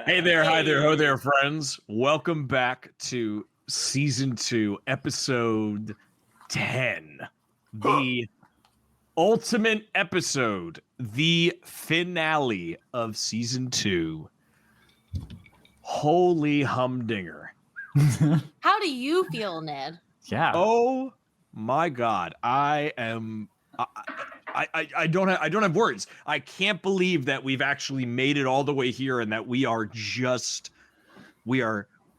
Hey there, hi there, ho there, friends. Welcome back to Season 2, Episode 10. The ultimate episode, the finale of Season 2. Holy humdinger. How do you feel, Ned? Yeah. Oh my God. I don't have words. I can't believe that we've actually made it all the way here and that we are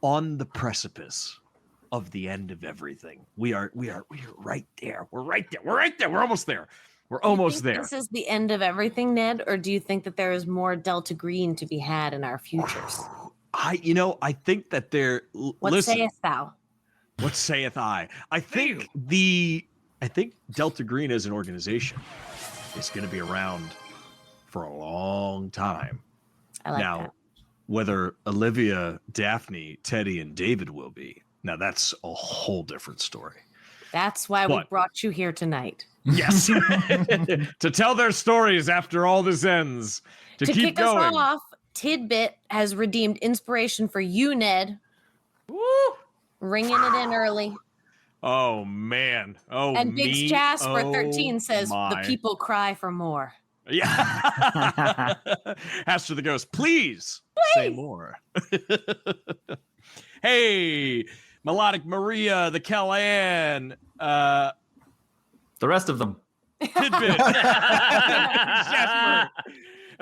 on the precipice of the end of everything. We are right there. We're right there. We're almost there. We're almost there. This is the end of everything, Ned, or do you think that there is more Delta Green to be had in our futures? I think that there. What sayest thou? What saith I? I think Delta Green as an organization is going to be around for a long time. I like that. Whether Olivia, Daphne, Teddy, and David will be, now that's a whole different story. That's why we brought you here tonight. Yes. To tell their stories after all this ends. To keep kick going. us off, Tidbit has redeemed inspiration for you, Ned. Woo! Ringing it in early. Oh, man. Oh, and Big Jasper 13 says, my. The people cry for more. Yeah. Aster the Ghost, please say more. Hey, Melodic Maria, the Kellyanne, the rest of them. Tidbit, Jasper,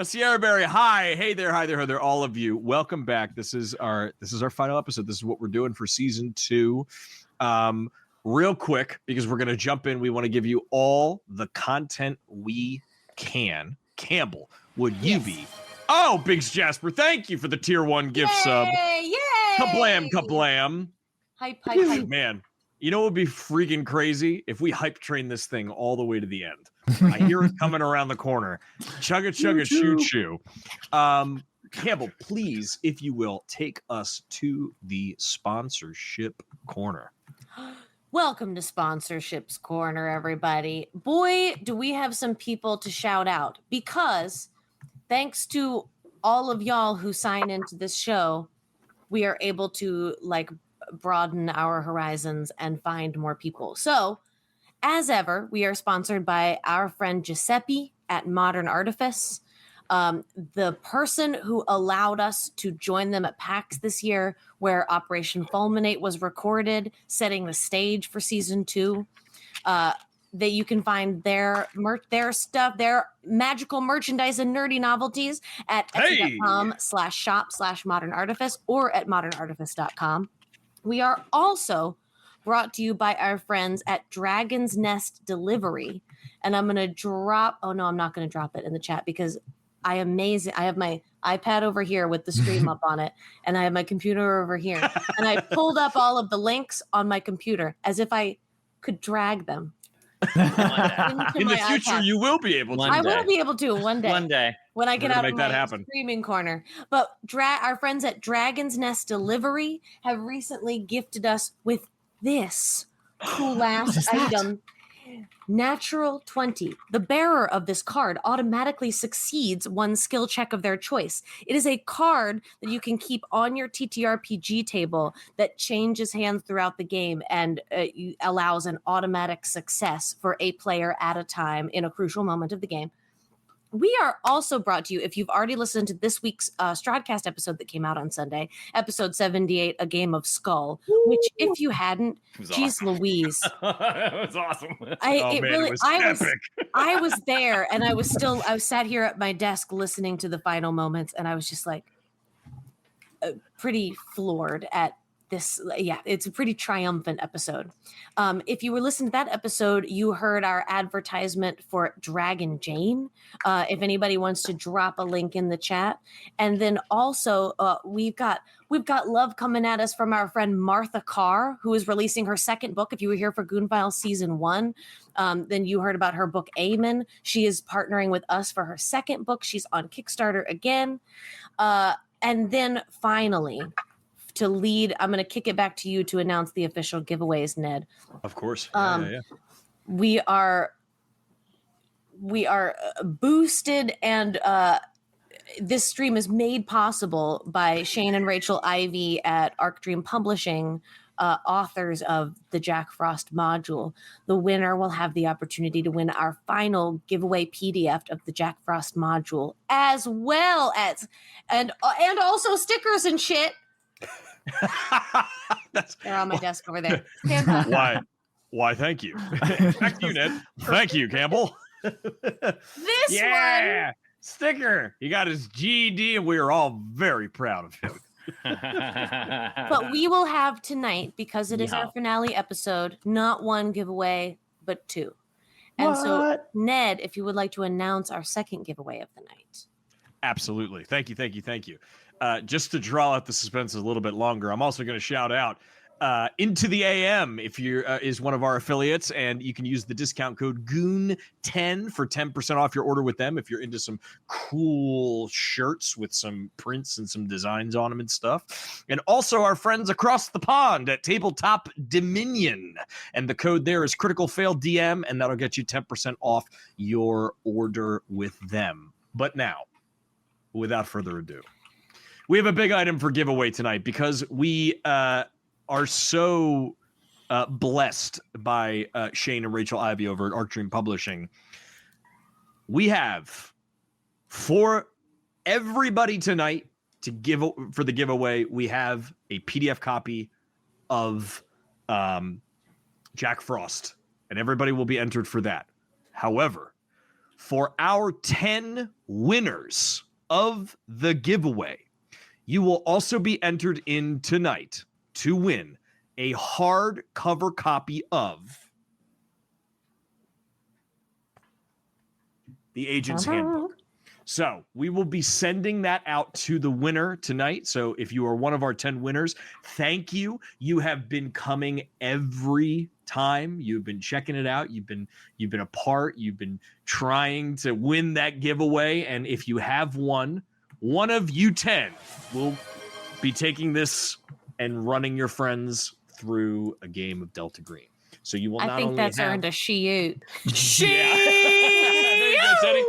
Sierra Berry. Hi, hey there, hi there, all of you. Welcome back. This is our final episode. This is what we're doing for season 2. Real quick, because we're gonna jump in. We want to give you all the content we can. Campbell, would you be? Oh, Biggs Jasper, thank you for the tier 1 gift sub. Yay! Kablam. Hype, hype, hype. Man, you know what would be freaking crazy? If we hype train this thing all the way to the end. I hear it coming around the corner. Chugga, chugga, choo, choo. Campbell, please, if you will, take us to the sponsorship corner. Welcome to Sponsorships Corner, everybody. Boy, do we have some people to shout out, because thanks to all of y'all who sign into this show, we are able to broaden our horizons and find more people. So, as ever, we are sponsored by our friend Giuseppe at Modern Artifice. The person who allowed us to join them at PAX this year, where Operation Fulminate was recorded, setting the stage for season 2. That you can find their stuff, their magical merchandise and nerdy novelties at etsy.com/shop/Modern Artifice or at modernartifice.com. We are also brought to you by our friends at Dragon's Nest Delivery. And I'm going to drop, I'm not going to drop it in the chat because I have my iPad over here with the stream up on it, and I have my computer over here. And I pulled up all of the links on my computer as if I could drag them. In the future, you will be able to. I will be able to one day. One day. When I get out of my happen. streaming corner. But our friends at Dragon's Nest Delivery have recently gifted us with this cool ass item. Natural 20. The bearer of this card automatically succeeds one skill check of their choice. It is a card that you can keep on your TTRPG table that changes hands throughout the game and allows an automatic success for a player at a time in a crucial moment of the game. We are also brought to you, if you've already listened to this week's Strahdcast episode that came out on Sunday, episode 78, A Game of Skull, which if you hadn't, geez awesome. Louise. It was awesome. It was epic. I was there, and I was sat here at my desk listening to the final moments, and I was just like pretty floored at this. Yeah, it's a pretty triumphant episode. If you were listening to that episode, you heard our advertisement for Dragon Jane. If anybody wants to drop a link in the chat. And then also we've got love coming at us from our friend Martha Carr, who is releasing her second book. If you were here for Goon Files season 1, then you heard about her book Amen. She is partnering with us for her second book. She's on Kickstarter again. And then finally, to lead, I'm going to kick it back to you to announce the official giveaways, Ned. Of course. We are boosted, and this stream is made possible by Shane and Rachel Ivy at Arc Dream Publishing, authors of the Jack Frost module. The winner will have the opportunity to win our final giveaway PDF of the Jack Frost module, as well as and also stickers and shit. They're on my desk over there. Stand up. Why? Thank you. Back to you, Ned. Thank you, Campbell. This one sticker. He got his GED, and we are all very proud of him. But we will have tonight, because it is our finale episode, not one giveaway, but 2. And so, Ned, if you would like to announce our second giveaway of the night. Absolutely. Thank you. Just to draw out the suspense a little bit longer, I'm also going to shout out Into the AM if you're is one of our affiliates, and you can use the discount code GOON10 for 10% off your order with them if you're into some cool shirts with some prints and some designs on them and stuff. And also our friends across the pond at Tabletop Dominion, and the code there is Critical Fail DM, and that'll get you 10% off your order with them. But now, without further ado, we have a big item for giveaway tonight because we are so blessed by Shane and Rachel Ivy over at Arc Dream Publishing. We have, for everybody tonight to give for the giveaway, we have a PDF copy of Jack Frost, and everybody will be entered for that. However, for our 10 winners of the giveaway, you will also be entered in tonight to win a hardcover copy of The Agent's Handbook. So we will be sending that out to the winner tonight. So if you are one of our 10 winners, thank you. You have been coming every time. You've been checking it out. You've been a part. You've been trying to win that giveaway. And if you have won, one of you 10 will be taking this and running your friends through a game of Delta Green. So you will not only I think that's have... earned a she-oot. There you go, Teddy.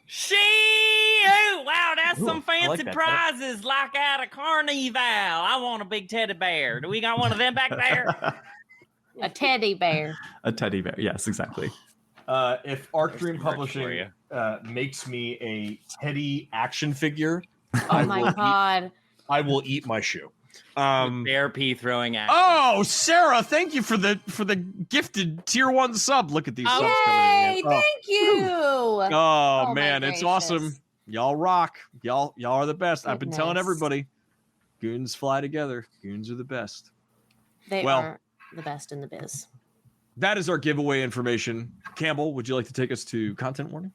She-oot! Wow, that's some fancy like that, prizes like at a carnival. I want a big teddy bear. Do we got one of them back there? A teddy bear. A teddy bear. Yes, exactly. If Arc Dream Publishing makes me a Teddy action figure, Oh my God. I will eat my shoe. Bear pee throwing action. Oh, Sarah, thank you for the gifted tier 1 sub. Look at these subs coming in. Yay, thank you. Oh man, my it's gracious. awesome. Y'all rock. Y'all are the best. I've been telling Goodness. everybody, goons fly together. Goons are the best. They Well- are the best in the biz. That is our giveaway information. Campbell, would you like to take us to content warning?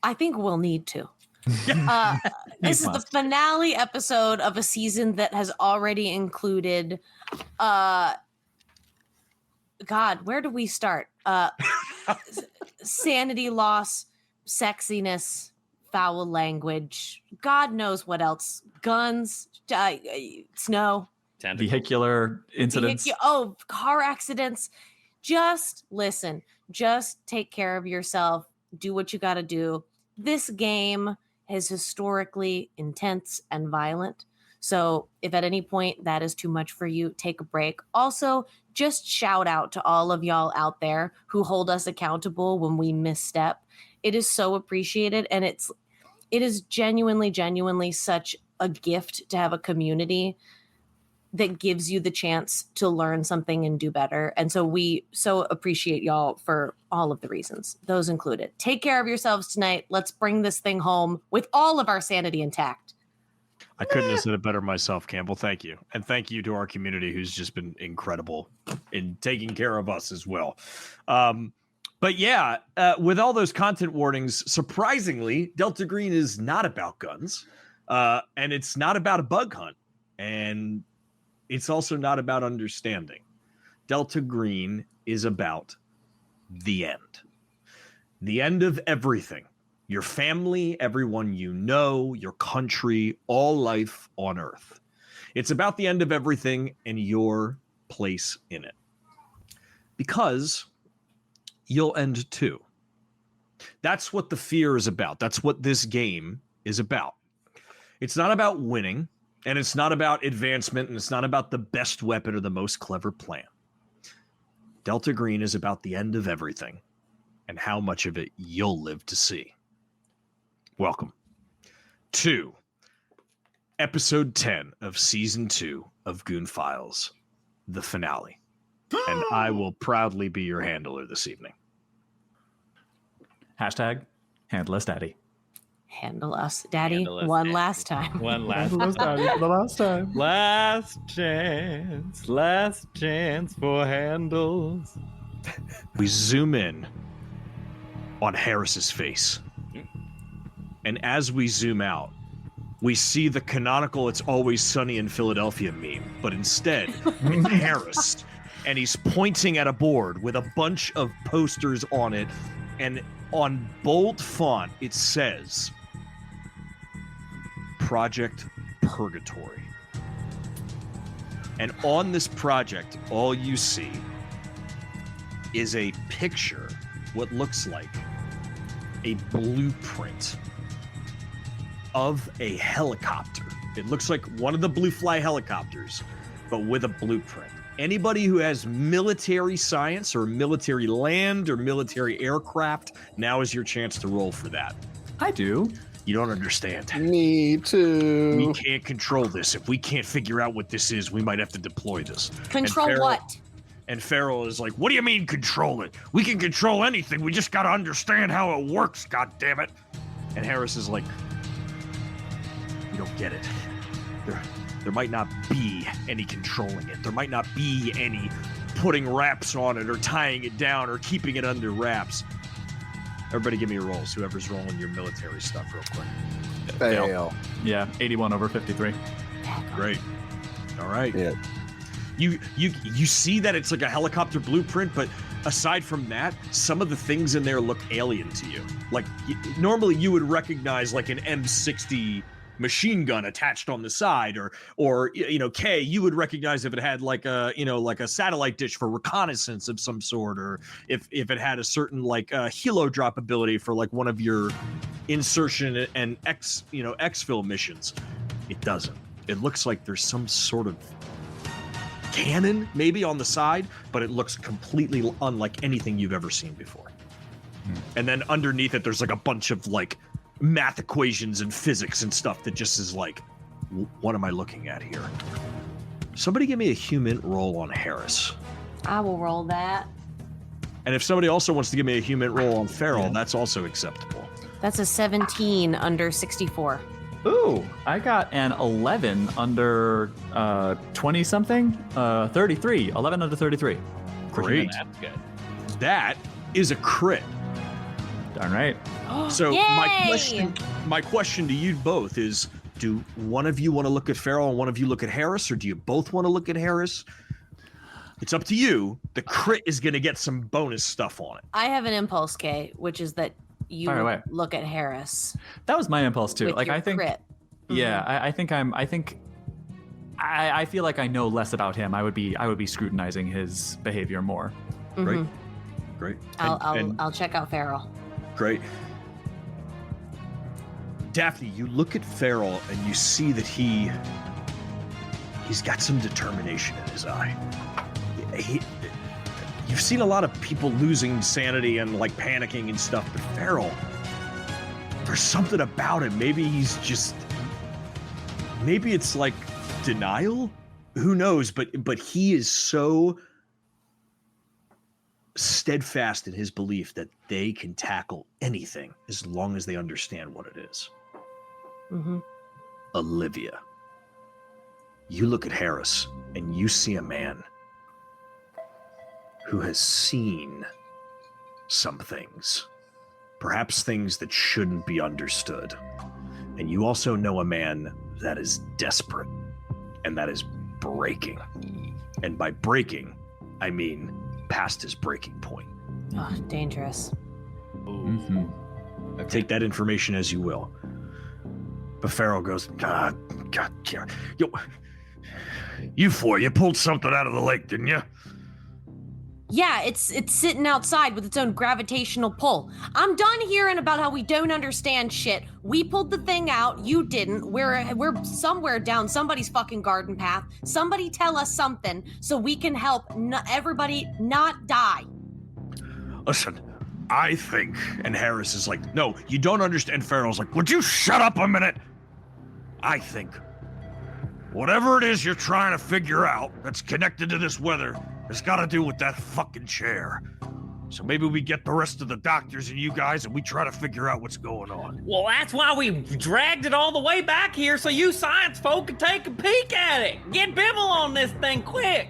I think we'll need to. This is the must. finale episode of a season that has already included God, where do we start? Sanity loss, sexiness, foul language, God knows what else. Guns, snow, Vehicular incidents. car accidents. Just listen. Just take care of yourself. Do what you got to do. This game is historically intense and violent. So if at any point that is too much for you, take a break. Also, just shout out to all of y'all out there who hold us accountable when we misstep. It is so appreciated, and it is genuinely such a gift to have a community that gives you the chance to learn something and do better. And so we so appreciate y'all for all of the reasons, those included. Take care of yourselves tonight. Let's bring this thing home with all of our sanity intact. I couldn't have said it better myself, Campbell. Thank you. And thank you to our community who's just been incredible in taking care of us as well. But yeah, with all those content warnings, surprisingly, Delta Green is not about guns. And it's not about a bug hunt. And it's also not about understanding. Delta Green is about the end. The end of everything. Your family, everyone you know, your country, all life on Earth. It's about the end of everything and your place in it. Because you'll end too. That's what the fear is about. That's what this game is about. It's not about winning, and it's not about advancement, and it's not about the best weapon or the most clever plan. Delta Green is about the end of everything and how much of it you'll live to see. Welcome to episode 10 of season 2 of Goon Files, the finale. And I will proudly be your handler this evening. Hashtag handle us daddy. Handle us, Daddy, Handle us, one Daddy. last time. One last Daddy for the last time. last chance for handles. We zoom in on Harris's face. And as we zoom out, we see the canonical "It's Always Sunny in Philadelphia" meme, but instead, it's Harris. And he's pointing at a board with a bunch of posters on it. And on bold font, it says, Project Purgatory. And on this project, all you see is a picture, what looks like a blueprint of a helicopter. It looks like one of the Blue Fly helicopters, but with a blueprint. Anybody who has military science or military land or military aircraft, now is your chance to roll for that. I do. You don't understand. Me too. We can't control this. If we can't figure out what this is, we might have to deploy this. Control Farrell- what? And Farrell is like, what do you mean control it? We can control anything. We just got to understand how it works, God damn it. And Harris is like, you don't get it. There might not be any controlling it. There might not be any putting wraps on it or tying it down or keeping it under wraps. Everybody give me your rolls. Whoever's rolling your military stuff real quick. Fail. Yeah, 81 over 53. Great. All right. Yeah. You see that it's like a helicopter blueprint, but aside from that, some of the things in there look alien to you. Like normally you would recognize like an M60 machine gun attached on the side, or you know, K, you would recognize if it had like a, you know, like a satellite dish for reconnaissance of some sort, or if it had a certain like helo drop ability for like one of your insertion and exfil missions. It doesn't. It looks like there's some sort of cannon maybe on the side, but it looks completely unlike anything you've ever seen before. And then underneath it, there's like a bunch of like math equations and physics and stuff that just is like, what am I looking at here? Somebody give me a human roll on Harris. I will roll that. And if somebody also wants to give me a human roll on Farrell, that's also acceptable. That's a 17 under 64. Ooh, I got an 11 under 20 something. 33. 11 under 33. Great. That's good. That is a crit. Darn right. So Yay! my question to you both is, do one of you want to look at Farrell and one of you look at Harris, or do you both want to look at Harris? It's up to you. The crit is going to get some bonus stuff on it. I have an impulse, K, which is that you Fire away. look at Harris. That was my impulse too. With Like your I think crit. Yeah, I feel like I know less about him. I would be scrutinizing his behavior more. Great. Great. I'll check out Farrell. Great. Daphne, you look at Farrell and you see that he's got some determination in his eye. You've seen a lot of people losing sanity and like panicking and stuff, but Farrell, there's something about him. Maybe he's just, maybe it's like denial. Who knows? But he is so steadfast in his belief that they can tackle anything as long as they understand what it is. Mm-hmm. Olivia, you look at Harris and you see a man who has seen some things, perhaps things that shouldn't be understood. And you also know a man that is desperate and that is breaking. And by breaking, I mean past his breaking point. Oh, dangerous. Mm-hmm. Take that information as you will. But Farrell goes, God, yo, you four, you pulled something out of the lake, didn't you? Yeah, it's sitting outside with its own gravitational pull. I'm done hearing about how we don't understand shit. We pulled the thing out, you didn't. We're somewhere down somebody's fucking garden path. Somebody tell us something so we can help everybody not die. Listen, I think, and Harris is like, no, you don't understand. Farrell's like, would you shut up a minute? I think whatever it is you're trying to figure out that's connected to this weather has got to do with that fucking chair. So maybe we get the rest of the doctors and you guys and we try to figure out what's going on. Well, that's why we dragged it all the way back here so you science folk can take a peek at it. Get Bimmel on this thing quick.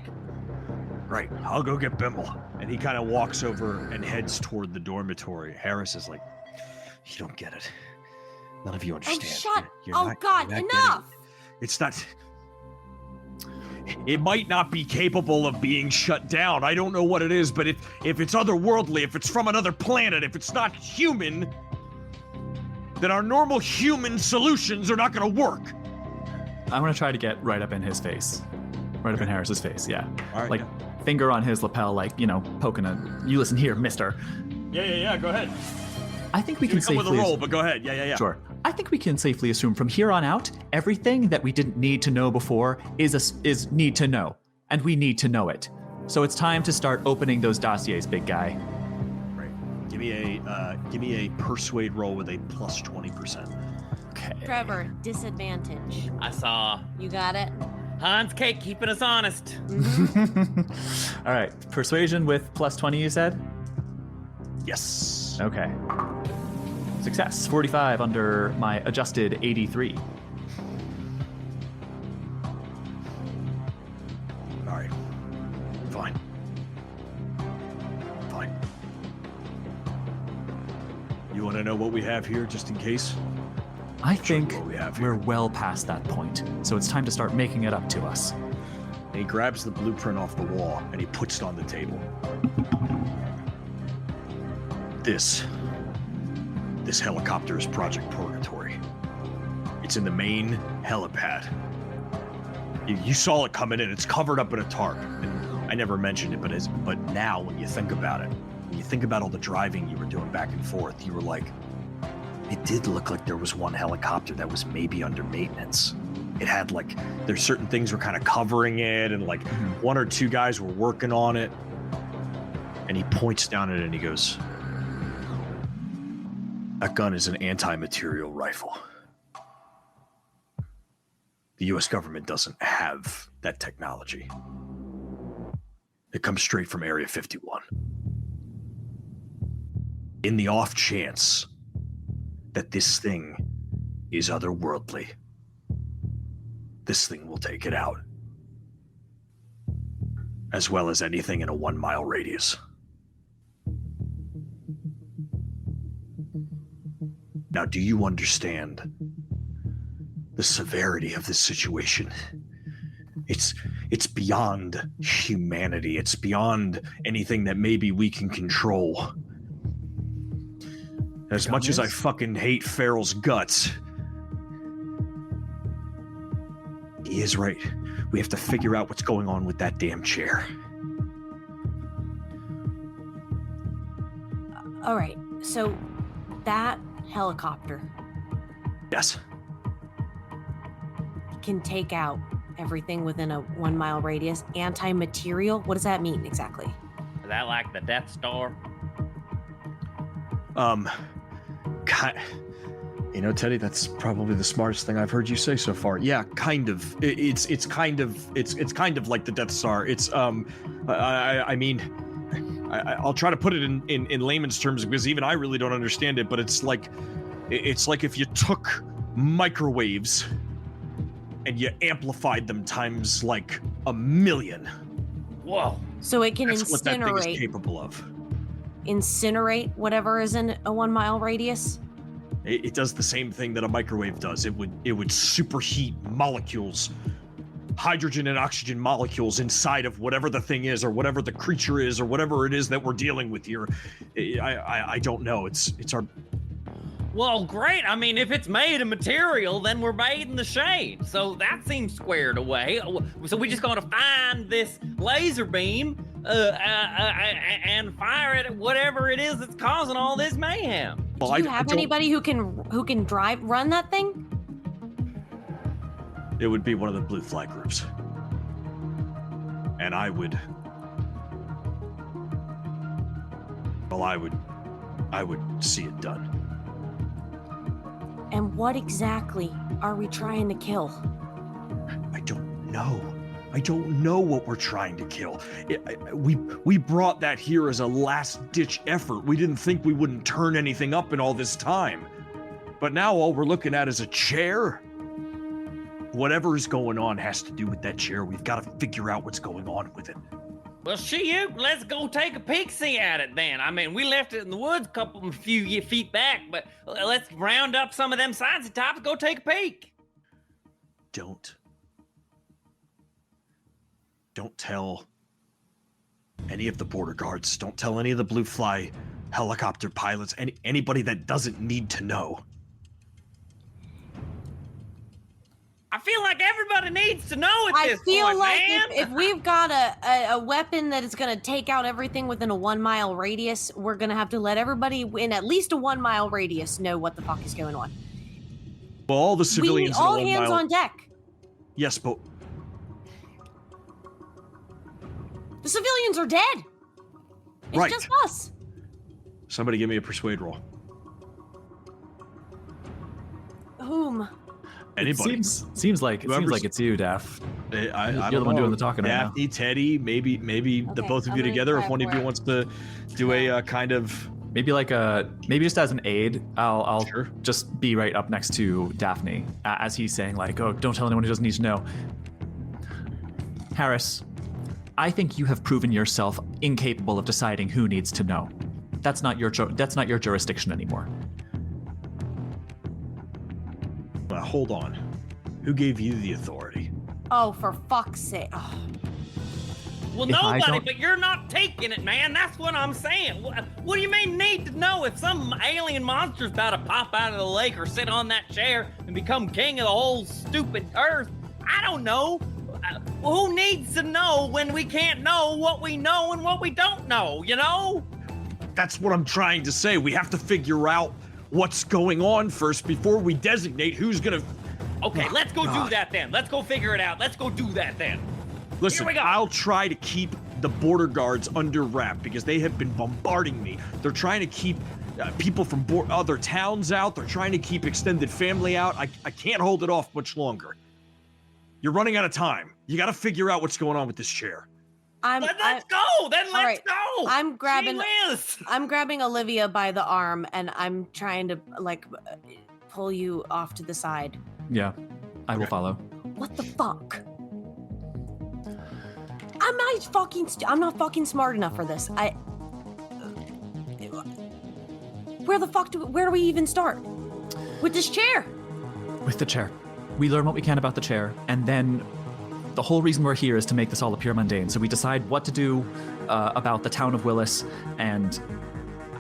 Right, I'll go get Bimmel. And he kind of walks over and heads toward the dormitory. Harris is like, you don't get it. None of you understand. God, enough! It's not... It might not be capable of being shut down. I don't know what it is, but if it's otherworldly, if it's from another planet, if it's not human, then our normal human solutions are not going to work. I'm going to try to get right up in his face. Right up in Harris's face, yeah. All right, like, finger on his lapel, like, you know, poking a... You listen here, mister. Yeah, go ahead. I think we can safely... come with a roll, but go ahead. Yeah. Sure. I think we can safely assume from here on out, everything that we didn't need to know before is need to know, and we need to know it. So it's time to start opening those dossiers, big guy. Right. Give me a persuade roll with a plus 20%. Okay. Trevor, disadvantage. I saw. You got it? Hans Cake keeping us honest. Mm-hmm. All right. Persuasion with plus 20, you said? Yes. Okay. Success. 45 under my adjusted 83. All right. Fine. You want to know what we have here, just in case? I think what we have here. we're well past that point, so it's time to start making it up to us. And he grabs the blueprint off the wall and he puts it on the table. This helicopter is Project Purgatory. It's in the main helipad. You saw it coming in. It's covered up in a tarp. And I never mentioned it, but now when you think about it, when you think about all the driving you were doing back and forth, you were like, it did look like there was one helicopter that was maybe under maintenance. It had like, there's certain things were kind of covering it, and like one or two guys were working on it. And he points down at it and he goes, that gun is an anti-material rifle. The US government doesn't have that technology. It comes straight from Area 51. In the off chance that this thing is otherworldly, this thing will take it out. As well as anything in a 1 mile radius. Now, do you understand the severity of this situation? It's beyond humanity. It's beyond anything that maybe we can control. As much as I fucking hate Farrell's guts, he is right. We have to figure out what's going on with that damn chair. All right, so that helicopter Yes. can take out everything within a 1 mile radius. Anti-material? What does that mean exactly? Is that like the Death Star? You know, Teddy, that's probably the smartest thing I've heard you say so far. Yeah, kind of. It's kind of like the Death Star. It's I mean, I'll try to put it in layman's terms because even I really don't understand it. But it's like if you took microwaves and you amplified them times like 1,000,000. Whoa! So it can That's what that thing is incinerate capable of. whatever is in a 1 mile radius. It does the same thing that a microwave does. It would superheat molecules, hydrogen and oxygen molecules inside of whatever the thing is, or whatever the creature is, or whatever it is that we're dealing with here. I don't know. It's our. Well, great. I mean, if it's made of material, then we're made in the shade. So that seems squared away. So we just gotta find this laser beam and fire it at whatever it is that's causing all this mayhem. Do you have anybody who can run that thing? It would be one of the blue flag groups, and I would see it done. And what exactly are we trying to kill? I don't know. I don't know what we're trying to kill. We brought that here as a last-ditch effort. We didn't think we wouldn't turn anything up in all this time. But now all we're looking at is a chair. Whatever is going on has to do with that chair. We've got to figure out what's going on with it. Well, let's go take a peek-see at it then. I mean, we left it in the woods a few feet back, but let's round up some of them sides and tops and go take a peek. Don't tell any of the border guards. Don't tell any of the blue fly helicopter pilots, anybody that doesn't need to know. I feel like everybody needs to know at this point, I feel like man. if we've got a weapon that is going to take out everything within a 1 mile radius, we're going to have to let everybody in at least a 1 mile radius know what the fuck is going on. Well, all the civilians all in a 1 hands mile... on deck. Yes, but The civilians are dead. It's Right. just us. somebody give me a persuade roll. Whom? Anybody. Seems like it's you, Daff. I You're don't the one know. doing the talking right now. Daphne, Teddy, maybe the Okay, both of I'm you gonna together. try If one of for you it. wants to do a kind of... Maybe maybe just as an aid, I'll Sure. just be right up next to Daphne as he's saying like, "Oh, don't tell anyone who doesn't need to know." Harris, I think you have proven yourself incapable of deciding who needs to know. That's not your jurisdiction anymore. hold on. Who gave you the authority? Oh, for fuck's sake. Oh. Well, If I nobody, don't- but you're not taking it, man. That's what I'm saying. What do you mean need to know if some alien monster's about to pop out of the lake or sit on that chair and become king of the whole stupid earth? I don't know. Who needs to know when we can't know what we know and what we don't know, you know? That's what I'm trying to say. We have to figure out what's going on first before we designate who's gonna... Okay, Oh, let's go God. do that then. Let's go figure it out. Let's go do that then. Listen, Here we go. I'll try to keep the border guards under wrap because they have been bombarding me. They're trying to keep people from other towns out. They're trying to keep extended family out. I can't hold it off much longer. You're running out of time. You got to figure out what's going on with this chair. Let's go. Then let's right. go. I'm grabbing- Gee whiz. I'm grabbing Olivia by the arm and I'm trying to like pull you off to the side. Yeah, I will follow. What the fuck? I'm not fucking smart enough for this. Where do we even start? With this chair? With the chair. We learn what we can about the chair, and then the whole reason we're here is to make this all appear mundane. So we decide what to do about the town of Willis, and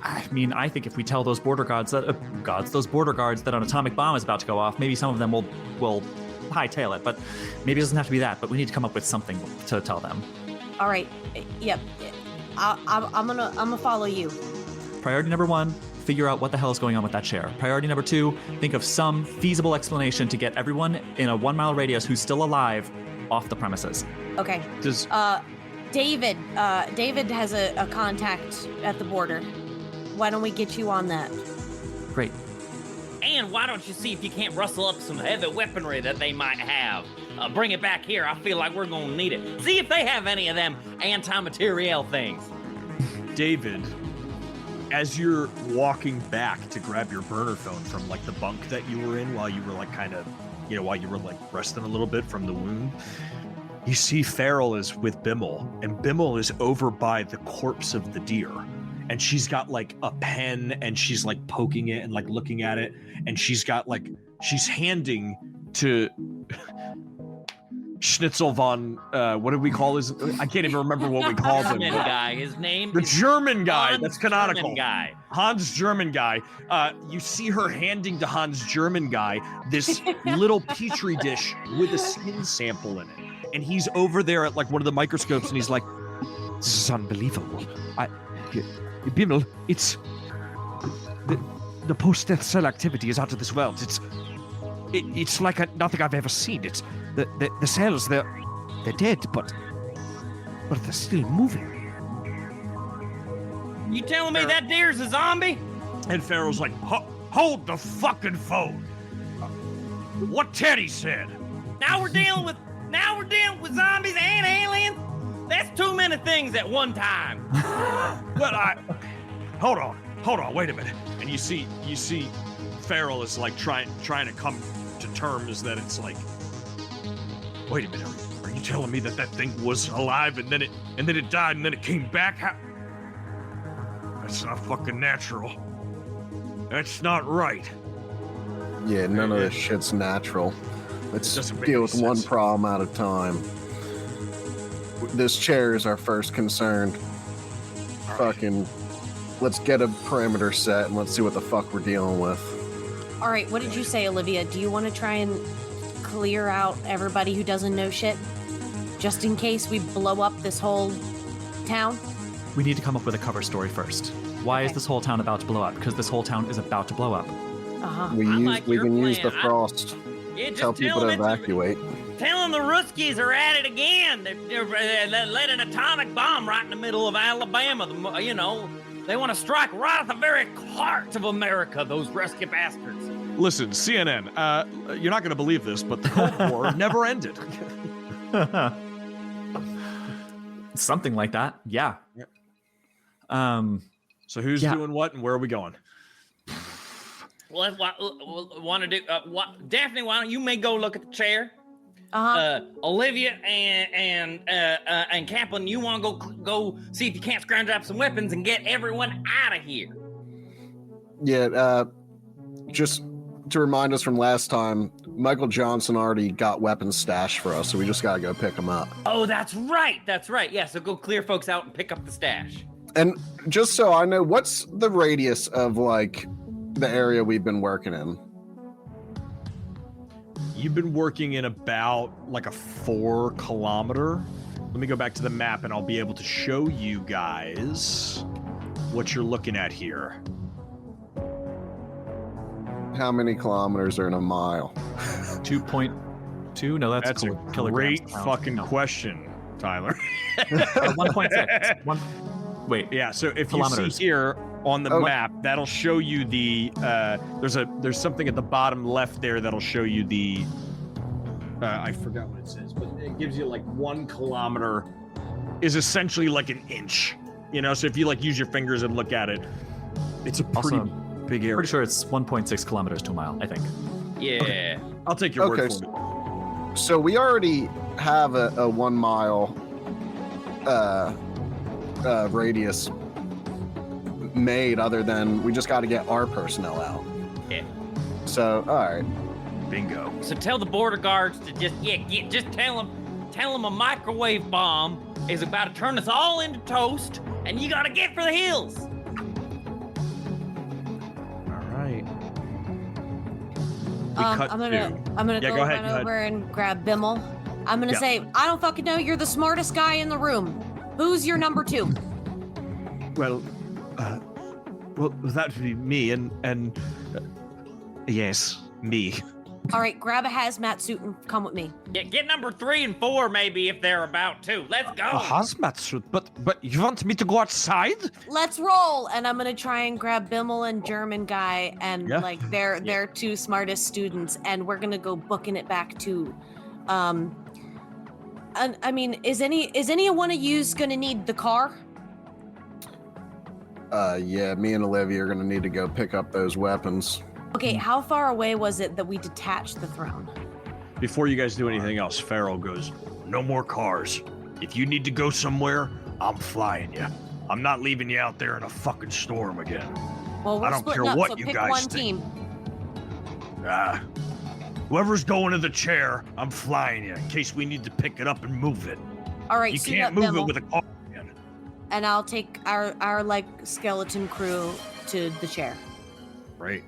I mean, I think if we tell those border guards that an atomic bomb is about to go off, maybe some of them will hightail it. But maybe it doesn't have to be that. But we need to come up with something to tell them. All right. Yep. I'm gonna follow you. Priority number 1, figure out what the hell is going on with that chair. Priority number 2, think of some feasible explanation to get everyone in a 1 mile radius who's still alive off the premises. Okay. Does David has a contact at the border. Why don't we get you on that? Great. then, why don't you see if you can't rustle up some heavy weaponry that they might have? Bring it back here. I feel like we're gonna need it. See if they have any of them anti-materiel things. David, as you're walking back to grab your burner phone from like the bunk that you were in while you were like kind of, while you were like resting a little bit from the wound, you see Farrell is with Bimmel, and Bimmel is over by the corpse of the deer. And she's got like a pen and she's like poking it and like looking at it. And she's got like, she's handing to Schnitzel von, what did we call his? I can't even remember what we called him. German guy. His name The is German guy. Hans That's canonical. German guy. Hans German guy. You see her handing to Hans German guy this little petri dish with a skin sample in it. And he's over there at like one of the microscopes and he's like, this is unbelievable. Bimmel, it's the post-death cell activity is out of this world. It's like nothing I've ever seen. It's the cells, they're dead, but they're still moving. You telling me that deer's a zombie? And Farrell's like, hold the fucking phone. What Teddy said. Now we're dealing with zombies and aliens? That's too many things at one time. Well, hold on, wait a minute. And you see Farrell is like trying to come to terms that it's like, wait a minute, are you telling me that thing was alive and then it died and then it came back? That's not fucking natural. That's not right. Yeah, none of this shit's natural. Let's Doesn't make deal any with one sense. problem at a time. This chair is our first concern. Fucking, let's get a perimeter set and let's see what the fuck we're dealing with. All right, what did you say, Olivia? Do you want to try and clear out everybody who doesn't know shit? Just in case we blow up this whole town? We need to come up with a cover story first. Why is Okay. this whole town about to blow up? Because this whole town is about to blow up. Uh-huh. We your can use the plan. frost. Yeah, just Tell people to evacuate. Tell them the Ruskies are at it again. They're let an atomic bomb right in the middle of Alabama. They want to strike right at the very heart of America, those rescue bastards. Listen, CNN, you're not going to believe this, but the Cold War never ended. Something like that, yeah. So who's Yeah. doing what and where are we going? Well, want to do? Daphne, why don't you go look at the chair? Uh-huh. Olivia and Campbell, you want to go see if you can't scrounge up some weapons and get everyone out of here. Yeah, just to remind us from last time, Michael Johnson already got weapons stashed for us, so we just gotta go pick them up. Oh, that's right. Yeah, so go clear folks out and pick up the stash. And just so I know, what's the radius of like the area we've been working in? You've been working in about like a 4 kilometer. Let me go back to the map and I'll be able to show you guys what you're looking at here. How many kilometers are in a mile? 2.2? No, that's a kilograms great per pound. fucking No. question, Tyler. 1.6. Wait. Yeah, so if you Kilometers. see here on the Oh. map, that'll show you the there's something at the bottom left there that'll show you the I forgot what it says, but it gives you like 1 kilometer is essentially like an inch. So if you like use your fingers and look at it, it's a pretty Also, big area. Pretty sure it's 1.6 kilometers to a mile, I think. Yeah. I'll take your Okay, word for it. So we already have a 1 mile radius made, other than we just got to get our personnel out. Yeah. So, all right. Bingo. So tell the border guards to just tell them a microwave bomb is about to turn us all into toast, and you gotta get for the hills. All right. We cut I'm gonna Yeah, go go ahead, run go ahead. over and grab Bimmel. I'm gonna Yeah. say, I don't fucking know. You're the smartest guy in the room. Who's your number 2? Well, that would be me, and yes, me. All right, grab a hazmat suit and come with me. Yeah, get number 3 and 4 maybe if they're about to. Let's go. A hazmat suit, but you want me to go outside? Let's roll. And I'm gonna try and grab Bimmel and German guy and like their 2 smartest students, and we're gonna go booking it back to. And I mean, is any one of you's gonna need the car? Yeah, me and Olivia are gonna need to go pick up those weapons. Okay, how far away was it that we detached the throne? Before you guys do anything else, Pharaoh goes, no more cars. If you need to go somewhere, I'm flying you. I'm not leaving you out there in a fucking storm again. Well, we're I don't splitting care up, what so you pick guys one think. team. Whoever's going to the chair, I'm flying you in case we need to pick it up and move it. All right, You suit can't up, move Bimmel, it with a car. Man. and I'll take our like skeleton crew to the chair. Great.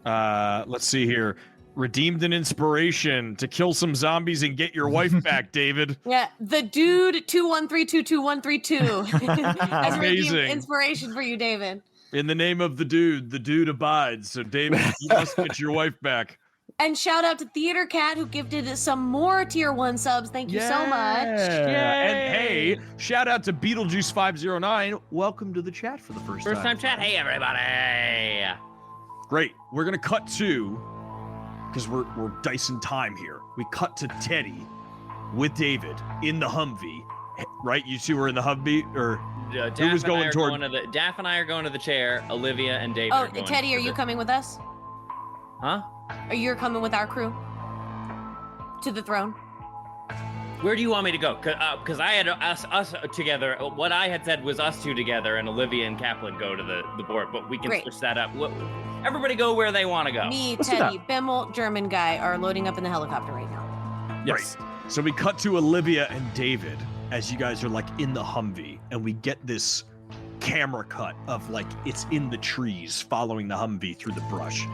Let's see here. Redeemed an inspiration to kill some zombies and get your wife back, David. Yeah, the dude 213222132 has redeemed Amazing. inspiration for you, David. In the name of the dude abides. So, David, you must get your wife back. And shout out to Theater Cat who gifted us some more tier 1 subs. Thank you so much. Yeah. And hey, shout out to Beetlejuice509. Welcome to the chat for the first time. First time chat. Hey, everybody. Great. We're gonna cut to, because we're dicing time here. We cut to Teddy with David in the Humvee. Right? You two were in the Humvee, or who was going toward? Daff and I are going to the chair. Olivia and David. Oh, are going Teddy, to are you coming with us? Huh? Are you coming with our crew to the throne? Where do you want me to go? Because I had us together. What I had said was us 2 together, and Olivia and Kaplan go to the board. But we can Great. switch that up. Everybody go where they want to go. Me, Let's do Teddy, Bimmel, German guy are loading up in the helicopter right now. Yes. Right. So we cut to Olivia and David as you guys are like in the Humvee, and we get this camera cut of like it's in the trees following the Humvee through the brush,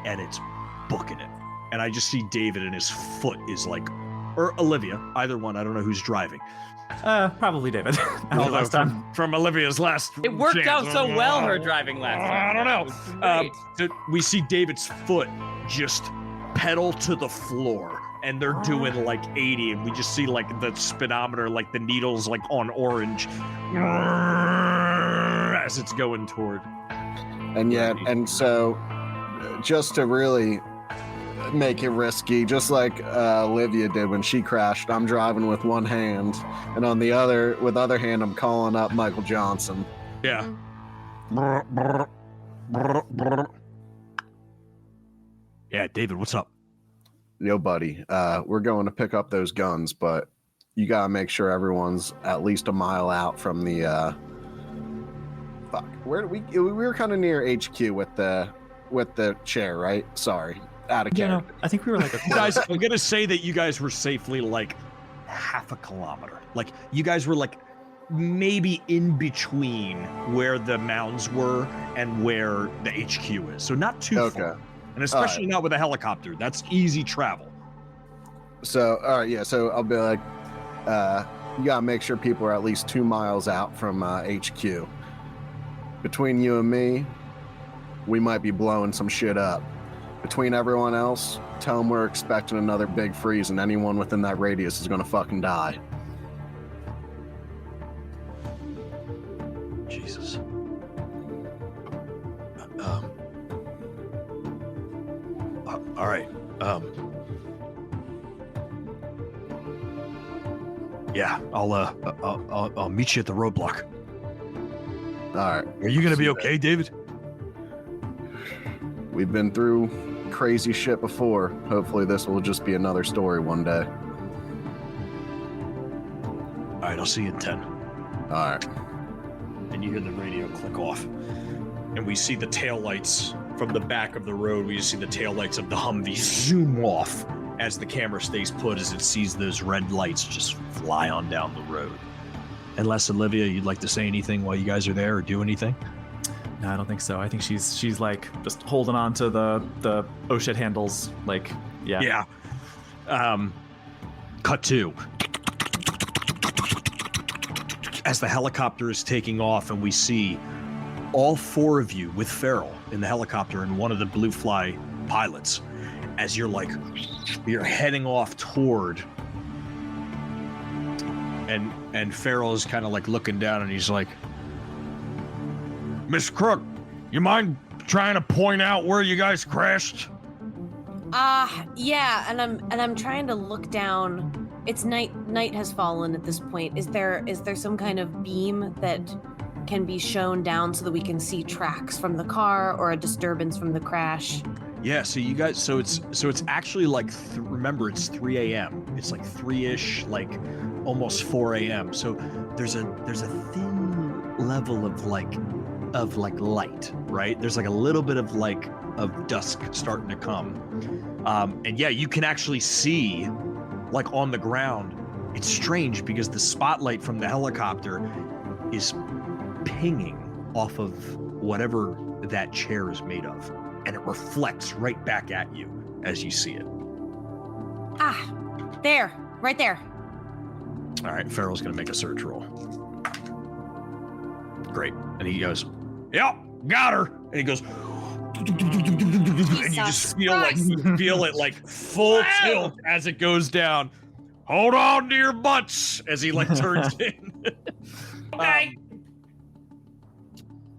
and it's booking it. And I just see David and his foot is like, or Olivia, either one. I don't know who's driving. Probably David. Last time. From Olivia's last. It worked chance. out so well, her driving last time. I don't know. So we see David's foot just pedal to the floor, and they're doing like 80, and we just see like the speedometer, like the needles like on orange as it's going toward. And so just to really make it risky, just like Olivia did when she crashed, I'm driving with one hand, and on the other hand I'm calling up Michael Johnson. Yeah. Yeah, David, what's up? Yo, buddy, we're going to pick up those guns, but you gotta make sure everyone's at least a mile out from the where we were kind of near HQ with the chair, right? Sorry, out of character. No, I think we were like Guys, I'm gonna say that you guys were safely like half a kilometer. Like you guys were like maybe in between where the mounds were and where the HQ is. So not too far. And especially not with a helicopter. That's easy travel. So, all right, yeah. So I'll be like, you gotta make sure people are at least 2 miles out from HQ. Between you and me, we might be blowing some shit up. Between everyone else, tell them we're expecting another big freeze, and anyone within that radius is gonna fucking die. Jesus. All right. Yeah, I'll meet you at the roadblock. All right. Are you gonna be okay, David? We've been through crazy shit before. Hopefully this will just be another story one day. All right, I'll see you in 10. All right. And you hear the radio click off. And we see the taillights from the back of the road. We just see the taillights of the Humvee zoom off as the camera stays put as it sees those red lights just fly on down the road. Unless, Olivia, you'd like to say anything while you guys are there or do anything? No, I don't think so. I think she's like just holding on to the oh shit handles. Like, yeah. Yeah. Cut to. As the helicopter is taking off, and we see all 4 of you with Farrell in the helicopter, and one of the blue fly pilots as you're heading off toward. And Farrell is kind of like looking down, and he's like, Miss Crook, you mind trying to point out where you guys crashed? Yeah, and I'm trying to look down. It's night has fallen at this point. Is there some kind of beam that can be shown down so that we can see tracks from the car or a disturbance from the crash? Yeah, so you guys, so it's actually like, remember, it's 3 a.m. It's like 3-ish, like almost 4 a.m. So there's a thin level of light, right? There's like a little bit of dusk starting to come. And yeah, you can actually see, like, on the ground. It's strange because the spotlight from the helicopter is pinging off of whatever that chair is made of, and it reflects right back at you as you see it. There, right there. All right, Farrell's gonna make a search roll. Great, and he goes, "Yep, got her," and he goes, and you just feel it like full tilt as it goes down. Hold on to your butts as he like turns in. Okay.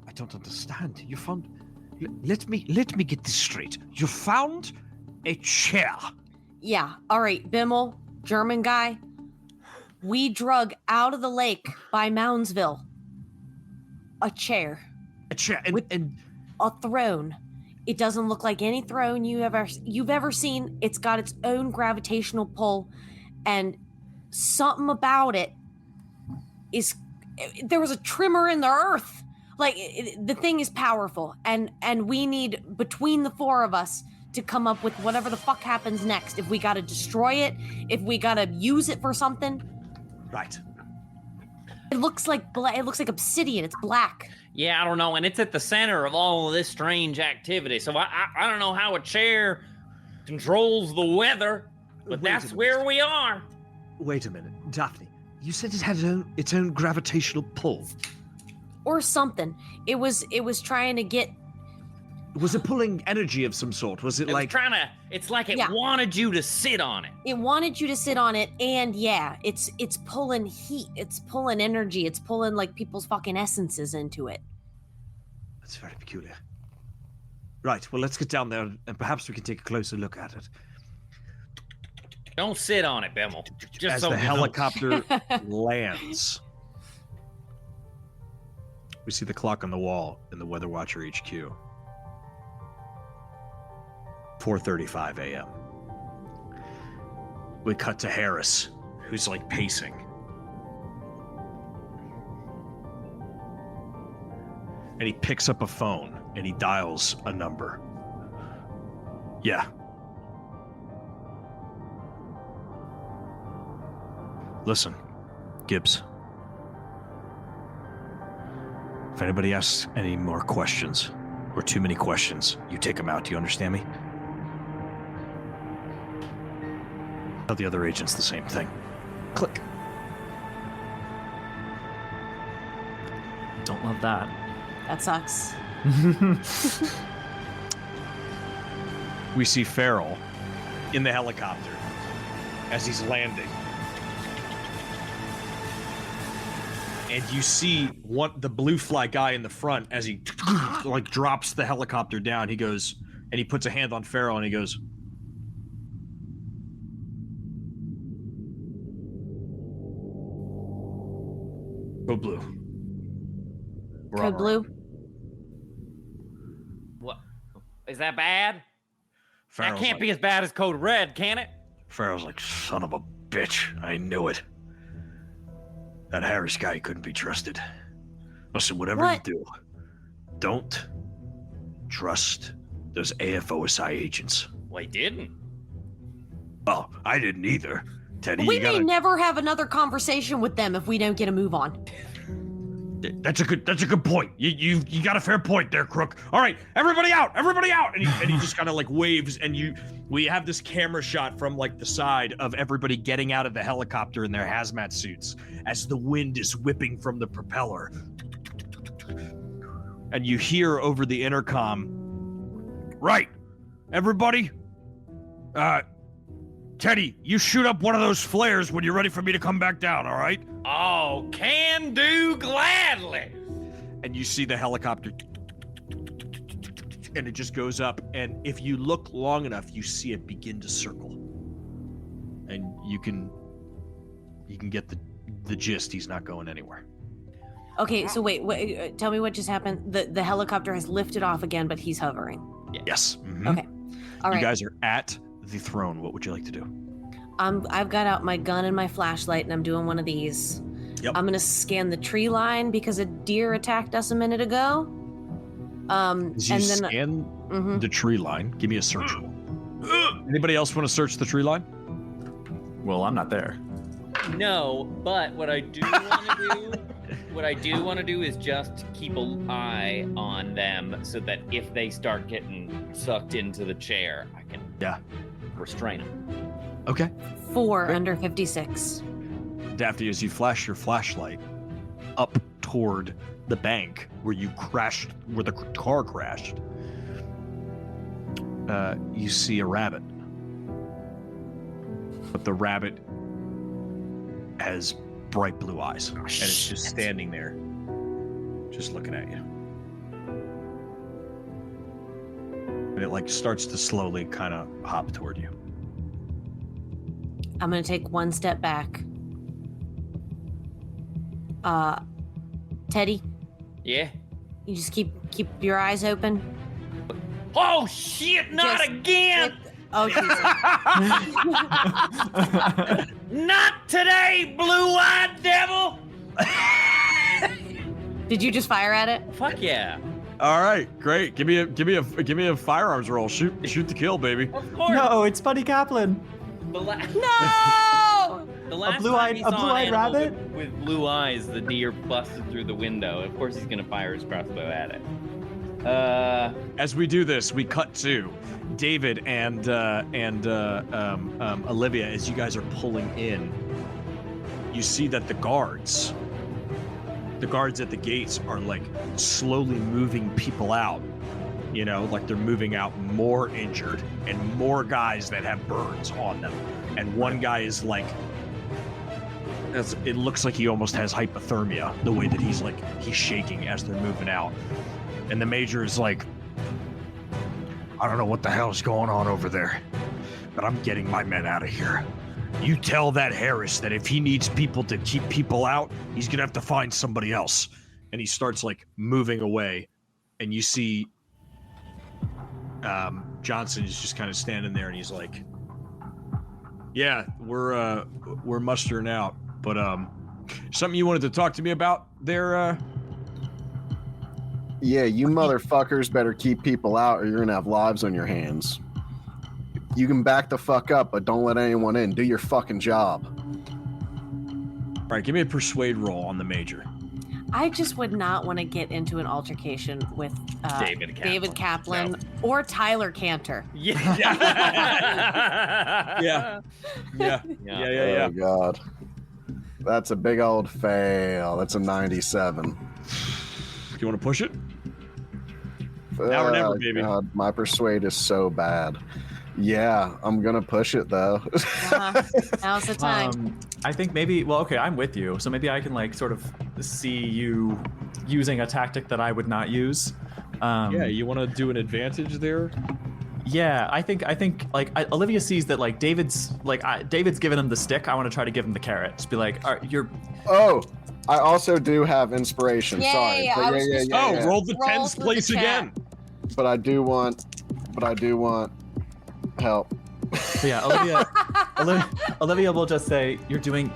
I don't understand. You found. Let me get this straight. You found a chair. Yeah. All right, Bimmel, German guy. We drug out of the lake by Moundsville a chair. A chair and a throne. It doesn't look like any throne you've ever seen. It's got its own gravitational pull, and something about it is. There was a tremor in the earth. Like, the thing is powerful, and we need, between the four of us, to come up with whatever the fuck happens next. If we gotta destroy it, if we gotta use it for something. Right. It looks like obsidian. It's black. Yeah, I don't know, and it's at the center of all of this strange activity. So I don't know how a chair controls the weather, but that's where we are. Wait a minute, Daphne. You said it had its own gravitational pull. Or something. It was trying to get. Was it pulling energy of some sort? Was it like trying to? It's like it wanted you to sit on it. It wanted you to sit on it, and yeah, it's pulling heat. It's pulling energy. It's pulling like people's fucking essences into it. That's very peculiar. Right. Well, let's get down there, and perhaps we can take a closer look at it. Don't sit on it, Bimmel. Just as so the helicopter lands. We see the clock on the wall in the Weather Watcher HQ. 4:35 a.m. We cut to Harris, who's like pacing. And he picks up a phone and he dials a number. Yeah. Listen, Gibbs. If anybody asks any more questions, or too many questions, you take them out. Do you understand me? Tell the other agents the same thing. Click. Don't love that. That sucks. We see Farrell in the helicopter as he's landing. And you see the blue fly guy in the front as he like drops the helicopter down. He goes, and he puts a hand on Farrell and he goes, "Go blue." Code blue. What? Is that bad? Farrell's That can't like, be as bad as Code Red, can it? Farrell's like, "Son of a bitch, I knew it. That Harris guy couldn't be trusted. Listen, whatever you do, don't trust those AFOSI agents." Well, he didn't. Well, I didn't either. Teddy, We may never have another conversation with them if we don't get a move on. That's a good point. You got a fair point there, Crook. All right, everybody out, and he just kind of like waves, and we have this camera shot from like the side of everybody getting out of the helicopter in their hazmat suits as the wind is whipping from the propeller, and you hear over the intercom, "Right, everybody. Teddy, you shoot up one of those flares when you're ready for me to come back down, all right? Oh, can do gladly. And you see the helicopter, and it just goes up. And if you look long enough, you see it begin to circle. And you can get the gist. He's not going anywhere. Okay, so wait, tell me what just happened. The helicopter has lifted off again, but he's hovering. Yes. Mhm. Okay. All right. You guys are at the throne. What would you like to do? I've got out my gun and my flashlight, and I'm doing one of these. Yep. I'm gonna scan the tree line because a deer attacked us a minute ago. As you and then scan the tree line, give me a search roll. Anybody else want to search the tree line? Well, I'm not there. No, but what I do want to do is just keep an eye on them so that if they start getting sucked into the chair, I can restrain them. Okay. 4 under 56. Daphne, as you flash your flashlight up toward the bank where you crashed, where the car crashed, you see a rabbit. But the rabbit has bright blue eyes, and it's just standing there, just looking at you. And it like starts to slowly kind of hop toward you. I'm gonna take one step back. Teddy, Yeah? you just keep your eyes open. Oh, shit, not Just- again! Oh, Jesus. Not today, blue-eyed devil! Did you just fire at it? Fuck yeah. All right, great. Give me a firearms roll. Shoot to kill, baby. Of course. No, it's Buddy Kaplan. The No! The last blue-eyed- time he saw a blue-eyed an animal rabbit? with blue eyes, the deer busted through the window. Of course he's gonna fire his crossbow at it. As we do this, we cut to David and Olivia. As you guys are pulling in, you see that the guards at the gates are like slowly moving people out. You know, like they're moving out more injured and more guys that have burns on them. And one guy is like, it looks like he almost has hypothermia, the way that he's shaking as they're moving out. And the major is like, I don't know what the hell's going on over there, but I'm getting my men out of here. You tell that Harris that if he needs people to keep people out, he's gonna have to find somebody else. And he starts like moving away, and you see Johnson is just kind of standing there, and he's like, "Yeah, we're mustering out, but something you wanted to talk to me about there." Yeah, you motherfuckers better keep people out or you're gonna have lives on your hands. You can back the fuck up, but don't let anyone in. Do your fucking job. All right, give me a persuade roll on the major. I just would not want to get into an altercation with David Kaplan. Or Tyler Cantor. Yeah. Yeah. Oh god. That's a big old fail. That's a 97. Do you want to push it? Now or never, baby. God, my persuade is so bad. Yeah, I'm gonna push it though. Now's the time. I think maybe, well, okay, I'm with you. So maybe I can like sort of see you using a tactic that I would not use. Yeah, you want to do an advantage there? Yeah, I think like Olivia sees that like David's given him the stick. I want to try to give him the carrot. Just be like, all right, you're. Oh, I also do have inspiration. Yay, Sorry. I was just- Roll the tens through place the chat. again. But I do want help. So yeah, Olivia will just say, you're doing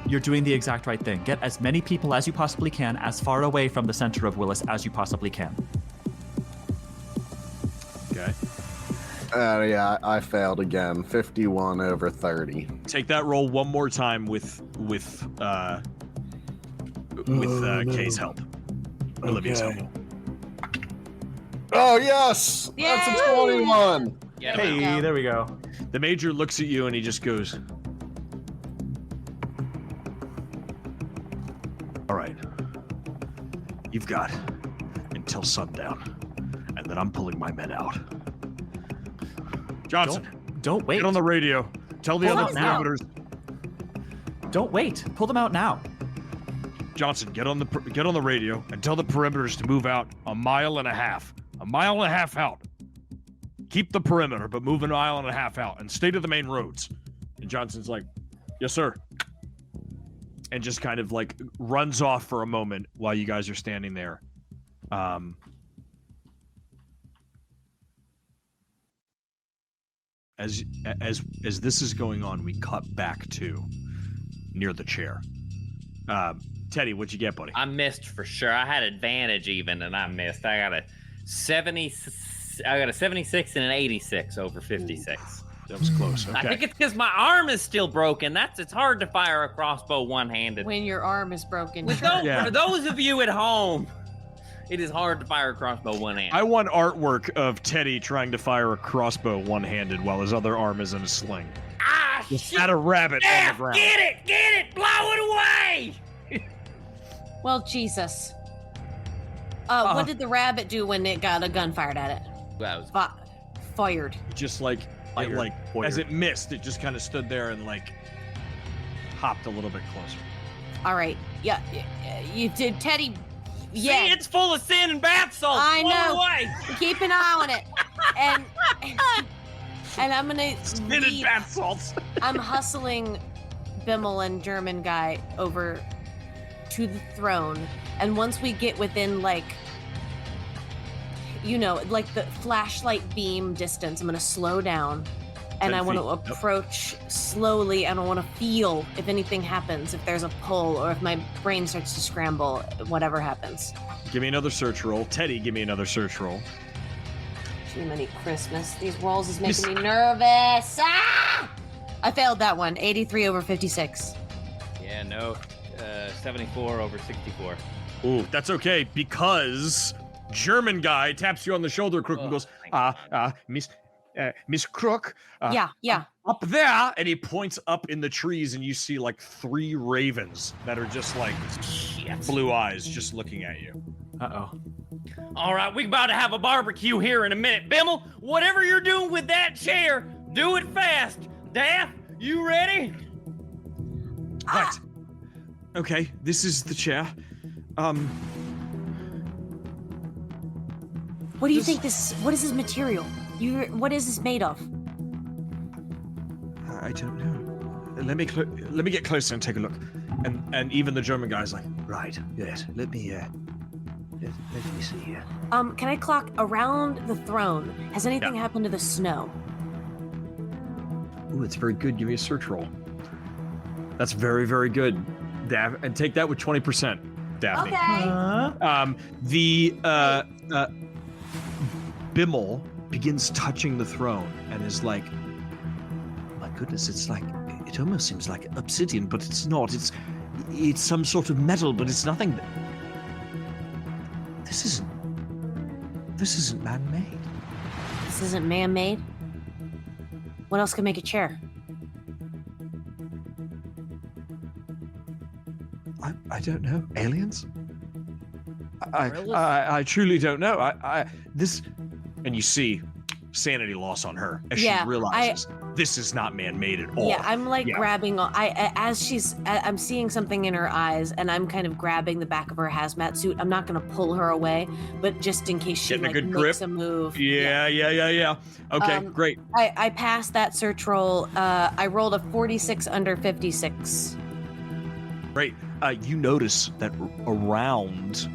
the exact right thing. Get as many people as you possibly can, as far away from the center of Willis as you possibly can. Okay. Yeah, I failed again. 51 over 30. Take that roll one more time with Kay's help. Olivia's help. Oh yes, that's a 21. Yeah, Hey, there we go. The major looks at you and he just goes, all right, you've got until sundown, and then I'm pulling my men out. Johnson, Don't wait. get on the radio. Tell the Hold other on now. perimeters. Don't wait. Pull them out now. Johnson, get on the radio and tell the perimeters to move out 1.5 miles. 1.5 miles out. Keep the perimeter, but move 1.5 miles out and stay to the main roads. And Johnson's like, yes, sir. And just kind of like runs off for a moment while you guys are standing there. As this is going on, we cut back to near the chair. Teddy, what'd you get, buddy? I missed for sure. I had advantage even, and I missed. I got a 76 and an 86 over 56. That was close. Okay. I think it's because my arm is still broken. It's hard to fire a crossbow one-handed. When your arm is broken. Yeah. For those of you at home, it is hard to fire a crossbow one-handed. I want artwork of Teddy trying to fire a crossbow one-handed while his other arm is in a sling. Ah, Just shit! at a rabbit on the F, ground. get it, blow it away! Well, Jesus. What did the rabbit do when it got a gun fired at it? That was Fired. Just like, as it missed, it just kind of stood there and like hopped a little bit closer. All right. Yeah, you did, Teddy. Yeah. See, it's full of sin and bath salts. I Blow it know. away. Keep an eye on it. And I'm gonna Spinning bath salts. I'm hustling Bimmel and German guy over to the throne, and once we get within like the flashlight beam distance, I'm gonna slow down, and 10 I want to feet. Yep. approach slowly, and I want to feel if anything happens, if there's a pull, or if my brain starts to scramble, whatever happens. Give me another search roll. Teddy, give me another search roll. Too many Christmas. These rolls is making me nervous. Ah! I failed that one. 83 over 56. Yeah, no. 74 over 64. Ooh, that's okay because German guy taps you on the shoulder, Crook, and goes, Miss Crook. Yeah. Up there, and he points up in the trees, and you see like 3 ravens that are just like blue eyes, just looking at you. Uh-oh. All right, we about to have a barbecue here in a minute. Bimmel, whatever you're doing with that chair, do it fast. Daff, you ready? Right. Okay, this is the chair. What do you think this? What is this material? What is this made of? I don't know. Let me get closer and take a look. And even the German guy's like, right, yes. Let me see here. Can I clock around the throne? Has anything happened to the snow? Ooh, it's very good. Give me a search roll. That's very, very good, and take that with 20%, Daphne. Okay. Bimmel begins touching the throne and is like, my goodness, it's like, it almost seems like obsidian, but it's not. It's some sort of metal, but it's nothing. This isn't man-made. This isn't man-made? What else could make a chair? I don't know. Aliens? I truly don't know. This, and you see sanity loss on her as she realizes this is not man-made at all. Yeah, I'm like grabbing. I'm seeing something in her eyes, and I'm kind of grabbing the back of her hazmat suit. I'm not gonna pull her away, but just in case she Getting a good makes grip. a move. Yeah. Okay, great. I passed that search roll. I rolled a 46 under 56. Great. You notice that around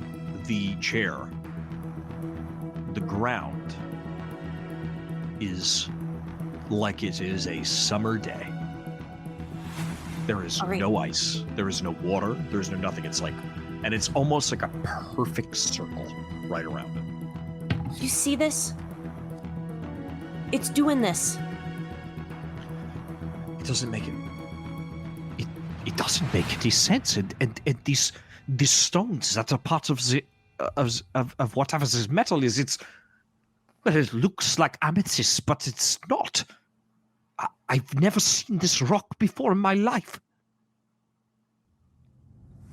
the chair, the ground is like it is a summer day. There is no ice. There is no water. There's no nothing. It's like, and it's almost like a perfect circle right around it. You see this? It's doing this. It doesn't make it. It doesn't make any sense. And these stones that are part of the of whatever this metal is, it looks like amethyst, but it's not. I've never seen this rock before in my life.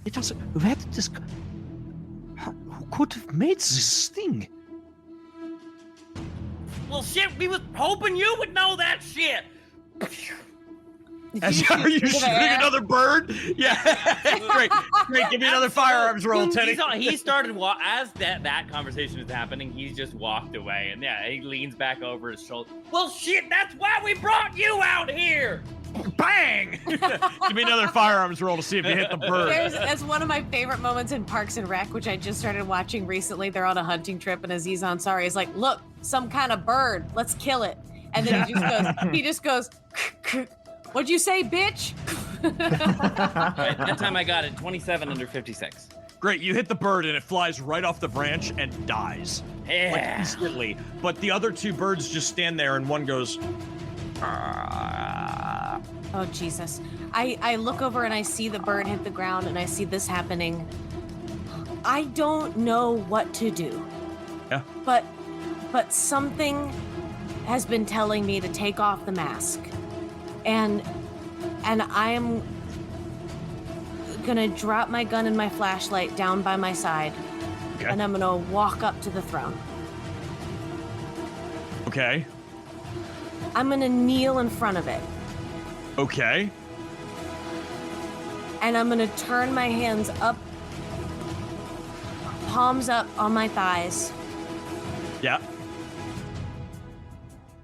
It doesn't. Where did this? Who could have made this thing? Well, shit, we was hoping you would know that shit. Are you shooting another bird? Yeah. Great. Give me another firearms roll, Teddy. He started as that conversation is happening. He's just walked away, and he leans back over his shoulder. Well, shit, that's why we brought you out here. Bang! Give me another firearms roll to see if you hit the bird. That's one of my favorite moments in Parks and Rec, which I just started watching recently. They're on a hunting trip, and Aziz Ansari is like, "Look, some kind of bird. Let's kill it." And then he just goes. What'd you say, bitch? Right, that time I got it, 27 under 56. Great, you hit the bird and it flies right off the branch and dies. Yeah. Like instantly. But the other two birds just stand there and one goes. Oh, Jesus. I look over and I see the bird hit the ground and I see this happening. I don't know what to do. Yeah. But something has been telling me to take off the mask. And I'm gonna drop my gun and my flashlight down by my side. Okay. And I'm gonna walk up to the throne. Okay. I'm gonna kneel in front of it. Okay. And I'm gonna turn my hands up, palms up on my thighs. Yeah.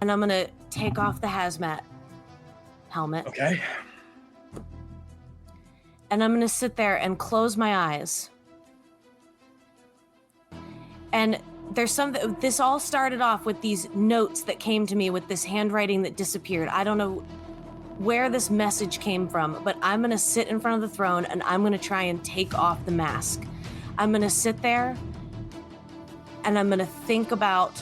And I'm gonna take off the hazmat helmet. Okay. And I'm gonna sit there and close my eyes. And there's this all started off with these notes that came to me with this handwriting that disappeared. I don't know where this message came from, but I'm gonna sit in front of the throne and I'm gonna try and take off the mask. I'm gonna sit there and I'm gonna think about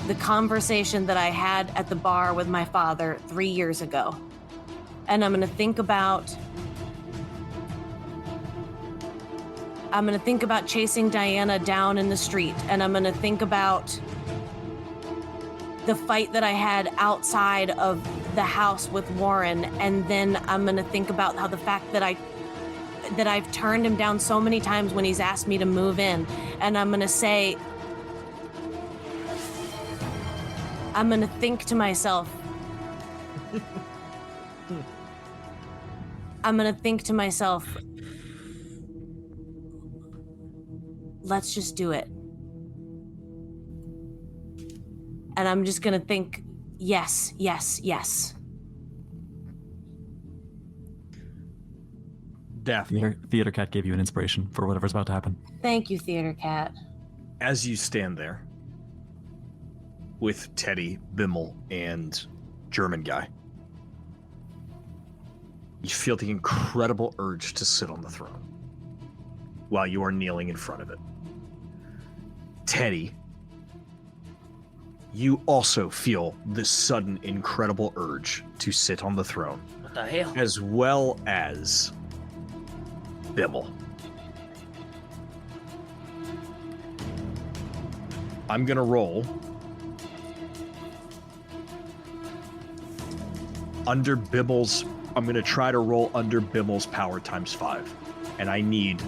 the conversation that I had at the bar with my father 3 years ago. And I'm gonna think about chasing Diana down in the street. And I'm gonna think about the fight that I had outside of the house with Warren. And then I'm gonna think about how the fact that I've turned him down so many times when he's asked me to move in. And I'm gonna think to myself, let's just do it. And I'm just gonna think, yes, yes, yes. Daphne. Theater Cat gave you an inspiration for whatever's about to happen. Thank you, Theater Cat. As you stand there with Teddy, Bimmel, and German guy, you feel the incredible urge to sit on the throne while you are kneeling in front of it. Teddy, you also feel this sudden incredible urge to sit on the throne. What the hell? As well as Bimmel. I'm gonna roll under Bimmel's. I'm gonna try to roll under Bimmel's power times 5, and I need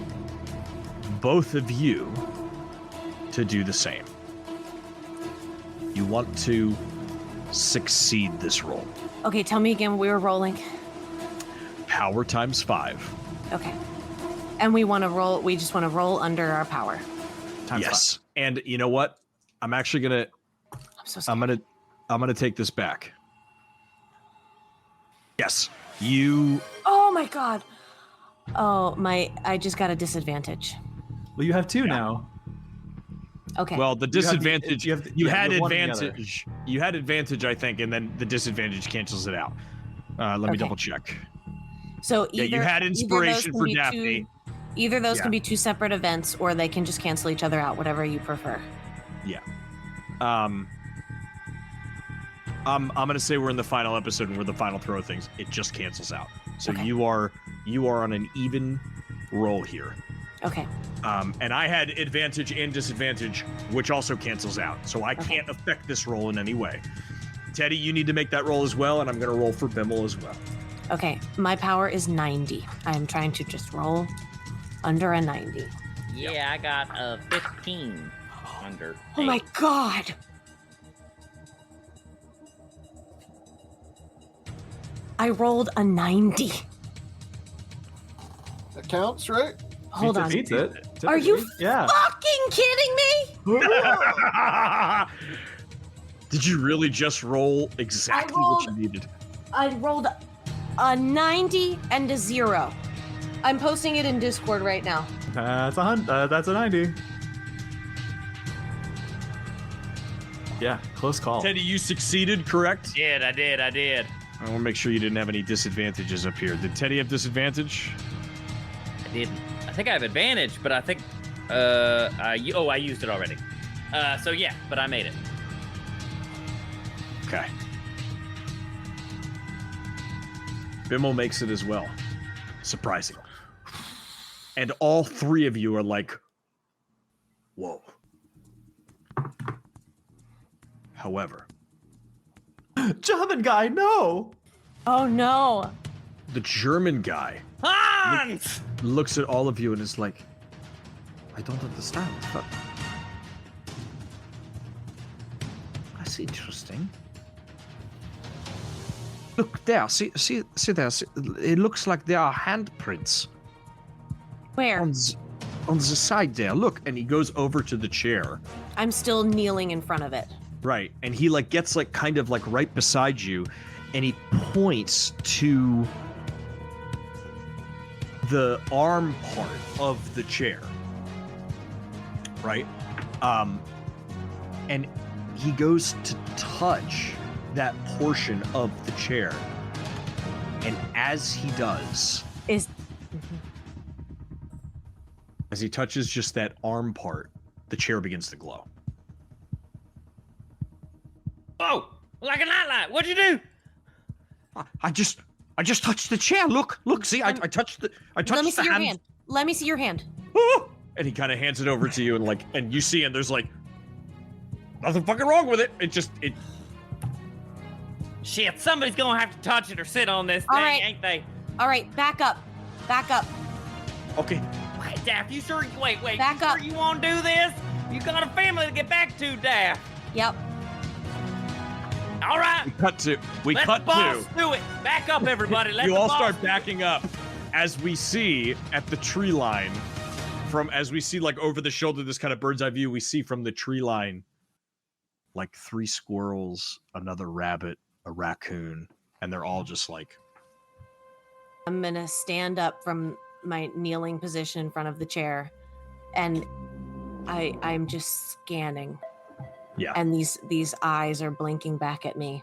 both of you to do the same. You want to succeed this roll. Okay, tell me again what we were rolling. Power times 5. Okay. And we just want to roll under our power. Times Yes. And you know what? I'm actually gonna I'm so scared. I'm gonna take this back. Yes. You Oh my god. Oh, I just got a disadvantage. Well, you have two now. Okay. well the disadvantage you have one or the other. advantage. You had advantage, I think, and then the disadvantage cancels it out. Let me Okay. double check. So Yeah, either you had either those inspiration can for be Daphne. Either of those Yeah. can be two separate events, or they can just cancel each other out, whatever you prefer. I'm gonna say we're in the final episode and we're the final throw things. It just cancels out. So Okay. you are on an even roll here. Okay. And I had advantage and disadvantage, which also cancels out. So I can't affect this roll in any way. Teddy, you need to make that roll as well, and I'm gonna roll for Bimmel as well. Okay. My power is 90. I am trying to just roll under a 90. Yeah, I got a 15 under. Oh my 8. god. I rolled a 90. That counts, right? Hold on. Beats it. Are you Yeah. fucking kidding me? Did you really just roll exactly what you needed? I rolled a 90 and a 0. I'm posting it in Discord right now. That's a 90. Yeah, close call. Teddy, you succeeded, correct? I did. I want to make sure you didn't have any disadvantages up here. Did Teddy have disadvantage? I didn't. I think I have advantage, but I think I used it already. So yeah, but I made it. Okay. Bimmel makes it as well. Surprising. And all three of you are like, whoa. However, German guy, no! Oh no. the German guy Hans! looks at all of you and is like, I don't understand. But that's interesting. Look there. See there. See, it looks like there are handprints Where? on the side there. Look, and he goes over to the chair. I'm still kneeling in front of it. Right, and he like gets like kind of like right beside you, and he points to the arm part of the chair. Right, and he goes to touch that portion of the chair, and as he does, as he touches just that arm part, the chair begins to glow. Oh, like a nightlight. What'd you do? I just touched the chair. Look. See, I touched the. Let me see your hand. Let me see your hand. And he kind of hands it over to you, and you see, and there's like nothing fucking wrong with it. It. Shit, somebody's gonna have to touch it or sit on this thing, All right. ain't they? All right, back up. Okay. Wait, Daff, you sure? Wait. Back you up. sure you want to do this? You got a family to get back to, Daff. Yep. All right. We Let cut the boss to. do it. Back up, everybody. Let You the all boss start do it. backing up as we see at the tree line. As we see like over the shoulder, this kind of bird's eye view, we see from the tree line like 3 squirrels, another rabbit, a raccoon, and they're all just like. I'm gonna stand up from my kneeling position in front of the chair, and I'm just scanning. Yeah. And these eyes are blinking back at me.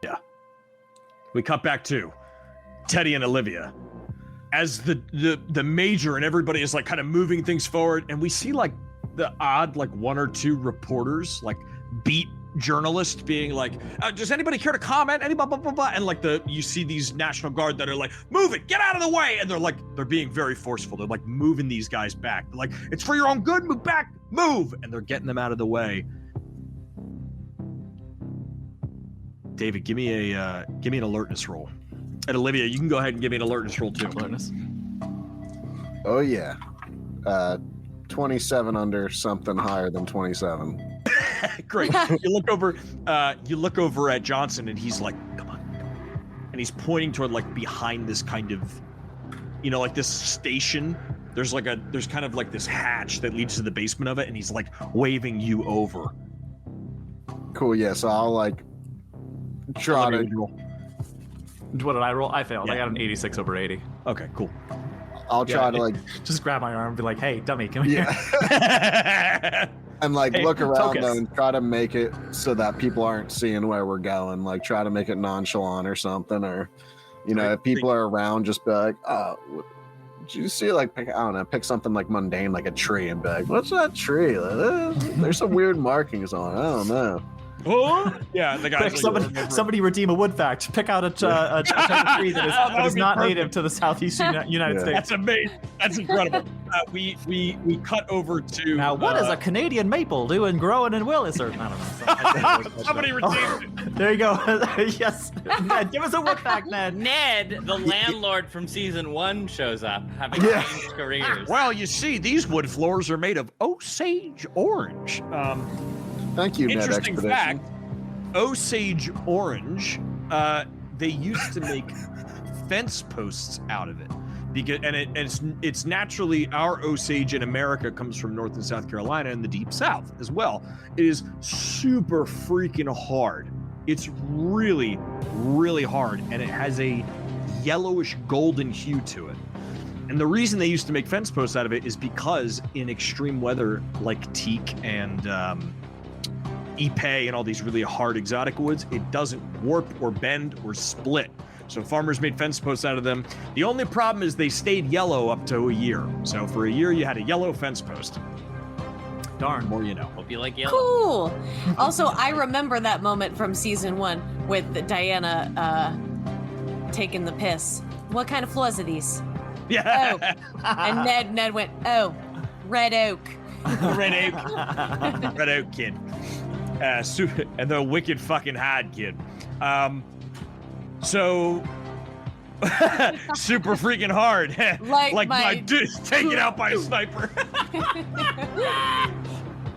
Yeah. We cut back to Teddy and Olivia as the major and everybody is like kind of moving things forward, and we see like the odd like 1 or 2 reporters, like beat journalists being like, does anybody care to comment? Any blah blah blah blah, and like you see these National Guard that are like, move it, get out of the way, and they're being very forceful. They're like moving these guys back. They're like, it's for your own good, move back, move, and they're getting them out of the way. David, give me an alertness roll. And Olivia, you can go ahead and give me an alertness roll too. Alertness. Oh yeah. 27 under something higher than 27. Great. You look over at Johnson, and he's like, come on. And he's pointing toward like behind this kind of, like this station. There's kind of like this hatch that leads to the basement of it, and he's like waving you over. Cool, yeah, so I'll like try to What did I roll? I failed. Yeah. I got an 86 over 80. Okay, cool. I'll try to like Just grab my arm and be like, hey, dummy, come here. and like Hey, look around focus. though and try to make it so that people aren't seeing where we're going. Like try to make it nonchalant or something, or if people are around, just be like, oh, did you see like pick something like mundane like a tree and be like, what's that tree? There's some weird markings on it. I don't know. Oh, yeah, the guys. Quick, somebody redeem a wood fact. Pick out a type of tree that is not native to the southeast United States. That's amazing. That's incredible. We cut over to Now, what is a Canadian maple doing growing in Willis? Or I don't know. somebody redeemed it. There you go. Yes. Ned, give us a wood fact, Ned. Ned, the landlord from season 1, shows up, having changed careers. Well, you see, these wood floors are made of Osage orange. Thank you, Ned Interesting Expedition. fact, Osage orange, they used to make fence posts out of it. Because it's naturally, our Osage in America comes from North and South Carolina and the Deep South as well. It is super freaking hard. It's really, really hard, and it has a yellowish golden hue to it. And the reason they used to make fence posts out of it is because in extreme weather like teak and ipe and all these really hard exotic woods, it doesn't warp or bend or split. So farmers made fence posts out of them. The only problem is they stayed yellow up to a year. So for a year, you had a yellow fence post. Darn, more you know. Hope you like yellow. Cool. Also, I remember that moment from season 1 with Diana taking the piss. What kind of floors are these? Yeah. Oh. And Ned went, oh, red oak. Red oak. Red oak kid. And the wicked fucking hide kid. So super freaking hard. like my dude taken out by a sniper.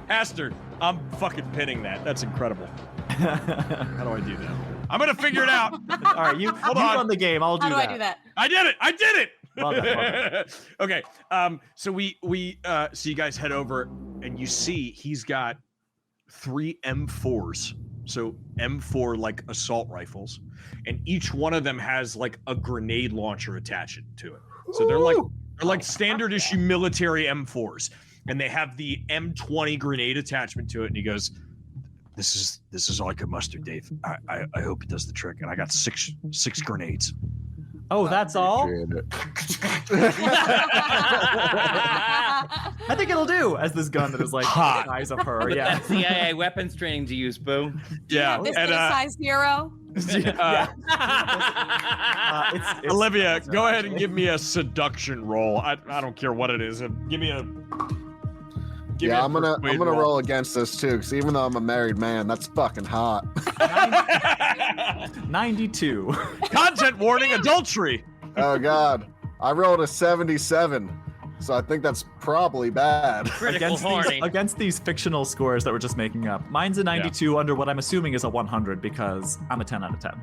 Aster, I'm fucking pinning that. That's incredible. How do I do that? I'm gonna figure it out. All right, you run the game. I'll do that. How do I do that? I did it. Well done. Okay. So we so you guys head over and you see he's got 3 M4s. So M4 like assault rifles, and each one of them has like a grenade launcher attached to it. So they're like standard issue military M4s, and they have the M20 grenade attachment to it. And he goes, "This is all I could muster, Dave. I hope it does the trick." And I got six grenades. Oh, that's all? I think it'll do. As this gun that is like the size of her. With Yeah. that CIA weapons training to use, boo. Yeah. This And is size 0. It's Olivia, go ahead and give me a seduction roll. I don't care what it is. Give me a. I'm gonna roll against this too, because even though I'm a married man, that's fucking hot. 92. Content warning: adultery. Oh God, I rolled a 77, so I think that's probably bad. Critical horny. Against these fictional scores that we're just making up. Mine's a 92 under what I'm assuming is a 100 because I'm a 10 out of 10.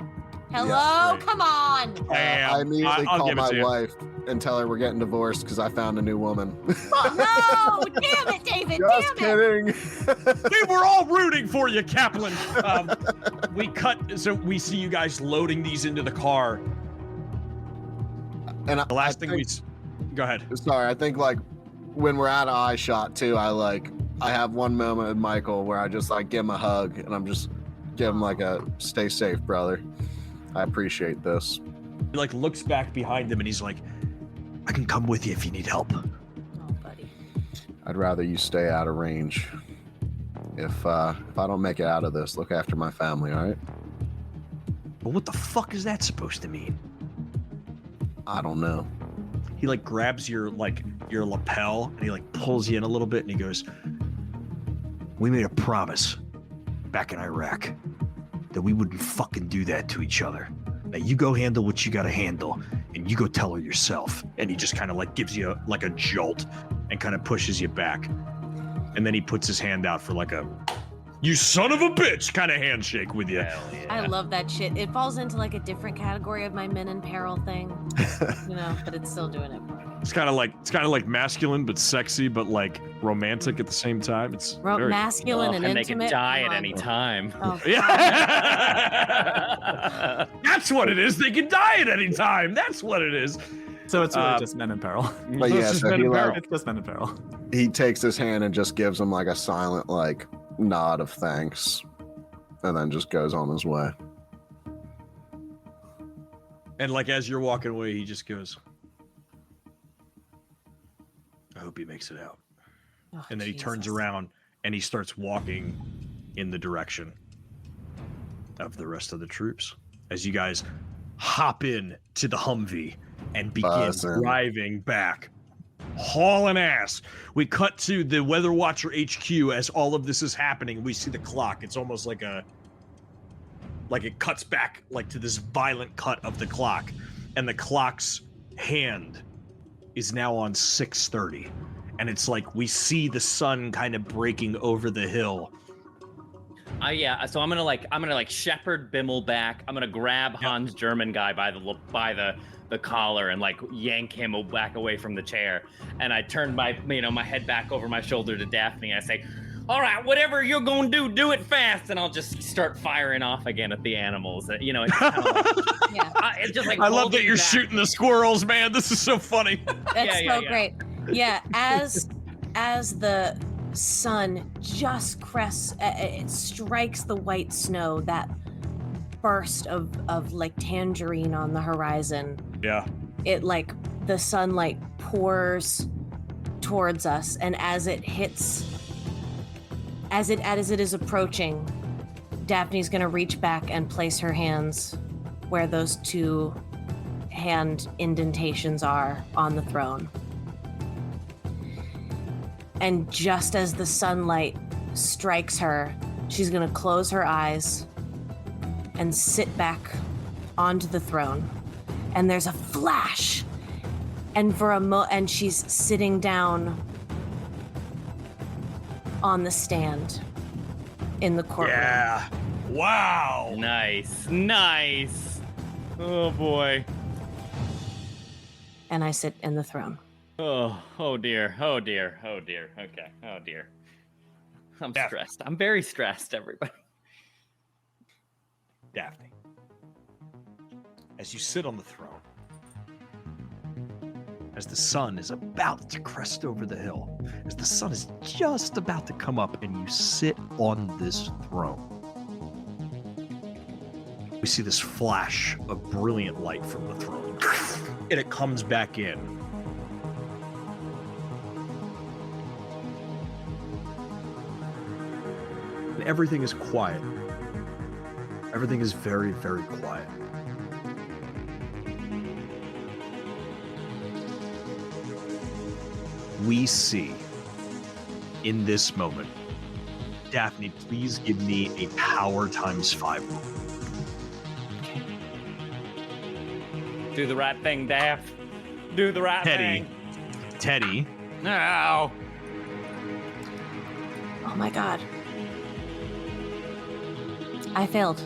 Hello? Yeah, right. Come on. I immediately I'll call give it my to you. wife and tell her we're getting divorced because I found a new woman. Oh, no. Damn it, David. Just Damn it. kidding. We were all rooting for you, Kaplan. We cut, so we see you guys loading these into the car. And The last thing go ahead. Sorry, I think like when we're out of eye shot too, I have one moment with Michael where I just like give him a hug and I'm just give him like a stay safe, brother. I appreciate this. He like looks back behind him and he's like, I can come with you if you need help. Oh, buddy. I'd rather you stay out of range. If I don't make it out of this, look after my family, all right? But what the fuck is that supposed to mean? I don't know. He like grabs your lapel and he like pulls you in a little bit and he goes, we made a promise back in Iraq that we wouldn't fucking do that to each other. Now you go handle what you gotta handle and you go tell her yourself. And he just kind of like gives you like a jolt and kind of pushes you back. And then he puts his hand out for like a, you son of a bitch kind of handshake with you. Hell yeah. I love that shit. It falls into like a different category of my men in peril thing, but it's still doing it for me. It's kind of like masculine but sexy but like romantic at the same time. It's very, Masculine and and they intimate. can die Come at on. any time. Oh, yeah. That's what it is. They can die at any time. That's what it is. So it's really just men in peril. But yeah, It's so just he, been It's just men in peril. he takes his hand and just gives him like a silent like nod of thanks, and then just goes on his way. And like as you're walking away, he just goes, I hope he makes it out. Oh, And then he turns Jesus. around and he starts walking in the direction of the rest of the troops as you guys hop in to the Humvee and begin Buzzing. driving back, hauling ass. We cut to the Weather Watcher HQ as all of this is happening. We see the clock. It's almost like it cuts back like to this violent cut of the clock, and the clock's hand is now on 6:30, and it's like we see the sun kind of breaking over the hill Yeah. So I'm gonna like shepherd Bimmel back. I'm gonna grab Hans German guy by the collar and like yank him back away from the chair. And I turn my head back over my shoulder to Daphne. And I say, "All right, whatever you're gonna do it fast." And I'll just start firing off again at the animals. It's kind of like, it's just like I love that you're shooting the squirrels, man. This is so funny. That's so great. Yeah, as the sun just crests, it strikes the white snow, that burst of like tangerine on the horizon. Yeah. It like the sunlight pours towards us, and as it is approaching, Daphne's gonna reach back and place her hands where those 2 hand indentations are on the throne. And just as the sunlight strikes her, she's gonna close her eyes and sit back onto the throne. And there's a flash, and and she's sitting down on the stand in the courtroom. Yeah. Wow. Nice. Oh boy. And I sit in the throne. Oh dear. Okay. Oh dear. I'm stressed. I'm very stressed, everybody. Daphne, as you sit on the throne, as the sun is about to crest over the hill, as the sun is just about to come up and you sit on this throne, we see this flash of brilliant light from the throne, and it comes back in. And everything is quiet. Everything is very, very quiet. We see in this moment, Daphne, please give me a power ×5 roll. Do the right thing, Daph. Do the right thing. Teddy. No. Oh my god. I failed.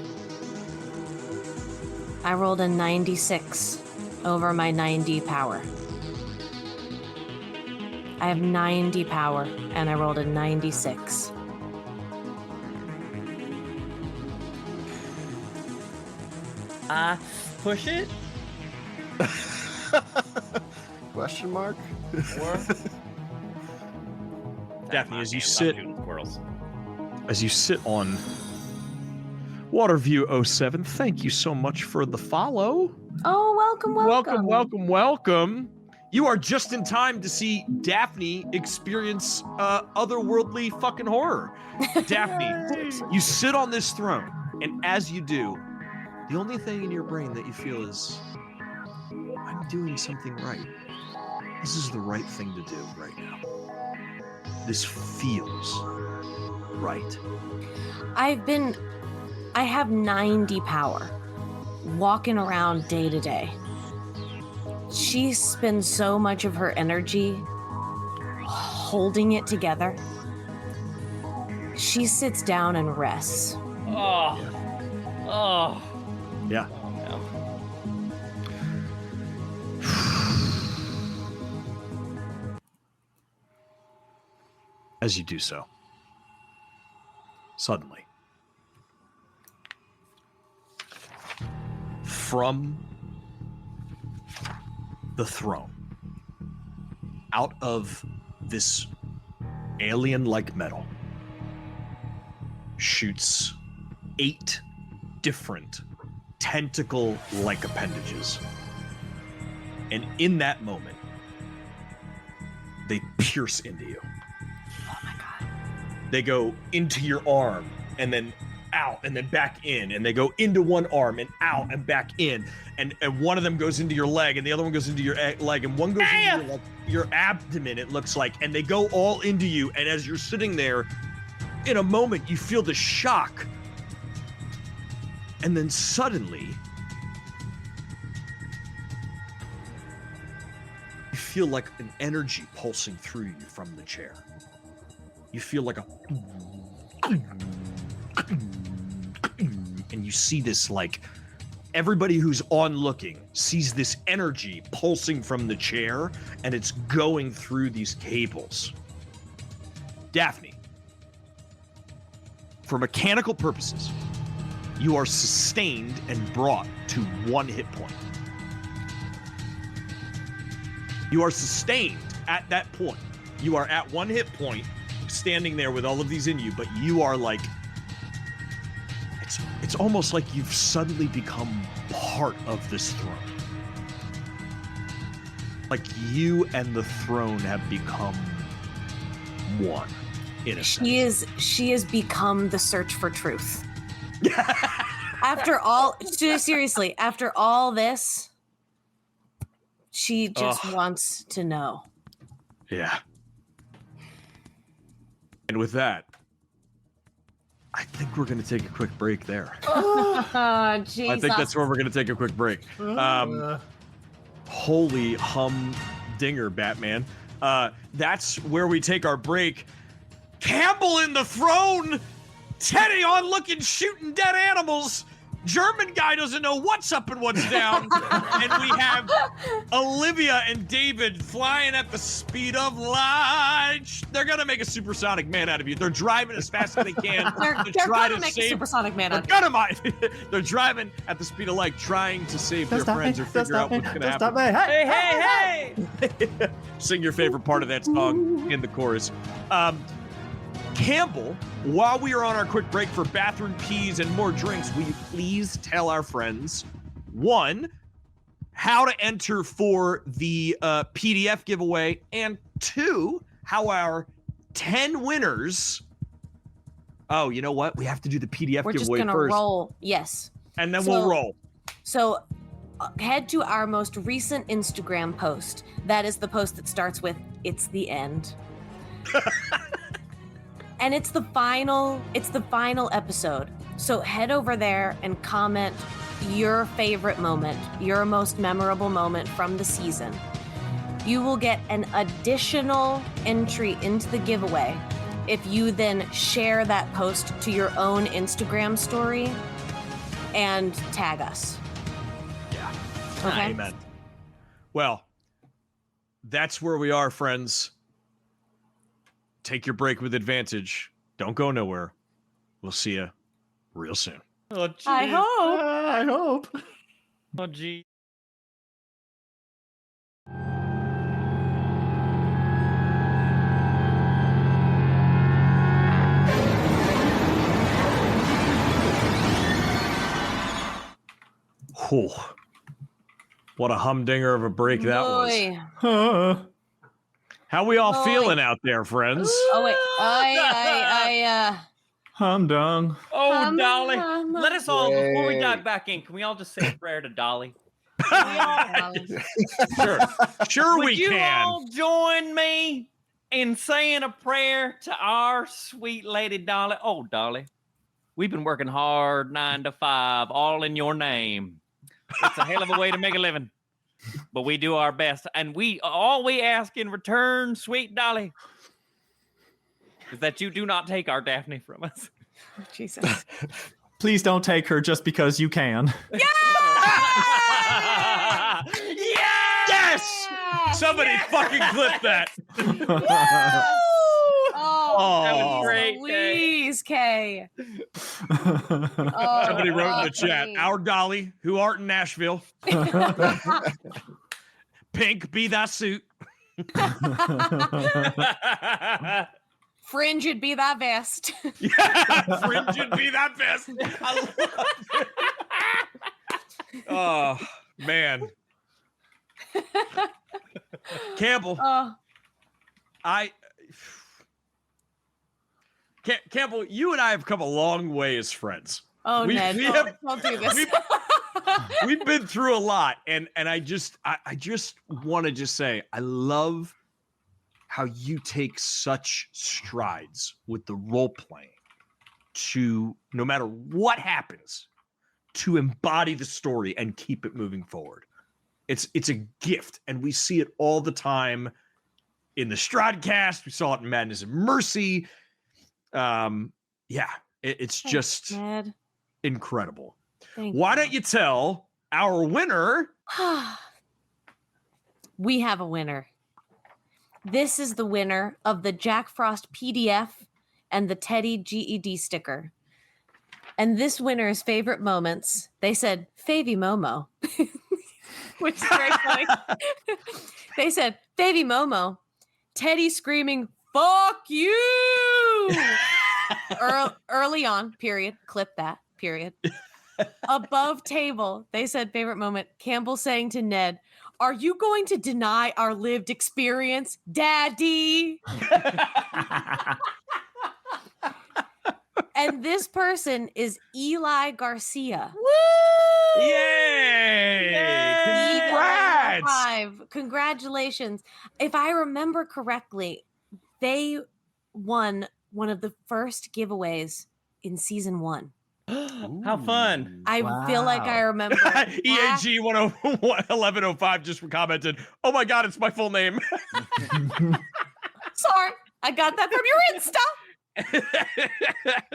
I rolled a 96 over my 90 power. I have 90 power, and I rolled a 96. Push it? Question mark? Daphne, as you sit on Waterview 07, thank you so much for the follow. Oh, welcome. You are just in time to see Daphne experience otherworldly fucking horror. Daphne, you sit on this throne, and as you do, the only thing in your brain that you feel is, I'm doing something right. This is the right thing to do right now. This feels right. I have 90 power, walking around day to day. She spends so much of her energy holding it together. She sits down and rests. Oh. Yeah. No. As you do so, suddenly, from the throne, out of this alien-like metal, shoots 8 different tentacle-like appendages. And in that moment, they pierce into you. Oh my god. They go into your arm and then out and then back in, and they go into one arm and out and back in, and one of them goes into your leg and the other one goes into your leg, and one goes into your abdomen, it looks like, and they go all into you. And as you're sitting there, in a moment you feel the shock, and then suddenly you feel like an energy pulsing through you from the chair. You feel like a and you see this, like, everybody who's onlooking sees this energy pulsing from the chair, and it's going through these cables. Daphne, for mechanical purposes, you are sustained and brought to 1 hit point. You are sustained at that point. You are at 1 hit point, standing there with all of these in you, but you are like, it's almost like you've suddenly become part of this throne. Like you and the throne have become one, in a sense. She has become the search for truth. After all, seriously, after all this, she just wants to know. Yeah. And with that, I think we're going to take a quick break there. Oh, Jesus. I think that's where we're going to take a quick break. Holy humdinger, Batman. That's where we take our break. Campbell in the throne. Teddy on looking, shooting dead animals. German guy doesn't know what's up and what's down. And we have Olivia and David flying at the speed of light. They're going to make a supersonic man out of you. They're driving as fast as they can. They're try gonna to make save, a supersonic man out of They're driving at the speed of light, trying to save their friends or figure out what's going to happen. Hey! Sing your favorite part of that song in the chorus. Campbell, while we are on our quick break for bathroom peas and more drinks, will you please tell our friends, 1, how to enter for the PDF giveaway, and 2, how our 10 winners... Oh, you know what? We have to do the PDF We're giveaway just gonna first. roll. Yes. And then we'll roll. So head to our most recent Instagram post. That is the post that starts with, "It's the end." And it's the final episode. So head over there and comment your favorite moment, your most memorable moment from the season. You will get an additional entry into the giveaway if you then share that post to your own Instagram story and tag us. Yeah. Okay. Amen. Well, that's where we are, friends. Take your break with advantage. Don't go nowhere. We'll see you real soon. Oh, geez. I hope. I hope. Oh, gee. Whew. What a humdinger of a break that was. Boy. How we all Boy. feeling out there, friends? Oh wait, I Humdung. Oh, Dolly. Let us all, before we Yay. dive back in, can we all just say a prayer to Dolly? Sure Would we you can. all join me in saying a prayer to our sweet lady Dolly? Oh, Dolly, we've been working hard 9 to 5, all in your name. It's a hell of a way to make a living, but we do our best. And all we ask in return, sweet Dolly, is that you do not take our Daphne from us. Jesus. Please don't take her just because you can. Yes! Somebody fucking clip that. Oh, That was great. please, Kay. Somebody wrote in the chat, our Dolly, who art in Nashville. Pink be thy suit. Fringe would be thy vest. Yeah, fringe would be thy best. I love it. Oh, man. Campbell, Campbell, you and I have come a long way as friends. Oh, Ned, don't do this. We've been through a lot, and I just want to just say I love how you take such strides with the role playing to, no matter what happens, to embody the story and keep it moving forward. It's a gift, and we see it all the time in the Strahdcast. We saw it in Madness and Mercy. It's just Ned. incredible. Thank Why you. don't you tell our winner? We have a winner. This is the winner of the Jack Frost PDF and the Teddy GED sticker. And this winner's favorite moments, they said, Favy Momo, which is very funny. They said, Favy Momo, Teddy screaming, fuck you! Early on, period. Clip that, period. Above table, they said, favorite moment, Campbell saying to Ned, are you going to deny our lived experience, Daddy? And this person is Eli Garcia. Woo! Yay! Congrats! Congratulations. If I remember correctly, they won one of the first giveaways in season 1. How fun. I feel like I remember. EAG 1105 just commented, oh my God, it's my full name. Sorry, I got that from your Insta.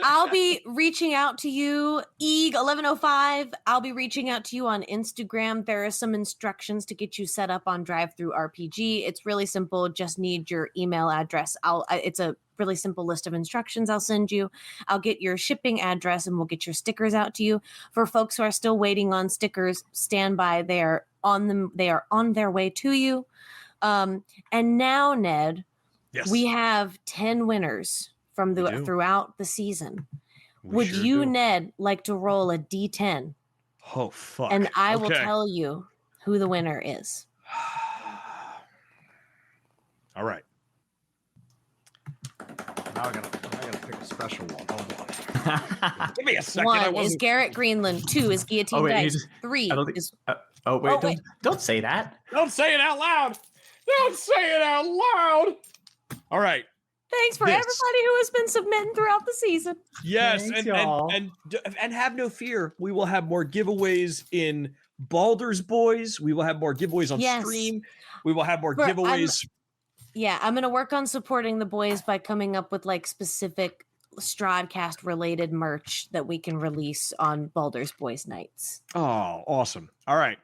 I'll be reaching out to you, EAG1105. I'll be reaching out to you on Instagram. There are some instructions to get you set up on Drive-Thru RPG. It's really simple. Just need your email address. It's a really simple list of instructions I'll send you. I'll get your shipping address and we'll get your stickers out to you. For folks who are still waiting on stickers, stand by. They are on them. They are on their way to you. And now, Ned, Yes. we have 10 winners from throughout the season. Would you, Ned, like to roll a D10? Oh, fuck. And I will tell you who the winner is. All right. Now I gotta pick a special one. Hold on. Give me a second. 1 is Garrett Greenland. 2 is Guillotine Dice. 3 is... Don't say that. Don't say it out loud. Don't say it out loud. All right. Thanks for everybody who has been submitting throughout the season. Yes, Thanks, y'all. and have no fear. We will have more giveaways in Baldur's Boys. We will have more giveaways on stream. We will have more giveaways. I'm going to work on supporting the boys by coming up with like specific Strahdcast related merch that we can release on Baldur's Boys nights. Oh, awesome. All right.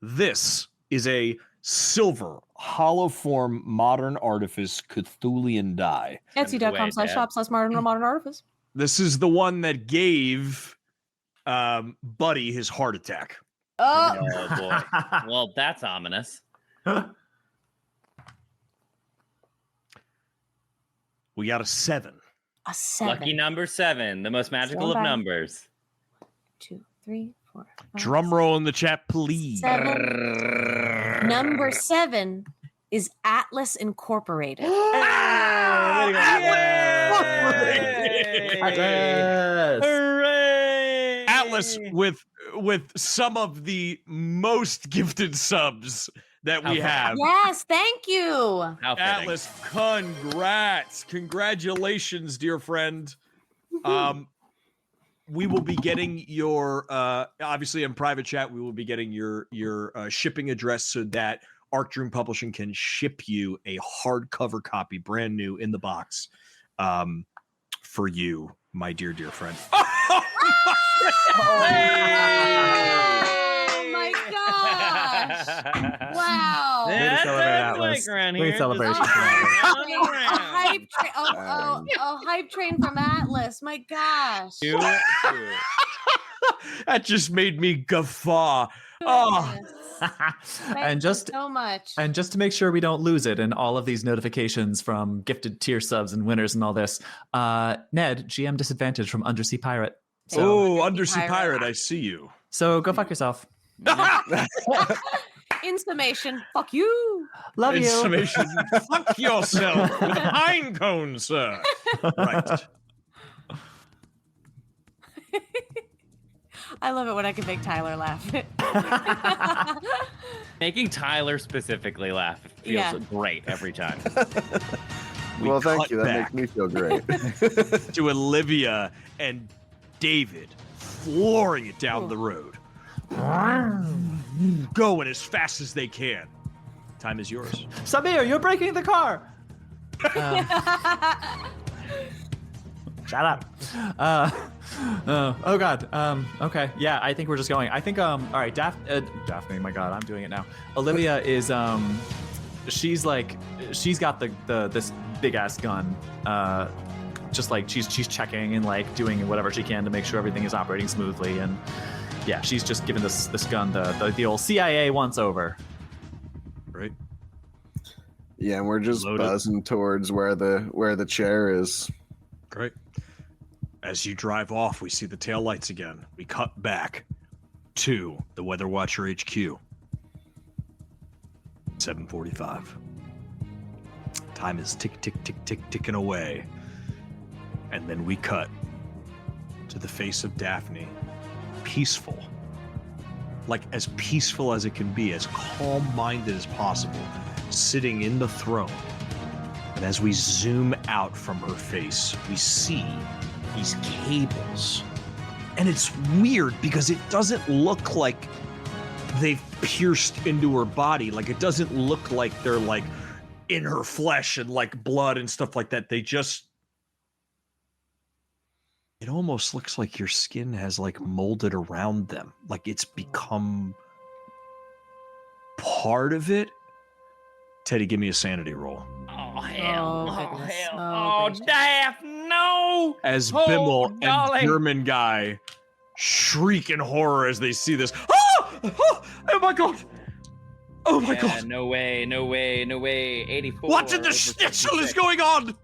This is a silver hollow form modern artifice Cthulian die. Etsy.com/shop/modern artifice. This is the one that gave Buddy his heart attack. Oh boy. Well, that's ominous. We got a 7. A 7. Lucky number 7, the most magical of numbers. 2, 3, 4, 5, Drum roll in the chat, please. 7. Number 7 is Atlas Incorporated. Hooray! Atlas with some of the most gifted subs that we have. Yes, thank you. Atlas, congratulations, dear friend. We will be getting your obviously in private chat. We will be getting your shipping address so that Arc Dream Publishing can ship you a hardcover copy, brand new in the box, for you, my dear friend. Oh my gosh! Wow! That's Atlas. around Great here. celebration. A hype train from Atlas. My gosh! That just made me guffaw. Oh. And just so much. And just to make sure we don't lose it in all of these notifications from gifted tier subs and winners and all this, Ned, GM disadvantage from Undersea Pirate. So, Undersea Pirate, I see you. So go fuck yourself. In summation, fuck you. Love In you. summation, fuck yourself with a pine cone, sir. Right. I love it when I can make Tyler laugh. Making Tyler specifically laugh feels great every time. Well, thank you. That back makes me feel great. to Olivia and David flooring it down the road. Going as fast as they can. Time is yours. Samir, you're breaking the car. Shut up. Oh God. Okay. Yeah, I think we're just going. I think. All right. Daphne. My God, I'm doing it now. Olivia is. She's got this big ass gun. Just like she's checking and like doing whatever she can to make sure everything is operating smoothly. And yeah, she's just giving this gun the old CIA once over. Right. Yeah, and we're just Loaded. buzzing towards where the chair is. Great. As you drive off, we see the taillights again. We cut back to the Weather Watcher HQ. 7:45. Time is ticking away. And then we cut to the face of Daphne. Peaceful. Like as peaceful as it can be, as calm-minded as possible, sitting in the throne. And as we zoom out from her face, we see these cables. And it's weird because it doesn't look like they've pierced into her body. Like it doesn't look like they're like in her flesh and like blood and stuff like that. It almost looks like your skin has like molded around them. Like it's become part of it. Teddy, give me a sanity roll. Oh, hell. Oh, Oh, goodness. hell. Oh, Oh, goodness. Daph, no. As Oh, Bimmel and darling. German guy shriek in horror as they see this. Oh, oh my God. Oh my God. No way. 84. What in the over schnitzel is 56. going on?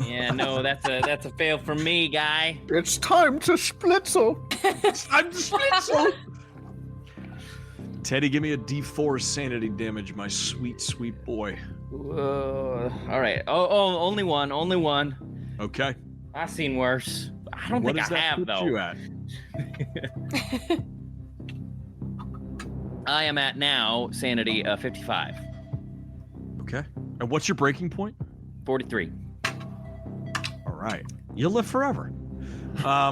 Yeah, no, that's a fail for me, guy. It's time to splitzel. I'm schnitzel. Teddy, give me a D4 sanity damage, my sweet, sweet boy. All right. Oh, only one. Okay. I've seen worse. I don't What think does I that have put though. you at? I am at now sanity 55. Okay. And what's your breaking point? 43. All right. You'll live forever.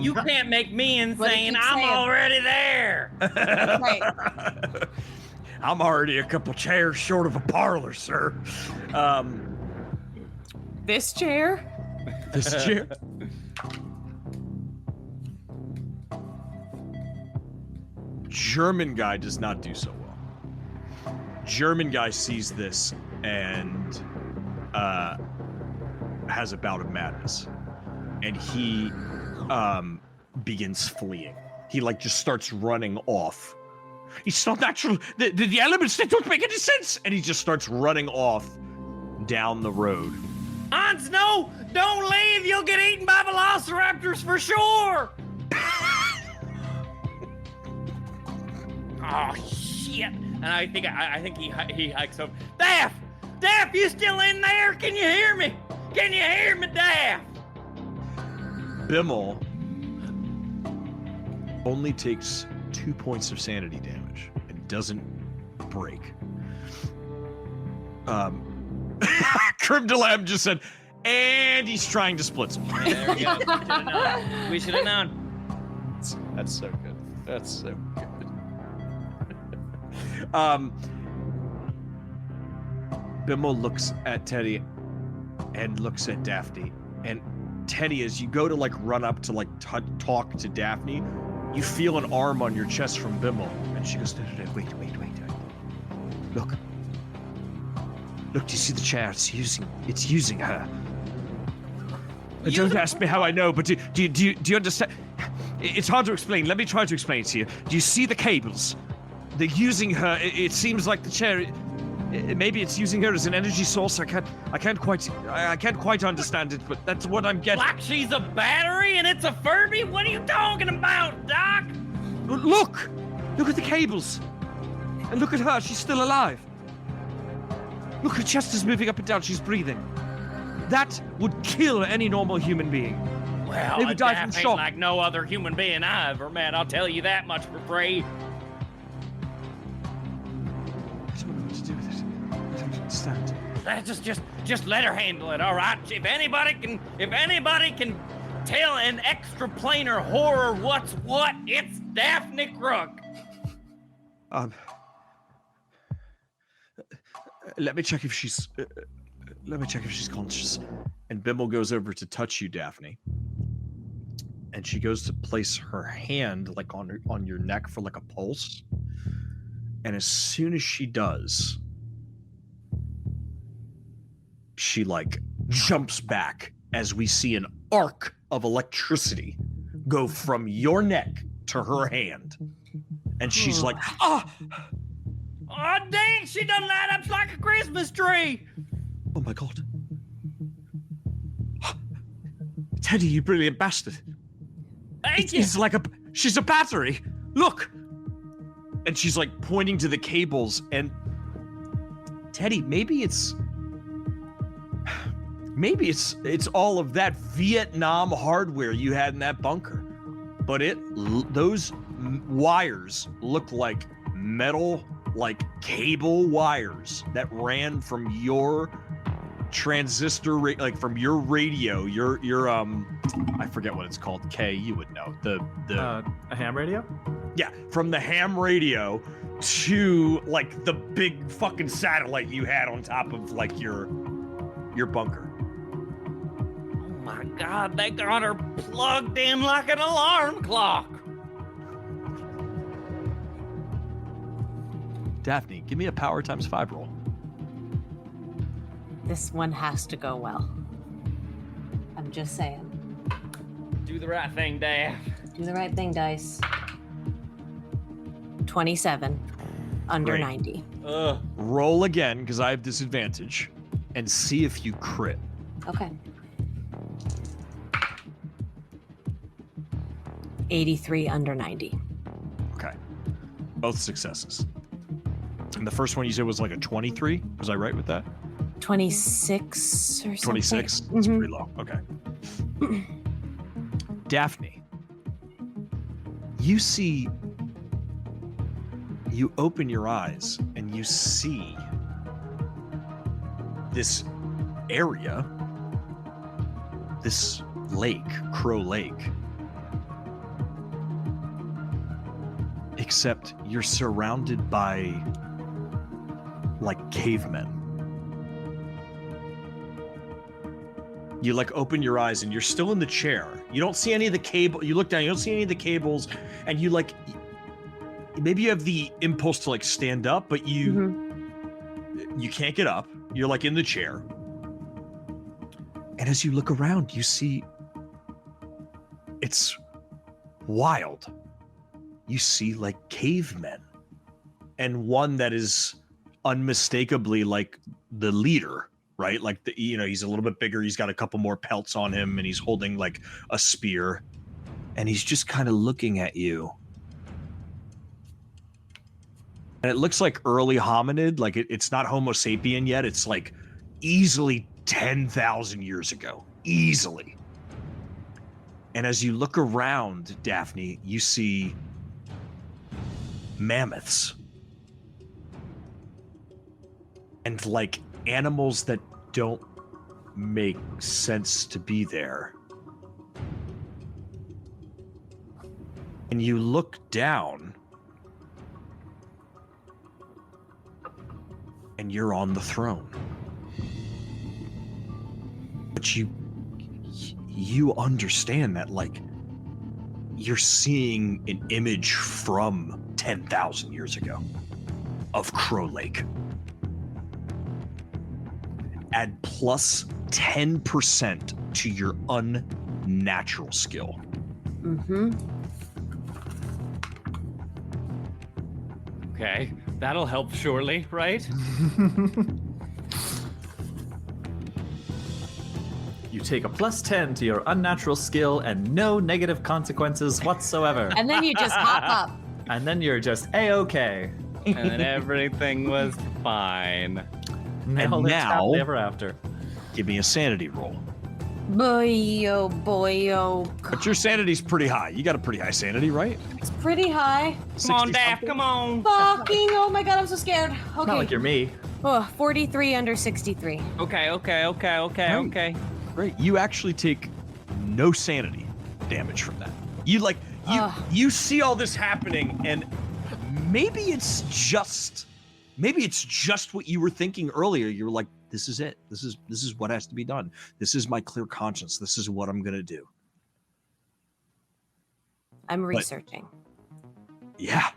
You can't make me What did insane. you I'm say? already there. Right. I'm already a couple chairs short of a parlor, sir. This chair? This chair. German guy does not do so well. German guy sees this and has a bout of madness, and he begins fleeing. He like just starts running off. It's not natural. The elements, they don't make any sense. And he just starts running off down the road. Hans, no! Don't leave! You'll get eaten by velociraptors for sure! Oh, shit. And I think he hikes over. Daph! Daph, you still in there? Can you hear me? Can you hear me, Daph? Bimmel only takes 2 points of sanity damage and doesn't break. Creme de Lamb just said, and he's trying to split some. There we go. We should have known. That's so good. That's so good. Bimmel looks at Teddy and looks at Daphne. And Teddy, as you go to like run up to like talk to Daphne, you feel an arm on your chest from Bimmel. And she goes, no, wait. Look. Look, do you see the chair? It's using her. Don't ask me how I know, but do you understand? It's hard to explain. Let me try to explain it to you. Do you see the cables? They're using her. It seems like the chair. Maybe it's using her as an energy source. I can't quite understand it, but that's what I'm getting. Like she's a battery and it's a Furby? What are you talking about, Doc? Look at the cables, and look at her. She's still alive. Look, her chest is moving up and down. She's breathing. That would kill any normal human being. Well, They would die from Daph ain't shock. like no other human being I ever met. I'll tell you that much for free. I don't know what to do with it. I don't understand. Just let her handle it, all right? If anybody can tell an extraplanar horror what's what, it's Daphne Crook. Let me check if she's conscious. And Bimmel goes over to touch you, Daphne. and she goes to place her hand like on your neck for like a pulse. And as soon as she does, she like jumps back as we see an arc of electricity go from your neck to her hand. And she's like, Oh, dang, she done light up like a Christmas tree. oh my God. Teddy, you brilliant bastard. Thank you. It's like she's a battery. Look. And she's like pointing to the cables, and Teddy, maybe it's all of that Vietnam hardware you had in that bunker. But those wires look like metal, like cable wires that ran from your transistor, like from your radio, your I forget what it's called. Kay, you would know. A ham radio? Yeah, from the ham radio to like the big fucking satellite you had on top of like your bunker. Oh my God, they got her plugged in like an alarm clock. Daphne, give me a power times 5 roll. This one has to go well. I'm just saying. Do the right thing, Dad. Do the right thing, dice. 27. Under Great. 90. Roll again, because I have disadvantage, and see if you crit. Okay. 83 under 90. Okay. Both successes. And the first one you said was like a 23? Was I right with that? 26 or something. 26? That's Mhm. pretty low. Okay. Daphne, you open your eyes and you see this area, this lake, Crow Lake. Except you're surrounded by like cavemen. You like open your eyes and you're still in the chair. You don't see any of the cable. You look down, you don't see any of the cables, and you like maybe you have the impulse to like stand up, but you can't get up. You're like in the chair. And as you look around, you see it's wild. You see like cavemen, and one that is unmistakably like the leader, right? Like he's a little bit bigger. He's got a couple more pelts on him, and he's holding like a spear, and he's just kind of looking at you. And it looks like early hominid, like it's not Homo sapien yet. It's like easily 10,000 years ago, easily. And as you look around, Daphne, you see mammoths and like animals that don't make sense to be there. And you look down and you're on the throne. But you understand that like you're seeing an image from 10,000 years ago of Crow Lake. Add plus 10% to your unnatural skill. Mm-hmm. Okay, that'll help surely, right? You take a plus 10 to your unnatural skill and no negative consequences whatsoever. And then you just hop up. And then you're just A-okay. And then everything was fine. All lives now- happily ever after. Give me a sanity roll. Boy, oh, But your sanity's pretty high. You got a pretty high sanity, right? it's pretty high. Come on, 60 Daph, something? come on. Fucking, oh my God, I'm so scared. Okay. Not like you're me. Oh, 43 under 63. Okay. Great. You actually take no sanity damage from that. You see all this happening, and maybe it's just what you were thinking earlier. You were like, this is it. This is what has to be done. This is my clear conscience. This is what I'm gonna do. I'm researching. Yeah.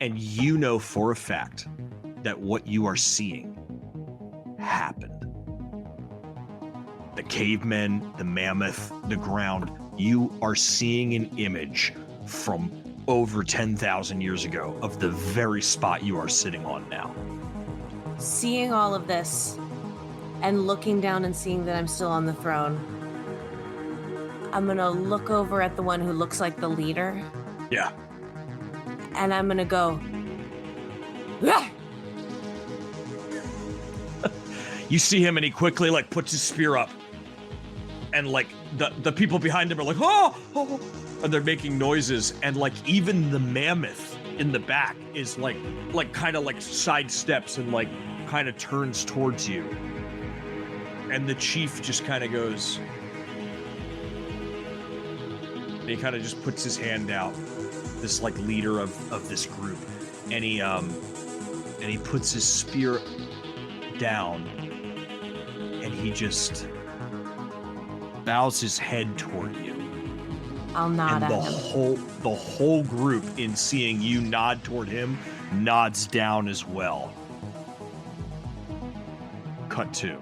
And you know for a fact that what you are seeing happened. The cavemen, the mammoth, the ground, you are seeing an image from over 10,000 years ago of the very spot you are sitting on now. Seeing all of this and looking down and seeing that I'm still on the throne, I'm gonna look over at the one who looks like the leader. Yeah. And I'm gonna go, "Ah!" You see him and he quickly like puts his spear up. And like the people behind him are like, oh, oh, and they're making noises. And like even the mammoth in the back is like kind of like sidesteps and like kind of turns towards you. And the chief just kind of goes, and he kind of just puts his hand out, this like leader of this group, and he puts his spear down, and he just bows his head toward you. I'll nod And at him. the whole group, in seeing you nod toward him, nods down as well. Cut to.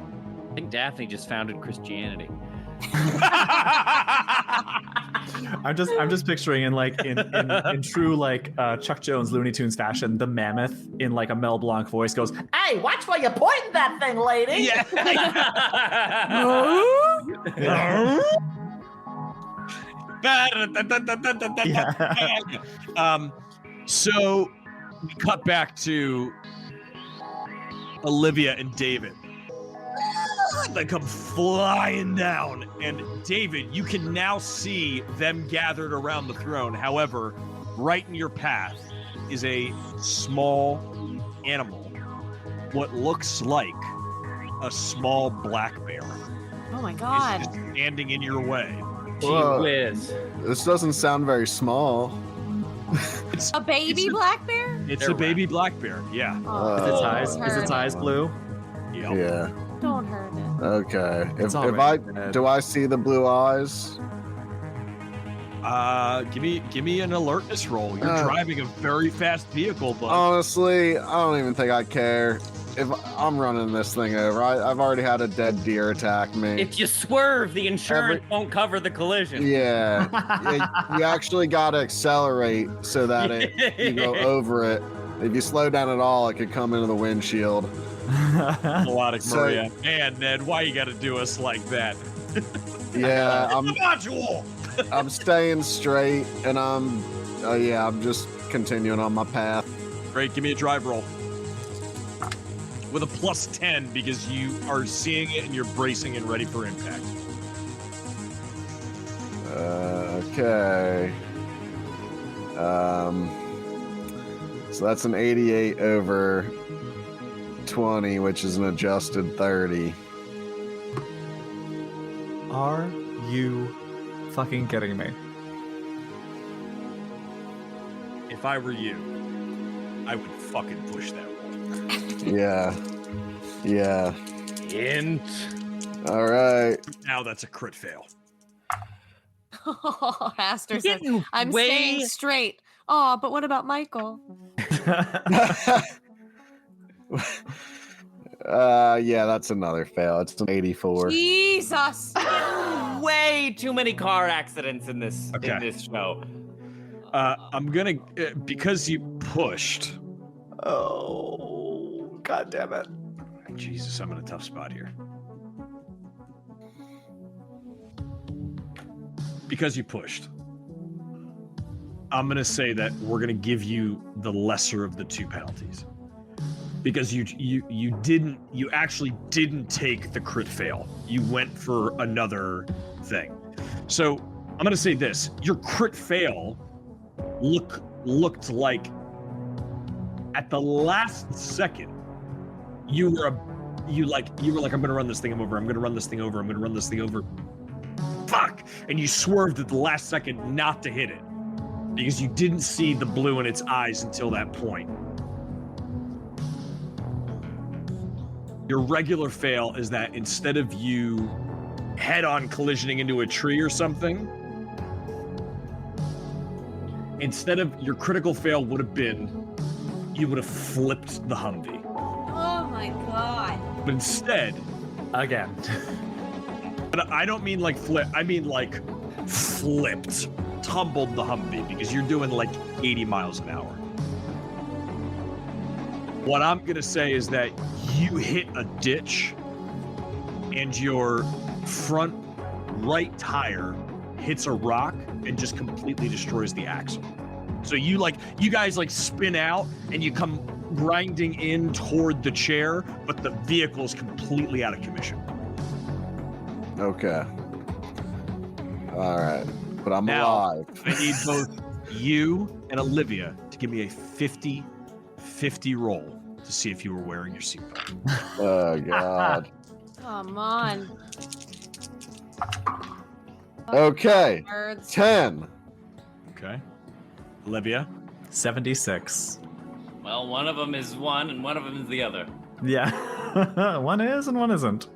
I think Daphne just founded Christianity. I'm just picturing in true like Chuck Jones Looney Tunes fashion, the mammoth in like a Mel Blanc voice goes, "Hey, watch where you're pointing that thing, lady." Yeah. So we cut back to Olivia and David. They come flying down, and David, you can now see them gathered around the throne. However, right in your path is a small animal, what looks like a small black bear. Oh my Is god. just standing in your way. Gee Whoa. whiz. This doesn't sound very small. A baby black bear? It's They're a baby black bear. Yeah. Oh, Is its eyes don't is hurt its it. eyes blue? Yep. Yeah. Don't hurt it. Okay. It's If already dead. do I see the blue eyes? Give me an alertness roll. You're driving a very fast vehicle, bud. Honestly, I don't even think I care. If I'm running this thing over, I've already had a dead deer attack me. If you swerve, the insurance won't cover the collision. Yeah, you actually got to accelerate so that you go over it. If you slow down at all, it could come into the windshield. Melodic So- Maria. Man, Ned, why you gotta do us like that? Yeah, The module! I'm staying straight, and I'm just continuing on my path. Great, give me a drive roll. With a plus 10 because you are seeing it and you're bracing and ready for impact. Okay. So that's an 88 over 20, which is an adjusted 30. Are you fucking kidding me? If I were you, I would fucking push that roll. Yeah. Yeah. Int. All right. Now that's a crit fail. Aster says, Getting I'm way- staying straight. Oh, but what about Michael? Yeah, that's another fail. It's an 84. Jesus. Way too many car accidents in this show. I'm gonna because you pushed. Oh, god damn it. Jesus, I'm in a tough spot here. Because you pushed, I'm gonna say that we're gonna give you the lesser of the two penalties. Because you actually didn't take the crit fail. You went for another thing. So I'm gonna say this: your crit fail looked like at the last second you were like I'm gonna run this thing over. I'm gonna run this thing over. I'm gonna run this thing over. Fuck! And you swerved at the last second not to hit it because you didn't see the blue in its eyes until that point. Your regular fail is that instead of you head-on collisioning into a tree or something, instead of your critical fail would have been, you would have flipped the Humvee. Oh my god. But instead, Again. but I don't mean like flip, I mean like flipped, tumbled the Humvee because you're doing like 80 miles an hour. What I'm gonna say is that you hit a ditch and your front right tire hits a rock and just completely destroys the axle. So you guys spin out and you come grinding in toward the chair, but the vehicle is completely out of commission. Okay. All right. But I'm Now, alive. I need both you and Olivia to give me a 50-50 roll to see if you were wearing your seatbelt. Oh, God. Come on. Okay. Birds. 10. Okay. Olivia? 76. Well, one of them is one and one of them is the other. Yeah. One is and one isn't.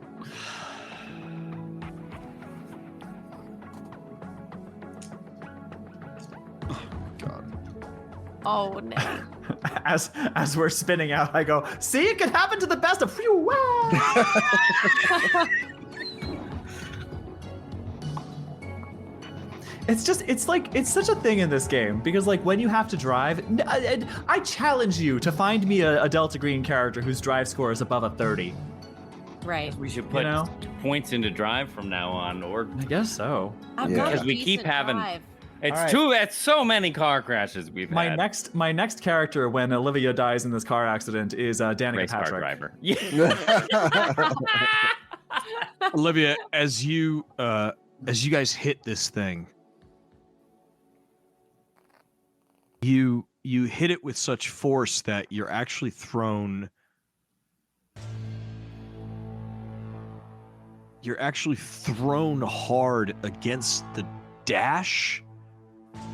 Oh no. As we're spinning out, I go, see, it could happen to the best of you. Wow. It's such a thing in this game because like when you have to drive, I challenge you to find me a Delta Green character whose drive score is above a 30. Right. We should put points into drive from now on, or I guess so. I've Yeah. got a Because we keep decent having- drive. it's All right. too. It's so many car crashes we've had. My next character when Olivia dies in this car accident is Danica Race car Patrick. driver. Yeah. Olivia, as you guys hit this thing, you hit it with such force that you're actually thrown hard against the dash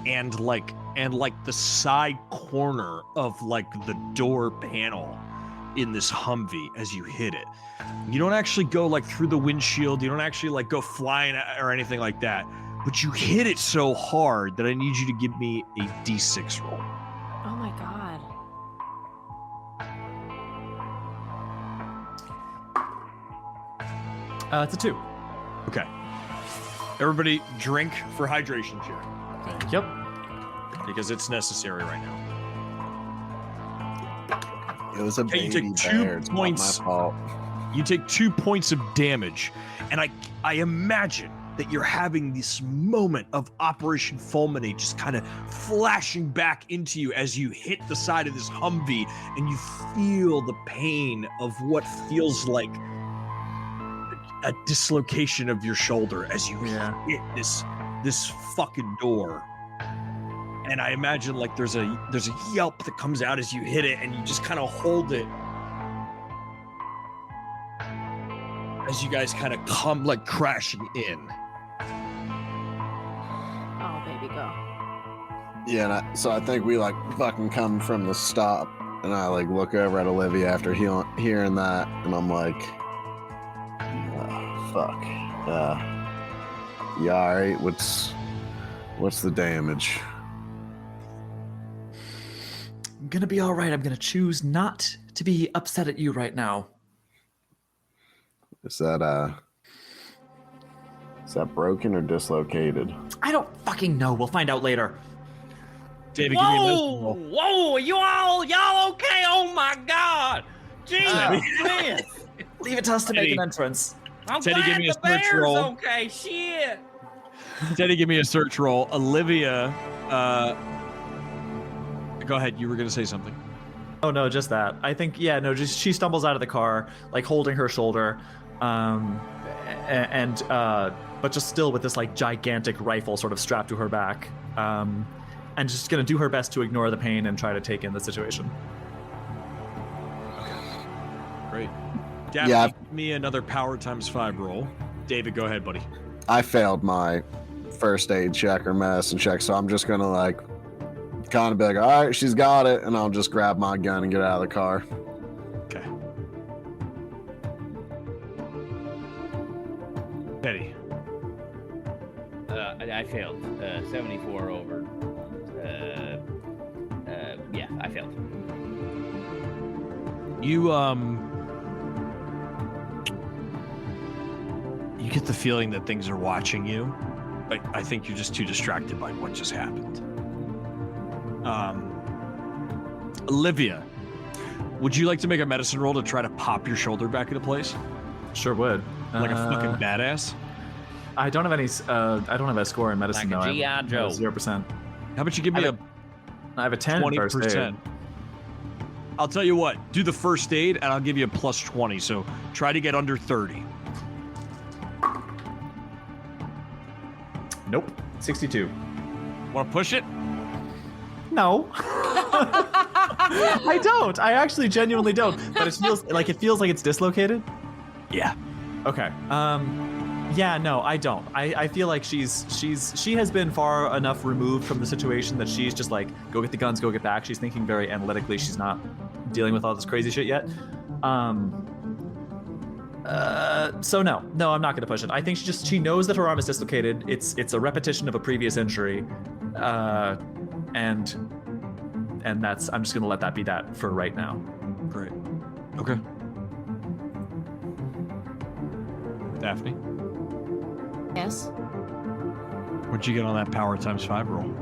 and the side corner of like the door panel in this Humvee as you hit it. You don't actually go like through the windshield, you don't actually like go flying or anything like that, but you hit it so hard that I need you to give me a D6 roll. Oh my god. It's a 2. Okay. Everybody drink for hydration check Yep. because it's necessary right now. It was a Okay, you baby take 2 bear. It's not points. my fault. You take 2 points of damage, and I imagine that you're having this moment of Operation Fulminate just kind of flashing back into you as you hit the side of this Humvee, and you feel the pain of what feels like a dislocation of your shoulder as you hit this fucking door. And I imagine like there's a yelp that comes out as you hit it, and you just kind of hold it as you guys kind of come like crashing in. Oh baby, go. Yeah, so I think we like fucking come from the stop, and I like look over at Olivia after hearing that, and I'm like, fuck. Yeah, all right. What's the damage? I'm gonna be all right. I'm gonna choose not to be upset at you right now. Is that broken or dislocated? I don't fucking know. We'll find out later. David, give me a wisdom Whoa! roll. Whoa! Y'all okay? Oh my God! Jesus! man. Leave it to us to make Eddie. an entrance. I'm Teddy, glad give me a the search bear's roll. okay. Shit! Teddy, give me a search roll. Olivia, go ahead. You were going to say something. Oh no, just that. I think just she stumbles out of the car, like holding her shoulder, and but just still with this like gigantic rifle sort of strapped to her back, and just gonna do her best to ignore the pain and try to take in the situation. Great. Daphne, Yeah. give me another power times 5 roll. David, go ahead, buddy. I failed my first aid check or medicine check, so I'm just gonna like kind of be like, all right, she's got it, and I'll just grab my gun and get out of the car. Okay. Teddy. I failed. 74 over You get the feeling that things are watching you. I think you're just too distracted by what just happened. Olivia, would you like to make a medicine roll to try to pop your shoulder back into place? Sure would. Like a fucking badass? I don't have any. I don't have a score in medicine. Like a though. G.I. Joe. 0%. How about you give me I have a 10 20%? first aid. I'll tell you what, do the first aid and I'll give you a plus 20. So try to get under 30. Nope. 62. Want to push it? No. I don't. I actually genuinely don't. But it feels like it's dislocated. Yeah. Okay. Yeah, no, I don't. I feel like she has been far enough removed from the situation that she's just like, go get the guns, go get back. She's thinking very analytically. She's not dealing with all this crazy shit yet. So no, I'm not gonna push it. I think she knows that her arm is dislocated. It's a repetition of a previous injury, and that's, I'm just gonna let that be that for right now. Great. Okay. Daphne, Yes. what'd you get on that power times 5 roll?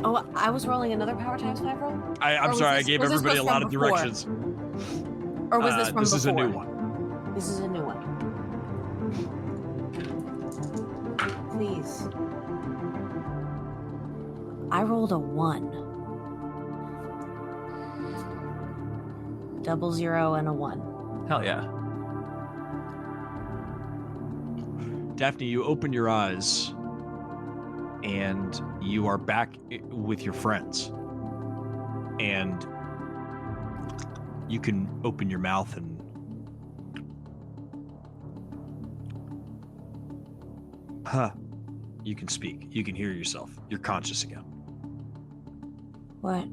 Oh, I was rolling another power times 5 roll? I'm was sorry, this- I gave was this everybody a from lot of before? directions. Or was this from This before? is a new one. This is a new one. Please. I rolled a 1. 00 and a 1. Hell yeah. Daphne, you open your eyes and you are back with your friends. And you can open your mouth and you can speak. You can hear yourself. You're conscious again. What?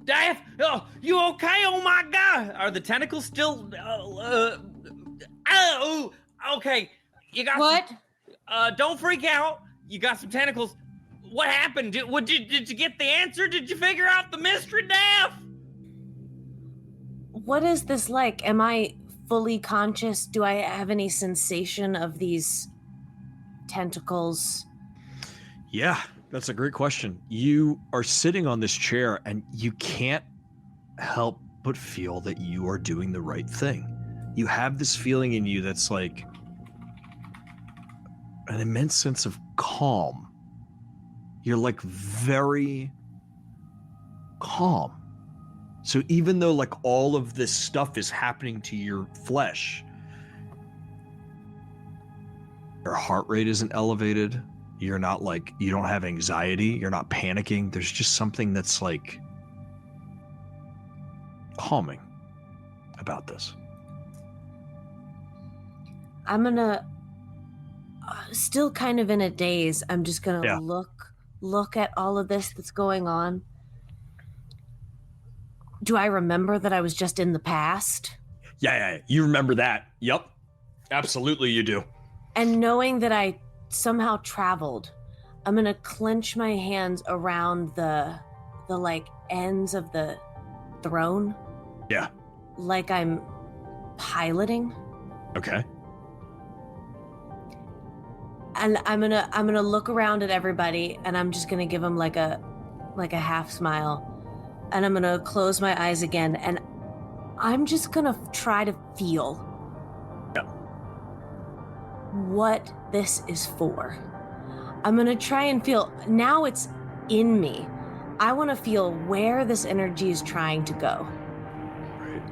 Daph, oh, you okay? Oh my God! Are the tentacles still? Oh, okay. You got What? Some, don't freak out. You got some tentacles. What happened? Did you get the answer? Did you figure out the mystery, Daph? What is this like? Am I fully conscious? Do I have any sensation of these tentacles? Yeah, that's a great question. You are sitting on this chair and you can't help but feel that you are doing the right thing. You have this feeling in you that's like an immense sense of calm. You're like very calm. So even though like all of this stuff is happening to your flesh, your heart rate isn't elevated. You're not like, you don't have anxiety. You're not panicking. There's just something that's like calming about this. I'm gonna, still kind of in a daze. I'm just gonna look at all of this that's going on. Do I remember that I was just in the past? Yeah, you remember that. Yep. Absolutely you do. And knowing that I somehow traveled, I'm gonna clench my hands around the like ends of the throne. Yeah. Like I'm piloting. Okay. And I'm gonna look around at everybody, and I'm just gonna give them like a half smile, and I'm gonna close my eyes again, and I'm just gonna try to feel what this is for. I'm gonna try and feel, now it's in me. I want to feel where this energy is trying to go. Right.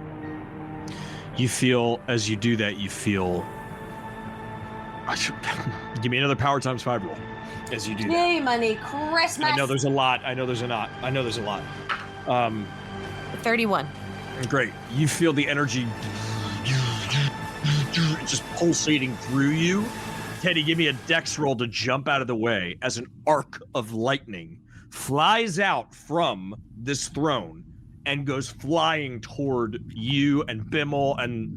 You feel, as you do that, you feel. Give me another power times 5 roll as you do that. Yay, money, Christmas! I know there's a lot. I know there's a lot. 31. Great. You feel the energy just pulsating through you. Teddy, give me a dex roll to jump out of the way as an arc of lightning flies out from this throne and goes flying toward you and Bimmel and...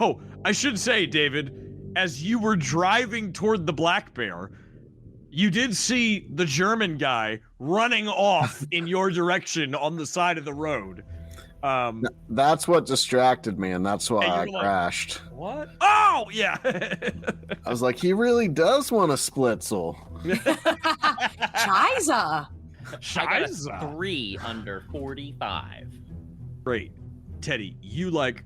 Oh, I should say, David, as you were driving toward the black bear, you did see the German guy running off in your direction on the side of the road. That's what distracted me, and that's why I you're like, crashed. What? Oh, yeah. I was like, he really does want a splitzel. Chiza. I got a 3 under 45. Great. Teddy, you like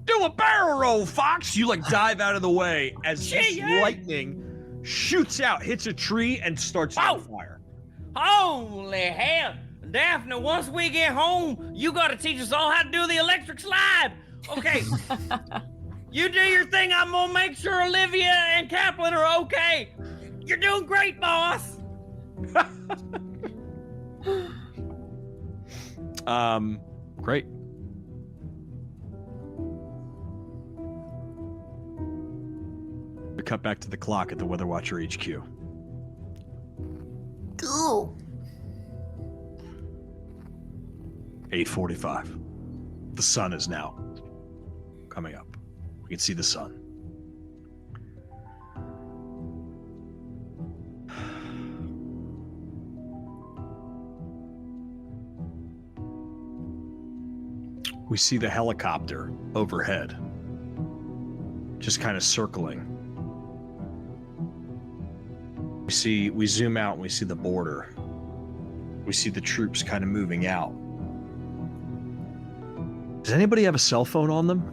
do a barrel roll, Fox. You like dive out of the way as this lightning shoots out, hits a tree, and starts on fire. Holy hell. Daphne, once we get home, you got to teach us all how to do the electric slide. Okay. You do your thing. I'm going to make sure Olivia and Kaplan are okay. You're doing great, boss. Great. We cut back to the clock at the Weather Watcher HQ. Go. 8:45. The sun is now coming up. We can see the sun. We see the helicopter overhead, just kind of circling. We zoom out and we see the border. We see the troops kind of moving out. Does anybody have a cell phone on them?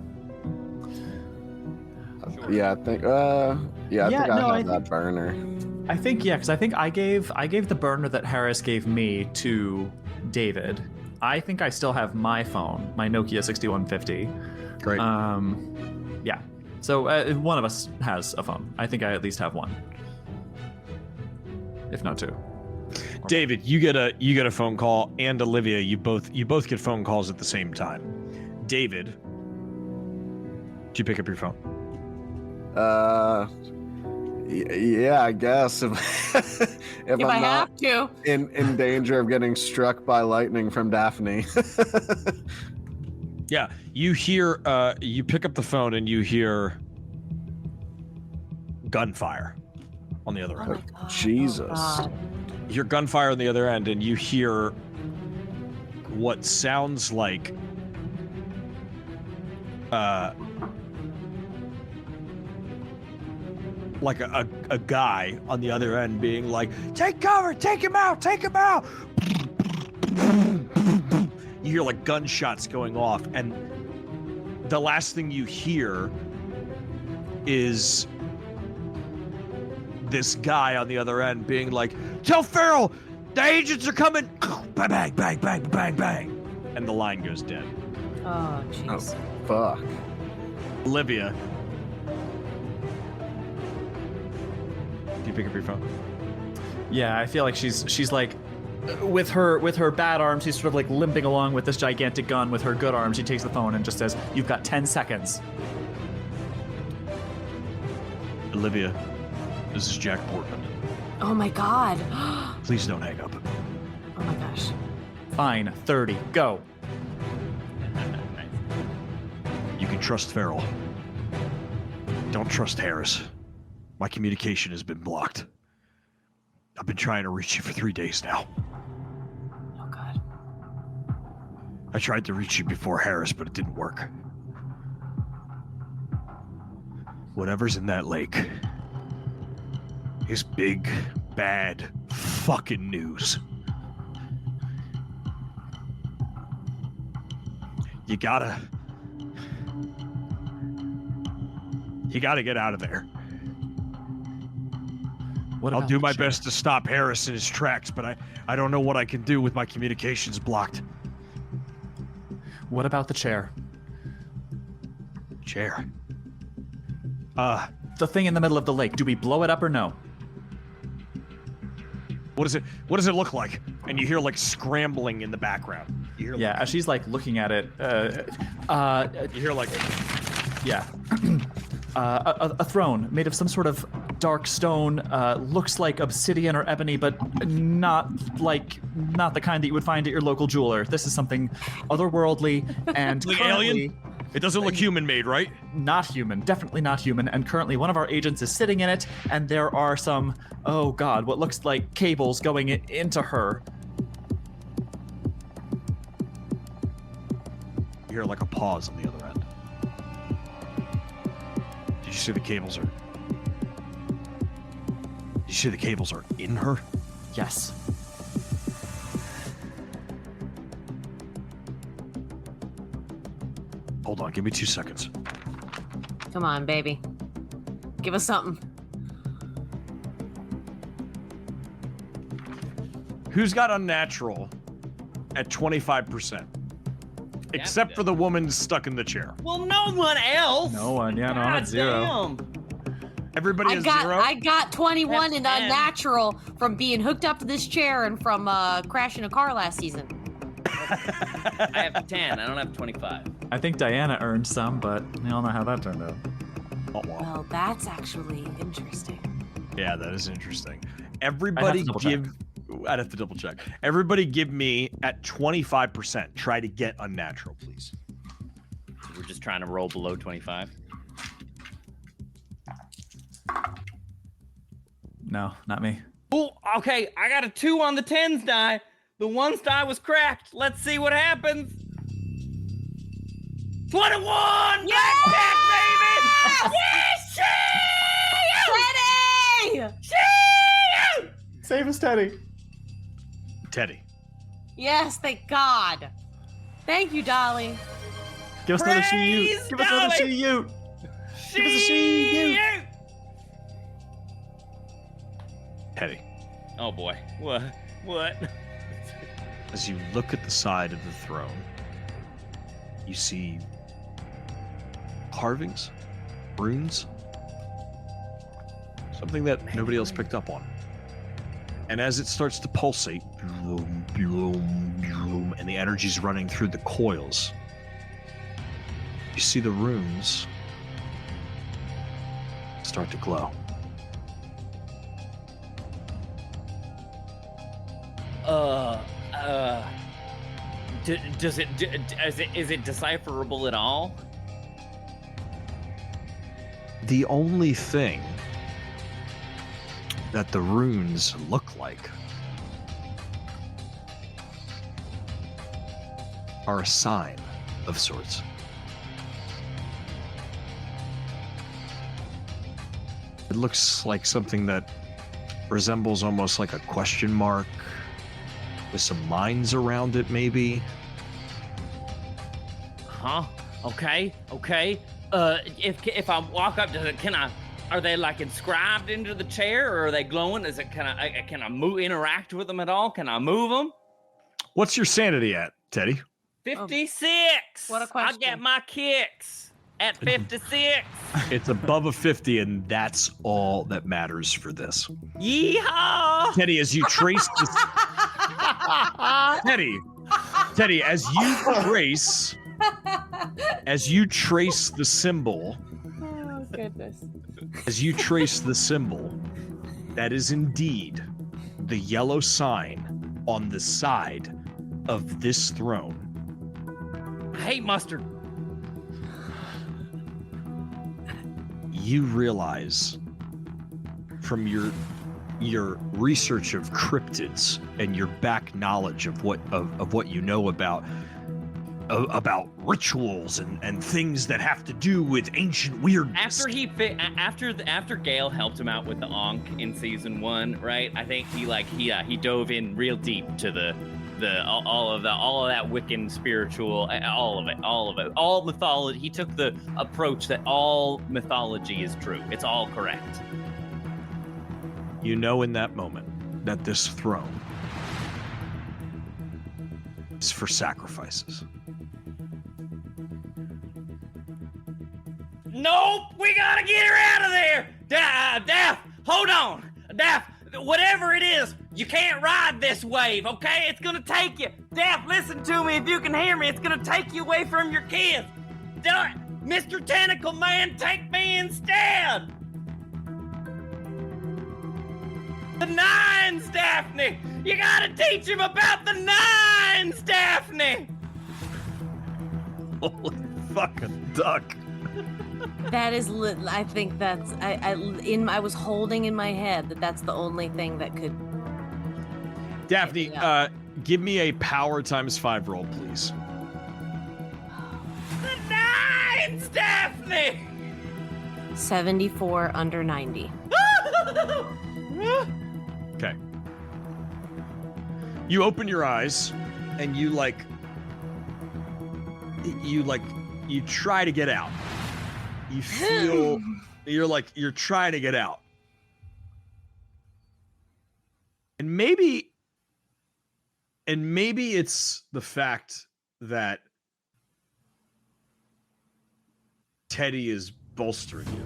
Yeah, I think. I have that burner. I think because I gave the burner that Harris gave me to David. I think I still have my phone, my Nokia 6150. Great. Yeah. So one of us has a phone. I think I at least have one, if not two. David, you get a phone call, and Olivia, you both get phone calls at the same time. David, did you pick up your phone? Yeah, I guess if I'm I not have to. in danger of getting struck by lightning from Daphne. Yeah, you hear. You pick up the phone and you hear gunfire on the other end. Oh my God. Jesus. Oh God. You hear gunfire on the other end, and you hear what sounds like a guy on the other end being like, "Take cover! Take him out! Take him out!" You hear like gunshots going off, and the last thing you hear is this guy on the other end being like, "Tell Farrell, the agents are coming!" Bang, bang, bang, bang, bang, bang. And the line goes dead. Oh, jeez. Fuck. Olivia, do you pick up your phone? Yeah, I feel like she's like with her bad arm, she's sort of like limping along with this gigantic gun. With her good arm, she takes the phone and just says, "You've got 10 seconds." Olivia, this is Jack Portman. Oh my God. Please don't hang up. Oh my gosh. Fine, 30, go. You can trust Farrell. Don't trust Harris. My communication has been blocked. I've been trying to reach you for 3 days now. Oh God. I tried to reach you before Harris, but it didn't work. Whatever's in that lake is big, bad, fucking news. You gotta get out of there. I'll do my best to stop Harris in his tracks, but I don't know what I can do with my communications blocked. What about the chair? Chair. The thing in the middle of the lake. Do we blow it up or no? What does it look like? And you hear like scrambling in the background. You hear, Yeah, as she's like looking at it, you hear like yeah. A throne made of some sort of dark stone, looks like obsidian or ebony, but not the kind that you would find at your local jeweler. This is something otherworldly and Like currently, alien? It doesn't look human-made, right? Not human, definitely not human. And currently one of our agents is sitting in it, and there are some, oh god, what looks like cables going into her. You hear like a pause on the other end. Did you see the cables are... Did you see the cables are in her? Yes. Hold on, give me 2 seconds. Come on, baby. Give us something. Who's got unnatural at 25%? Except for the woman stuck in the chair. Well, no one else. No one, yeah, no, I'm at 0. Damn. Everybody I is got 0? I got 21 in That's 10. unnatural from being hooked up to this chair and from crashing a car last season. I have 10. I don't have 25. I think Diana earned some, but we all know how that turned out. Oh, wow. Well, that's actually interesting. Yeah, that is interesting. Everybody double check. I'd have to double check. Everybody give me at 25%. Try to get unnatural, please. We're just trying to roll below 25. No, not me. Oh, okay. I got a 2 on the 10s die. The 1s die was cracked. Let's see what happens. 21! Blackjack, baby! Yes! Teddy! Save us, Teddy. Teddy. Yes, thank God. Thank you, Dolly. Give us another she-you. Praise Give us another Dolly. she-you. Give us a she-you. Teddy. Oh boy. What? As you look at the side of the throne, you see carvings, runes, something that nobody else picked up on. And as it starts to pulsate, and the energy's running through the coils, you see the runes start to glow. Is it decipherable at all? The only thing that the runes look like are a sign of sorts. It looks like something that resembles almost like a question mark with some lines around it, maybe. Huh? Okay. If I walk up to it, are they like inscribed into the chair, or are they glowing? Can I interact with them at all? Can I move them? What's your sanity at, Teddy? 56. What a question. I get my kicks at 56. It's above a 50, and that's all that matters for this. Yeehaw! Teddy, as you trace this... Teddy, as you trace the symbol, Oh, goodness. as you trace the symbol, that is indeed the yellow sign on the side of this throne. I hate mustard. You realize from your research of cryptids and your back knowledge of what you know about rituals and things that have to do with ancient weirdness. After Gale helped him out with the Ankh in season 1, right? I think he dove in real deep to all of that Wiccan spiritual, all of it, all mythology. He took the approach that all mythology is true. It's all correct. You know in that moment that this throne is for sacrifices. Nope, we gotta get her out of there. Daff, hold on. Daff, whatever it is, you can't ride this wave, okay? It's gonna take you. Daff, listen to me if you can hear me. It's gonna take you away from your kids. Mr. Tentacle Man, take me instead. The nines, Daphne. You gotta teach him about the nines, Daphne. Holy fucking duck. That is lit. I think that's I was holding in my head that's the only thing that could. Daphne, give me a power times 5 roll, please. The 9s, Daphne! 74 under 90. Okay. You open your eyes and you try to get out. You feel you're trying to get out. And maybe it's the fact that Teddy is bolstering you.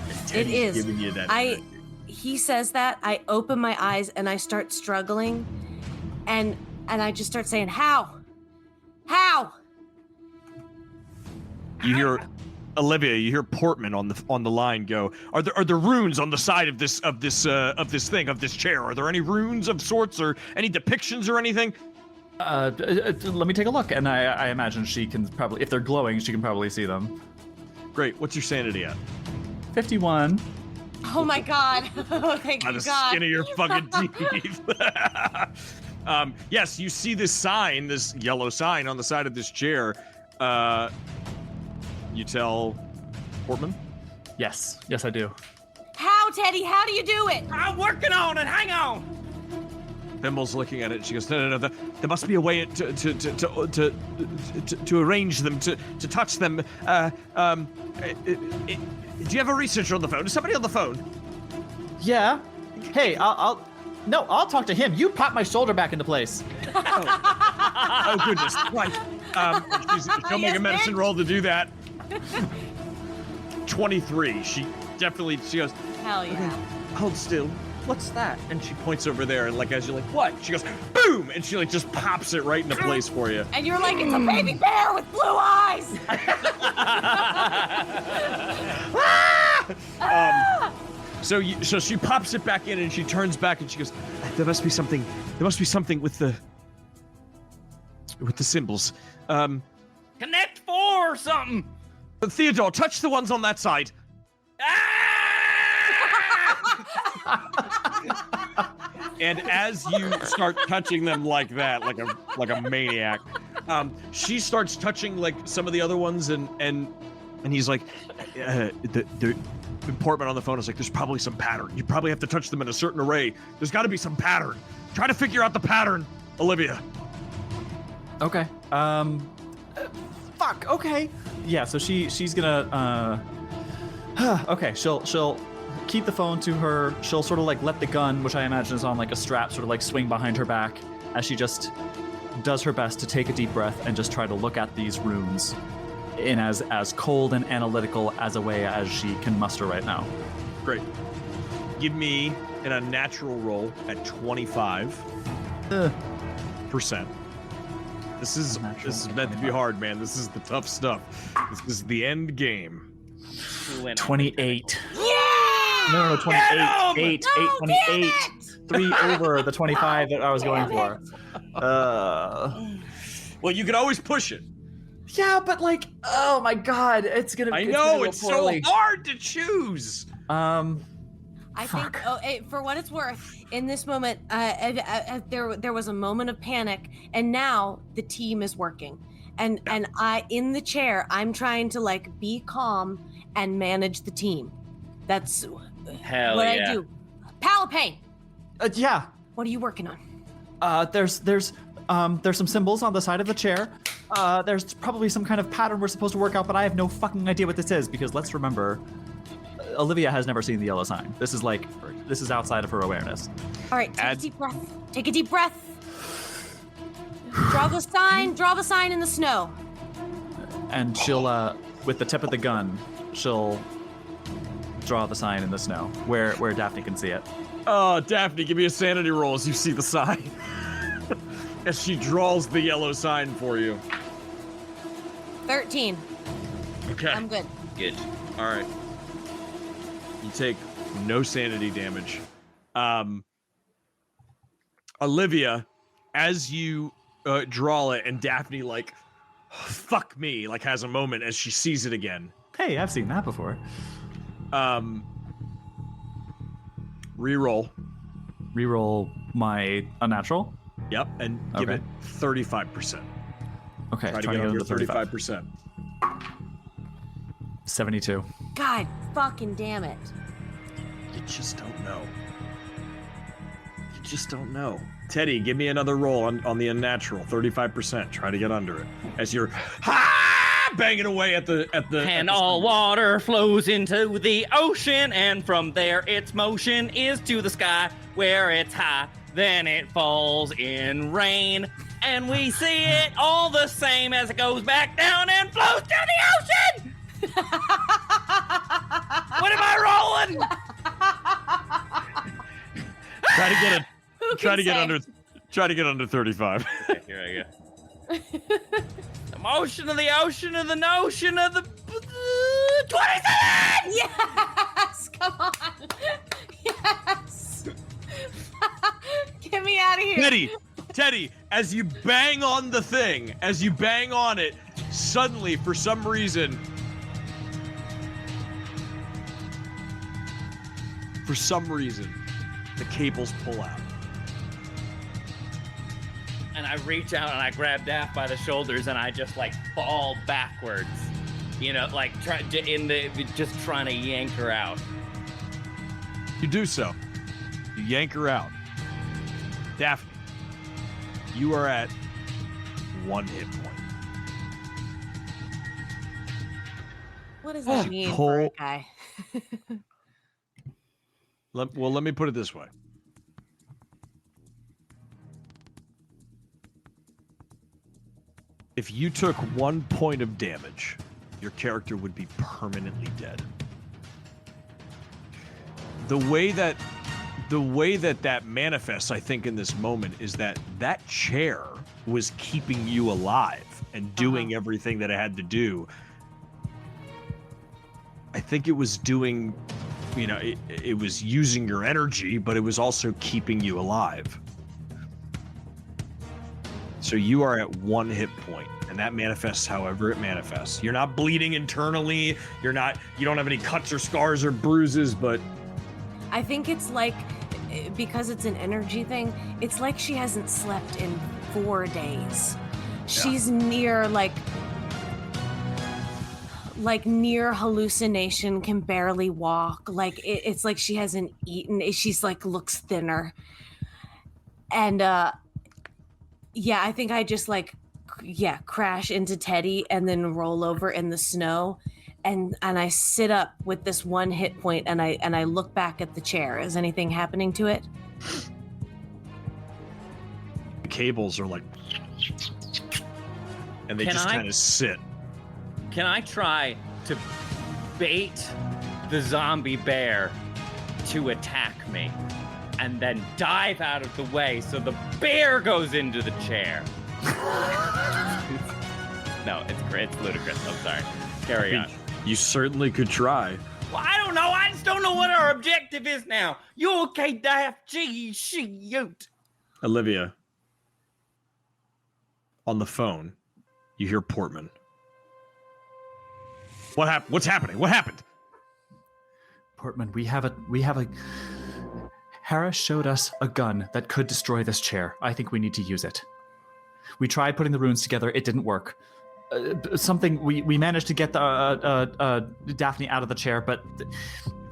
And Teddy's It is. giving you that. He says that. I open my eyes and I start struggling, and I just start saying, "How? You hear Olivia. You hear Portman on the line go. Are there runes on the side of this chair? Are there any runes of sorts or any depictions or anything? Let me take a look, and I imagine she can probably, if they're glowing, she can probably see them. Great. What's your sanity at? 51. Oh my God! Oh, thank By you, the God." skin of your fucking teeth. Yes, you see this sign, this yellow sign on the side of this chair. You tell Portman? Yes, I do. How, Teddy? How do you do it? I'm working on it. Hang on. Bimble's looking at it. And she goes, "No. There must be a way to arrange them, to touch them. Do you have a researcher on the phone? Is somebody on the phone?" Yeah. Hey, I'll talk to him. You pop my shoulder back into place. Oh goodness! Right. She'll make a medicine roll to do that. 23. She goes, Hell yeah! "Hold still. What's that?" And she points over there, and as you're like, "What?" She goes, "Boom!" And she just pops it right into place for you. And you're like, "It's a baby bear with blue eyes." So she pops it back in, and she turns back, and she goes, "There must be something. There must be something with the symbols. Connect 4 or something. Theodore, touch the ones on that side." And as you start touching them like that, like a maniac, she starts touching some of the other ones, and he's like, the Portman on the phone is like, "There's probably some pattern. You probably have to touch them in a certain array. There's got to be some pattern. Try to figure out the pattern, Olivia." Okay. Fuck. Okay. Yeah. So she's gonna. Okay. She'll keep the phone to her. She'll sort of let the gun, which I imagine is on a strap, sort of swing behind her back as she just does her best to take a deep breath and just try to look at these runes in as cold and analytical as a way as she can muster right now. Great. Give me an unnatural roll at 25%. This is meant to be hard, man. This is the tough stuff. This is the end game. 28. Yeah! No, 28. 8, No, 28. 3 over the 25 that I was going for. Well, you can always push it. Yeah, but oh my God, it's gonna. I know it's so hard to choose. I think, for what it's worth, in this moment, there was a moment of panic, and now the team is working, and in the chair, I'm trying to be calm and manage the team. That's Hell what yeah. I do. Palapane, Yeah. what are you working on? There's some symbols on the side of the chair. There's probably some kind of pattern we're supposed to work out, but I have no fucking idea what this is, because let's remember, Olivia has never seen the yellow sign. This is outside of her awareness. All right, take a deep breath. Take a deep breath. Draw the sign in the snow. And she'll, with the tip of the gun, she'll draw the sign in the snow where Daphne can see it. Oh, Daphne, give me a sanity roll as you see the sign. As she draws the yellow sign for you. 13. Okay. I'm good. Good. All right. You take no sanity damage. Olivia, as you draw it, and Daphne fuck me, like has a moment as she sees it again. Hey, I've seen that before. Reroll. Reroll my unnatural. Yep, and give it 35%. Okay, Try to get under 35%. 72. God fucking damn it. You just don't know. You just don't know. Teddy, give me another roll on the unnatural. 35%. Try to get under it. As you're banging away at the And all water flows into the ocean, and from there its motion is to the sky, where it's high, then it falls in rain, and we see it all the same as it goes back down and flows to the ocean! What am I rolling? Try to get under 35. Okay, here I go. The motion of the ocean of the notion of the 27! Yes! Come on! Yes! Get me out of here! Teddy, as you bang on the thing, as you bang on it, suddenly, for some reason, the cables pull out. And I reach out and I grab Daft by the shoulders and I just like fall backwards, you know, like just trying to yank her out. You do so. You yank her out. Daphne, you are at 1 hit point. What does that mean for a guy? Let me put it this way. If you took 1 point of damage, your character would be permanently dead. The way that manifests, I think, in this moment is that chair was keeping you alive and doing everything that it had to do. I think it was doing, you know, it was using your energy, but it was also keeping you alive. So you are at 1 hit point, and that manifests however it manifests. You're not bleeding internally. You don't have any cuts or scars or bruises, but I think it's like, because it's an energy thing, it's like she hasn't slept in 4 days. She's near near hallucination, can barely walk. Like it's like she hasn't eaten. She's like looks thinner. And I think I just crash into Teddy and then roll over in the snow. And I sit up with this 1 hit point and I look back at the chair. Is anything happening to it? the cables are like, and they just kind of sit. Can I try to bait the zombie bear to attack me and then dive out of the way so the bear goes into the chair? No, it's ludicrous. I'm sorry. Carry on. You certainly could try. Well, I don't know. I just don't know what our objective is now. You okay, Daft? Gee, shoot. Olivia, on the phone, you hear Portman. What happened? What's happening? What happened? Portman, we have a. Harris showed us a gun that could destroy this chair. I think we need to use it. We tried putting the runes together. It didn't work. We managed to get the Daphne out of the chair, but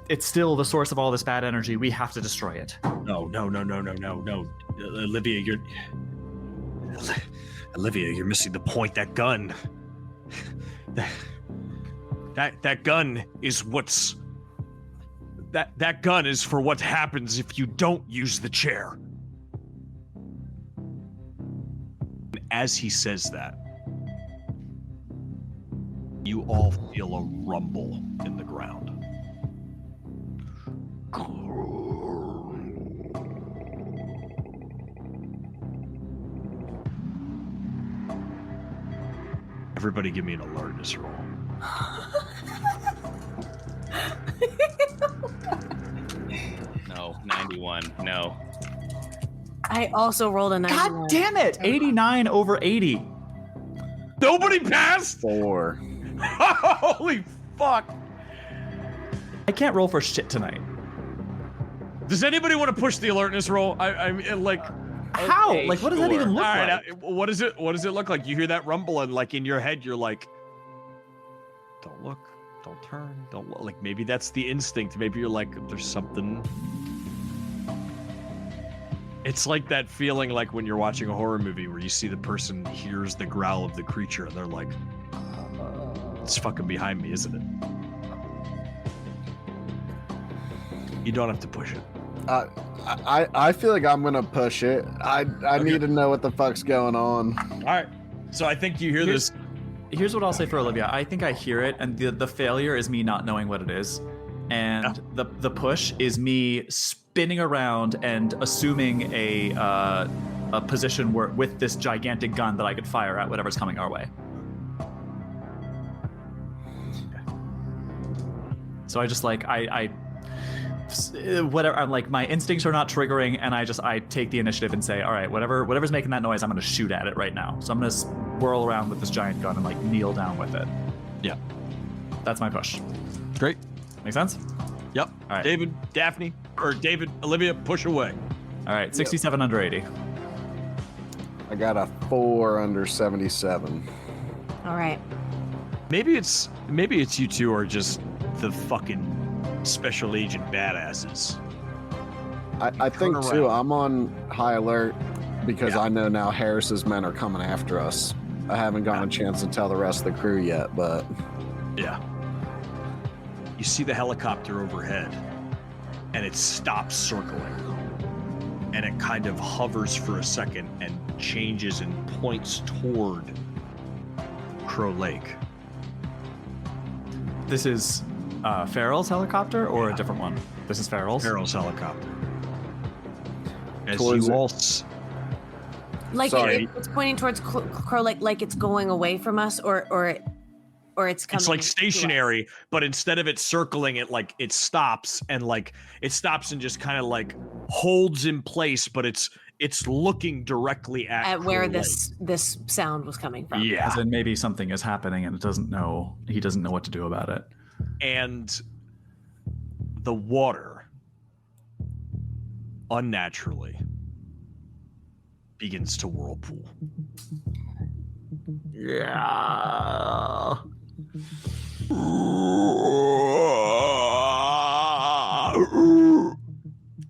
it's still the source of all this bad energy. We have to destroy it. No. Olivia, you're missing the point. That gun. That gun is what's. That gun is for what happens if you don't use the chair. As he says that, you all feel a rumble in the ground. Everybody give me an alertness roll. No, 91. No. I also rolled a 91. God damn it! 89 over 80. Nobody passed? 4. Holy fuck. I can't roll for shit tonight. Does anybody want to push the alertness roll? I mean, like... How? Okay, Like, what does that sure. even look All right, like? what does it look like? You hear that rumble and like in your head you're like, don't look, don't turn, don't look. Like maybe that's the instinct. Maybe you're like, there's something. It's like that feeling like when you're watching a horror movie where you see the person hears the growl of the creature and they're like, it's fucking behind me, isn't it? You don't have to push it. I feel like I'm gonna push it. I need to know what the fuck's going on. All right. So I think you hear this. Here's what I'll say for Olivia. I think I hear it, and the failure is me not knowing what it is, and the push is me spinning around and assuming a position where with this gigantic gun that I could fire at whatever's coming our way. So I just like I whatever, I'm like, my instincts are not triggering, and I take the initiative and say, all right, whatever's making that noise, I'm gonna shoot at it right now. So I'm gonna whirl around with this giant gun and like kneel down with it. Yeah. That's my push. Great. Make sense? Yep. All right. David, Daphne, or David, Olivia, push away. All right, 67 under 80. I got a 4 under 77. All right. Maybe it's you two are just the fucking special agent badasses. I think Turn too, around. I'm on high alert because Yeah. I know now Harris's men are coming after us. I haven't gotten a chance to tell the rest of the crew yet, but Yeah. You see the helicopter overhead, and it stops circling. And it kind of hovers for a second and changes and points toward Crow Lake. This is Farrell's helicopter or a different one? This is Farrell's? Farrell's helicopter. As Towards you it. all Like Sorry. it's pointing towards Crow Lake, like it's going away from us, or it's coming. it's like to us. stationary, but instead of it circling, it stops and just kind of like holds in place, but it's looking directly at At where Crow this sound was coming from. Lake. Yeah. As in maybe something is happening and he doesn't know what to do about it. And the water unnaturally begins to whirlpool. Yeah.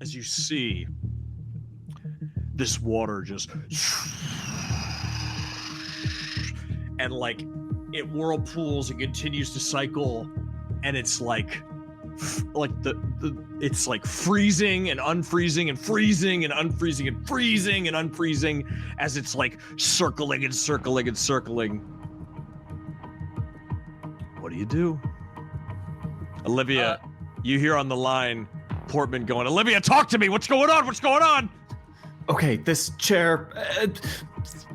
As you see this water just and like it whirlpools and continues to cycle, and it's like it's like freezing and unfreezing and freezing and unfreezing and freezing and unfreezing as it's like circling and circling and circling. What do you do? Olivia, you hear on the line Portman going, Olivia, talk to me. What's going on? What's going on? Okay, this chair,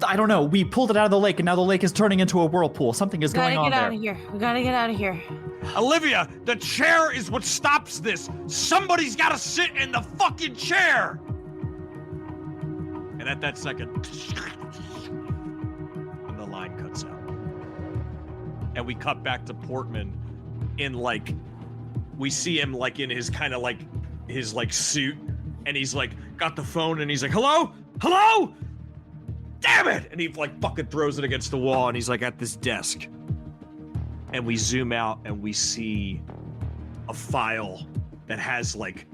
I don't know. We pulled it out of the lake and now the lake is turning into a whirlpool. Something is going on Gotta get out there. of here. We gotta get out of here. Olivia, the chair is what stops this. Somebody's got to sit in the fucking chair. And at that second, and the line cuts out. And we cut back to Portman in like, we see him like in his kind of like, his like suit. And he's like, got the phone and he's like, hello? Hello? Damn it! And he like fucking throws it against the wall and he's like at this desk. And we zoom out and we see a file that has like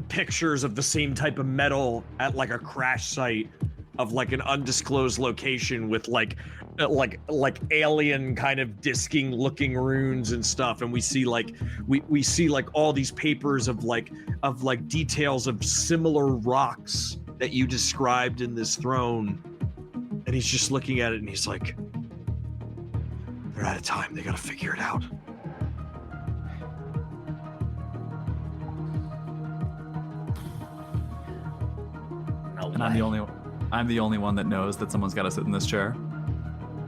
pictures of the same type of metal at like a crash site of like an undisclosed location with like alien kind of disking looking runes and stuff. And we see like we see like all these papers of like details of similar rocks that you described in this throne. And he's just looking at it and he's like, they're out of time. They gotta figure it out. And I'm the only one that knows that someone's got to sit in this chair.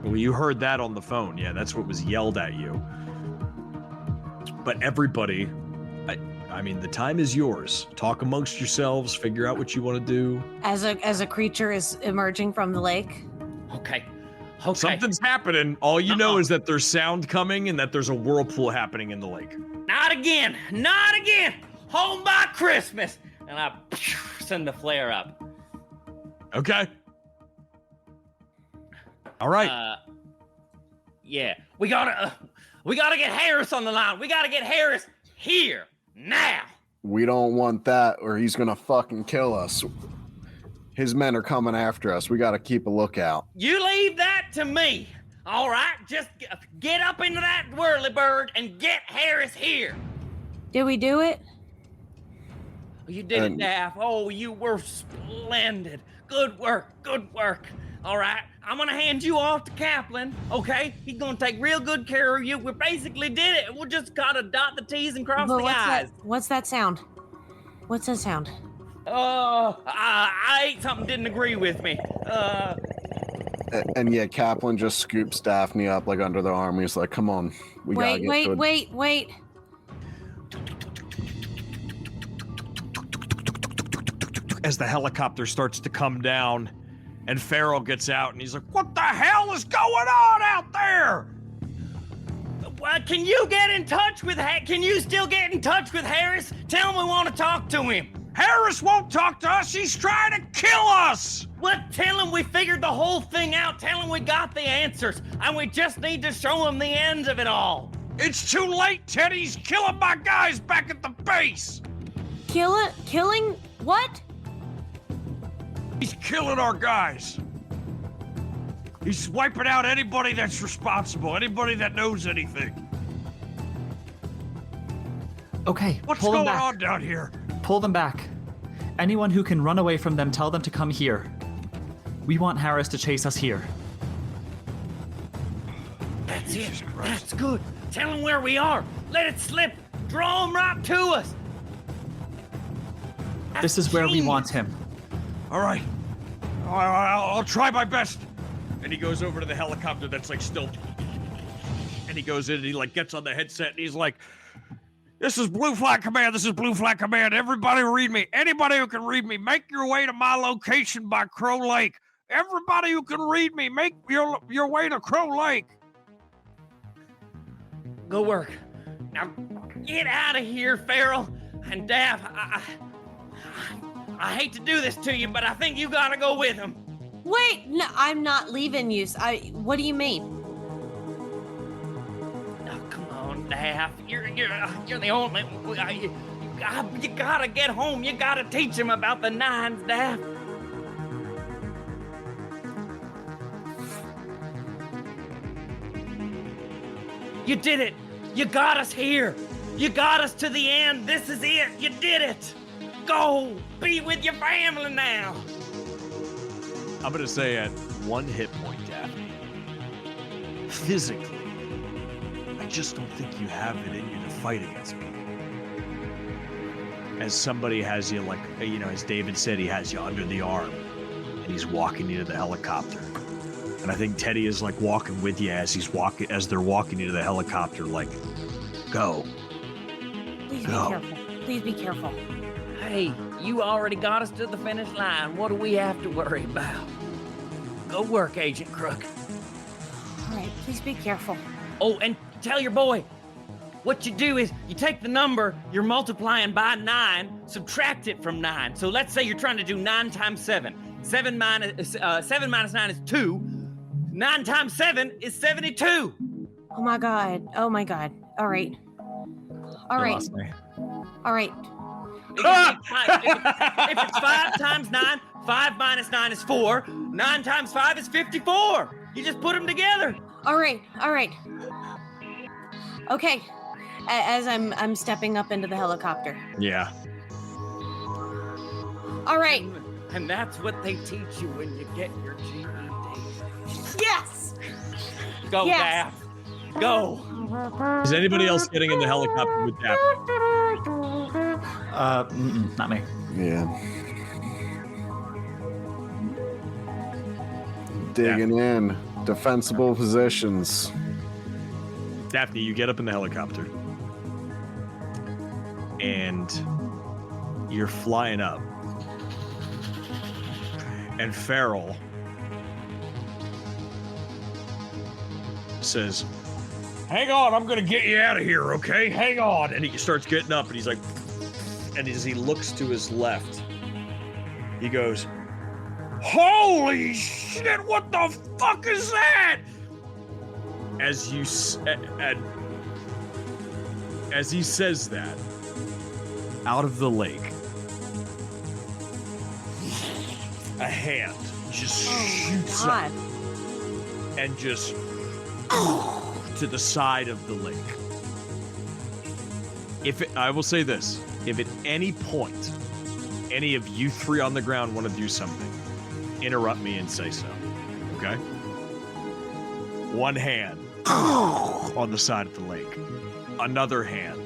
Well, you heard that on the phone. Yeah, that's what was yelled at you. But everybody, I mean, the time is yours. Talk amongst yourselves. Figure out what you want to do. As a creature is emerging from the lake. Okay. Okay. Something's happening. All you know is that there's sound coming and that there's a whirlpool happening in the lake. Not again. Not again. Home by Christmas. And I send the flare up. Okay. All right. Yeah. We gotta get Harris on the line. We gotta get Harris here now. We don't want that, or he's gonna fucking kill us. His men are coming after us. We gotta keep a lookout. You leave that to me. All right? Just get up into that whirlybird and get Harris here. Did we do it? You did it, Daff. Oh, you were splendid. Good work. Good work. All right. I'm going to hand you off to Kaplan, okay? He's going to take real good care of you. We basically did it. We'll just got to dot the T's and cross the I's. What's that sound? What's that sound? I ate something didn't agree with me. And yeah, Kaplan just scoops Daphne up like under the arm. He's like, come on. We gotta get to it. Wait. As the helicopter starts to come down, and Farrell gets out, and he's like, what the hell is going on out there? Can you get in touch with Can you still get in touch with Harris? Tell him we want to talk to him. Harris won't talk to us. He's trying to kill us. What? Tell him we figured the whole thing out. Tell him we got the answers, and we just need to show him the end of it all. It's too late, Teddy. He's killing my guys back at the base. Killing what? He's killing our guys. He's wiping out anybody that's responsible, anybody that knows anything. Okay, What's pull them going back. on down here? Pull them back. Anyone who can run away from them, tell them to come here. We want Harris to chase us here. That's it. That's good. Tell him where we are. Let it slip. Draw him right to us. This is where we want him. All right. I'll try my best. And he goes over to the helicopter that's like still. And he goes in and he like gets on the headset and he's like, this is Blue Flag Command. This is Blue Flag Command. Everybody read me. Anybody who can read me, make your way to my location by Crow Lake. Everybody who can read me, make your way to Crow Lake. Go work. Now get out of here, Farrell. And Daff, I hate to do this to you, but I think you gotta go with him. Wait, no, I'm not leaving you. What do you mean? Oh, come on, Daff. You're the only. You gotta get home. You gotta teach him about the nines, Daff. You did it. You got us here. You got us to the end. This is it. You did it. Go. Be with your family now. I'm going to say at 1 hit point, Daphne, physically, I just don't think you have it in you to fight against people. As somebody has you, like, you know, as David said, he has you under the arm, and he's walking you to the helicopter. And I think Teddy is, like, walking with you as they're walking you to the helicopter, like, go. Please be careful. Please be careful. Hey, you already got us to the finish line. What do we have to worry about? Go work, Agent Crook. All right, please be careful. Oh, and tell your boy, what you do is you take the number you're multiplying by 9, subtract it from 9. So let's say you're trying to do 9 times 7. 7 minus 9 is 2. 9 times 7 is 72. Oh my god. All right. All right. Lost me. All right. If it's 5 times 9, 5 minus 9 is 4. 9 times 5 is 54. You just put them together. All right. Okay. As I'm stepping up into the helicopter. Yeah. All right. And that's what they teach you when you get your GED. Yes. Go, Yes. Daff. Go. Is anybody else getting in the helicopter with Daphne? Not me. Yeah. Digging in. Defensible positions. Daphne, you get up in the helicopter. And you're flying up. And Farrell says, "Hang on, I'm gonna get you out of here, okay? Hang on." And he starts getting up, and he's like, and as he looks to his left, he goes, "Holy shit! What the fuck is that?" As he says that, out of the lake, a hand just shoots up and just to the side of the lake. I will say this, if at any point any of you three on the ground want to do something, interrupt me and say so, okay? One hand on the side of the lake. Another hand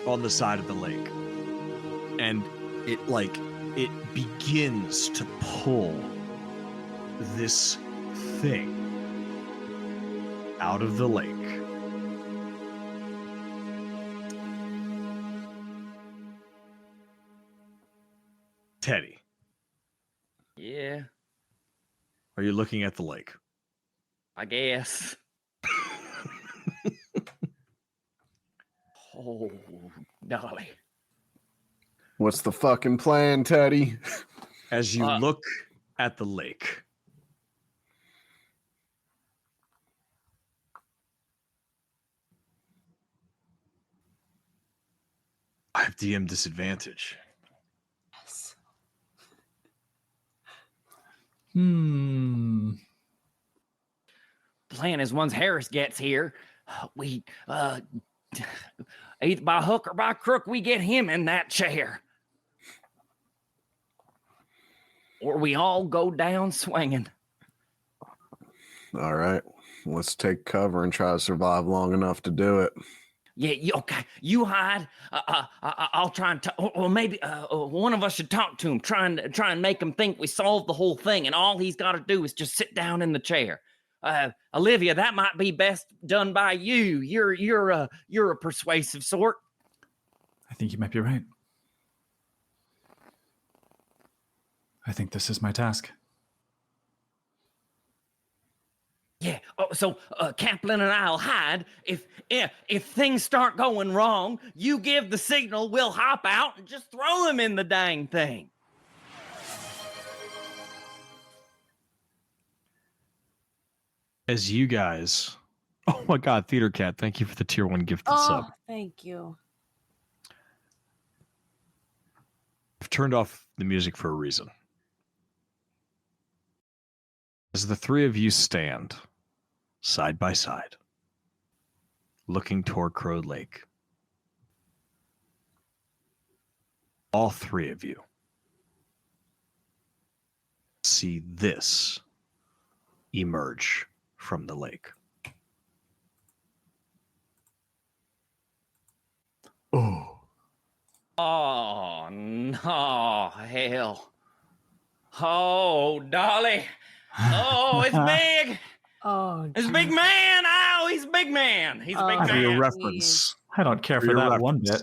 on the side of the lake. And it begins to pull this thing out of the lake. Teddy. Yeah, Are you looking at the lake? I guess. Oh, Dolly. What's the fucking plan, Teddy? As you look at the lake, I have DM disadvantage. Yes. Plan is once Harris gets here, we either by hook or by crook, we get him in that chair. Or we all go down swinging. All right, let's take cover and try to survive long enough to do it. Yeah, okay. You hide. I'll try and or maybe one of us should talk to him. Try and make him think we solved the whole thing, and all he's got to do is just sit down in the chair. Olivia, that might be best done by you. You're a persuasive sort. I think you might be right. I think this is my task. Yeah. Oh, so Kaplan and I'll hide. If things start going wrong, you give the signal. We'll hop out and just throw him in the dang thing. As you guys, oh my God, Theater Cat, thank you for the tier 1 gifted sub. Thank you. I've turned off the music for a reason. As the three of you stand side by side, looking toward Crow Lake, all three of you see this emerge from the lake. Oh. Oh no, hell. Oh, Dolly. Oh, it's big. Oh, It's a big man. Oh, he's a big man. He's a big For your man. reference, I don't care for that one bit.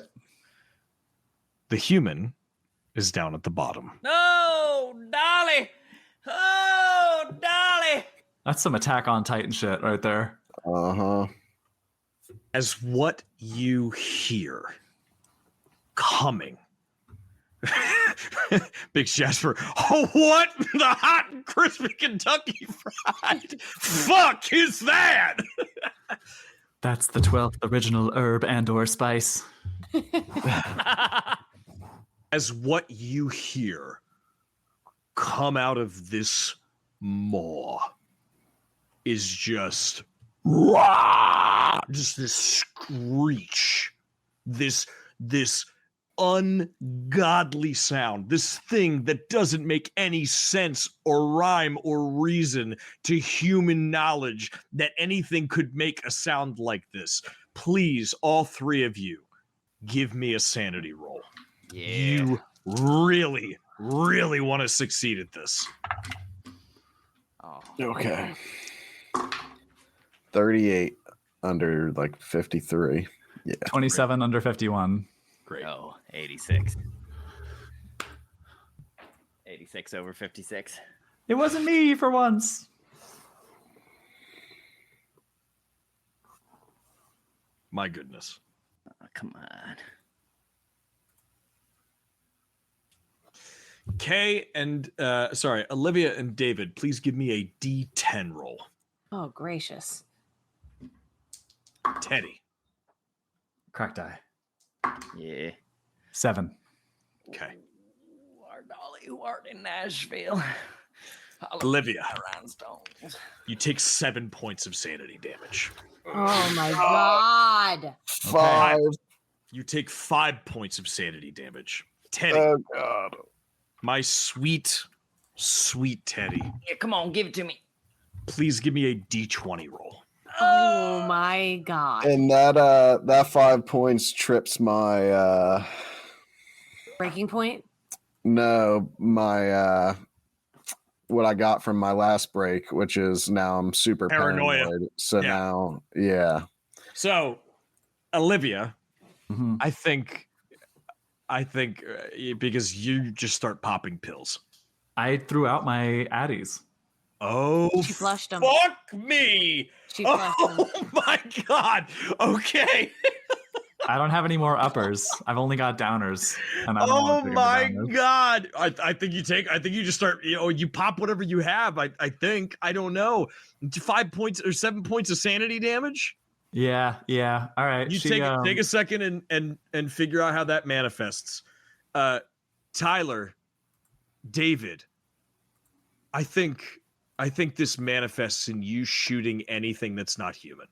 the human is down at the bottom. Oh, Dolly. Oh, Dolly. That's some Attack on Titan shit right there. Uh-huh. As what you hear coming. Big Jasper. Oh, what? The hot and crispy Kentucky fried. Fuck is that? That's the 12th original herb and or spice. As what you hear come out of this maw is just this screech, this ungodly sound, this thing that doesn't make any sense or rhyme or reason to human knowledge that anything could make a sound like this. Please, all three of you, give me a sanity roll. Yeah. You really, really want to succeed at this. Oh. Okay. 38 under like 53. Yeah. 27 under 51. Great. Oh, 86. 86 over 56. It wasn't me for once. My goodness. Oh, come on. Olivia and David, please give me a D10 roll. Oh, gracious. Teddy. Crack die. Yeah. 7. Okay. Our dolly who art in Nashville. Olivia. Rhinestones. You take 7 points of sanity damage. Oh my God. 5. You take 5 points of sanity damage. Teddy. Oh God. My sweet, sweet Teddy. Yeah, come on, give it to me. Please give me a D20 roll. Oh my God. And that 5 points trips my Breaking point? no, my what I got from my last break, which is now I'm super Paranoia. paranoid. So Yeah. now, yeah. So, Olivia, Mhm. I think because you just start popping pills. I threw out my addies. Oh, She flushed 'em. Fuck me. She flushed them. Oh my God. Okay. I don't have any more uppers. I've only got downers. And I don't Oh want to pick up my the downers. God. I think you just start, you pop whatever you have. I think, I don't know. 5 points or 7 points of sanity damage. Yeah. All right. You take a second and figure out how that manifests. Tyler, David, I think this manifests in you shooting anything that's not human.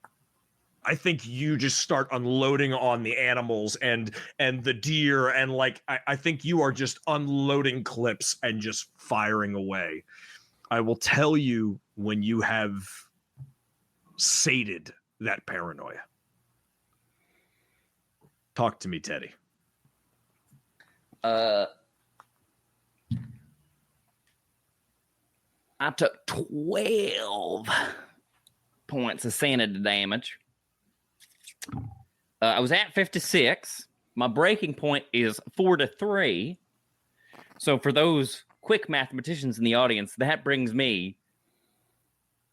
I think you just start unloading on the animals and the deer and I think you are just unloading clips and just firing away. I will tell you when you have sated that paranoia. Talk to me, Teddy. I took 12 points of sanity damage. I was at 56. My breaking point is 4 to 3. So for those quick mathematicians in the audience, that brings me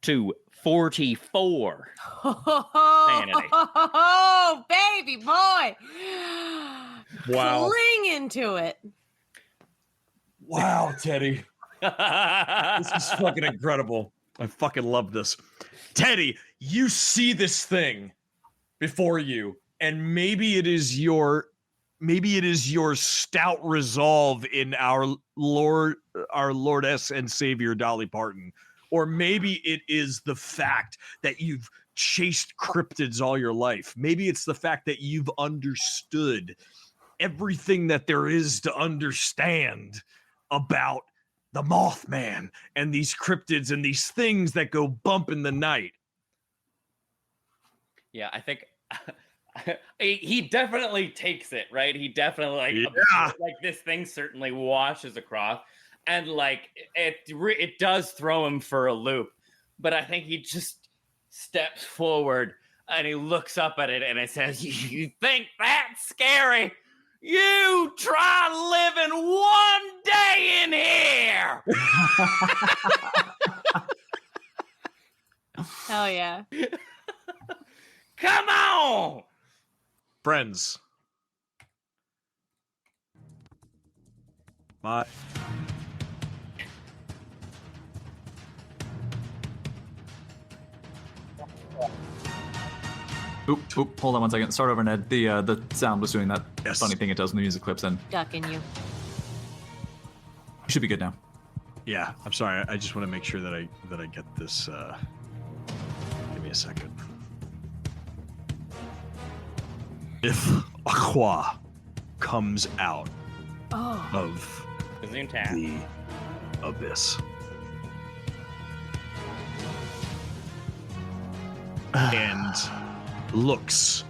to 44. Sanity. Oh, baby boy. Wow. Cling into it. Wow, Teddy. This is fucking incredible. I fucking love this. Teddy, you see this thing before you, and maybe it is your stout resolve in our Lordess and Savior Dolly Parton. Or maybe it is the fact that you've chased cryptids all your life. Maybe it's the fact that you've understood everything that there is to understand about the Mothman and these cryptids and these things that go bump in the night. Yeah, I think he definitely takes it, right? He definitely like this thing certainly washes across, and it does throw him for a loop. But I think he just steps forward and he looks up at it and it says, "You think that's scary? You try living one day in here." Hell yeah. Come on. Friends. My Oop, hold on one second. Start over, Ned. The sound was doing that funny thing it does when the music clips in. Ducking you. You should be good now. Yeah, I'm sorry. I just want to make sure that I get this. Give me a second. If Aqua comes out of the abyss and looks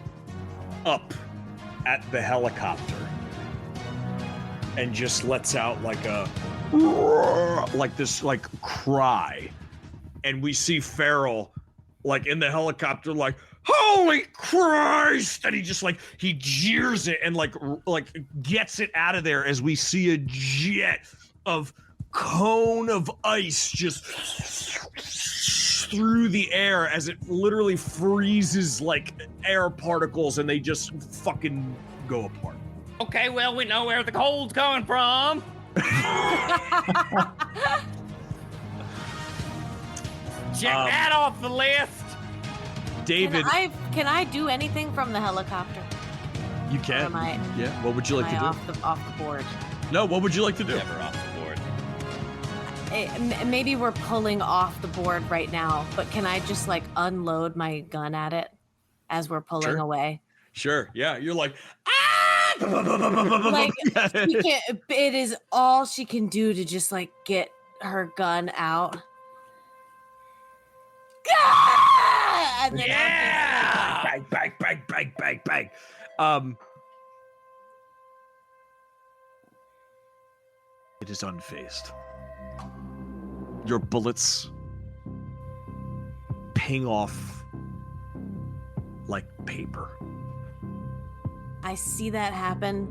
up at the helicopter and just lets out like this cry, and we see Farrell in the helicopter holy Christ, and he just he jeers it and gets it out of there as we see a jet of cone of ice just through the air as it literally freezes like air particles, and they just fucking go apart. Okay, well, we know where the cold's coming from. Check that off the list. David, Can I do anything from the helicopter? you can. Am I- Yeah. What would you like to do? Off the board? No. What would you like to do? Never off the board. Maybe we're pulling off the board right now, but can I just like unload my gun at it as we're pulling Sure. away? Sure. Yeah. You're like, Like it is all she can do to just like get her gun out. Ah! And then yeah! Bang, bang, bang, bang, bang, bang. It is unfazed. Your bullets ping off like paper. I see that happen.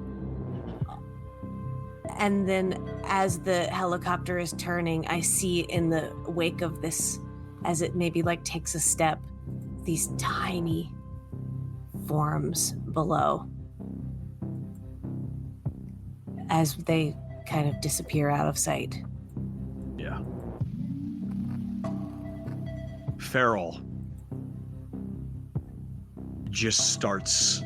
And then as the helicopter is turning, I see in the wake of this, as it maybe like takes a step, these tiny forms below as they kind of disappear out of sight. Yeah. Farrell just starts.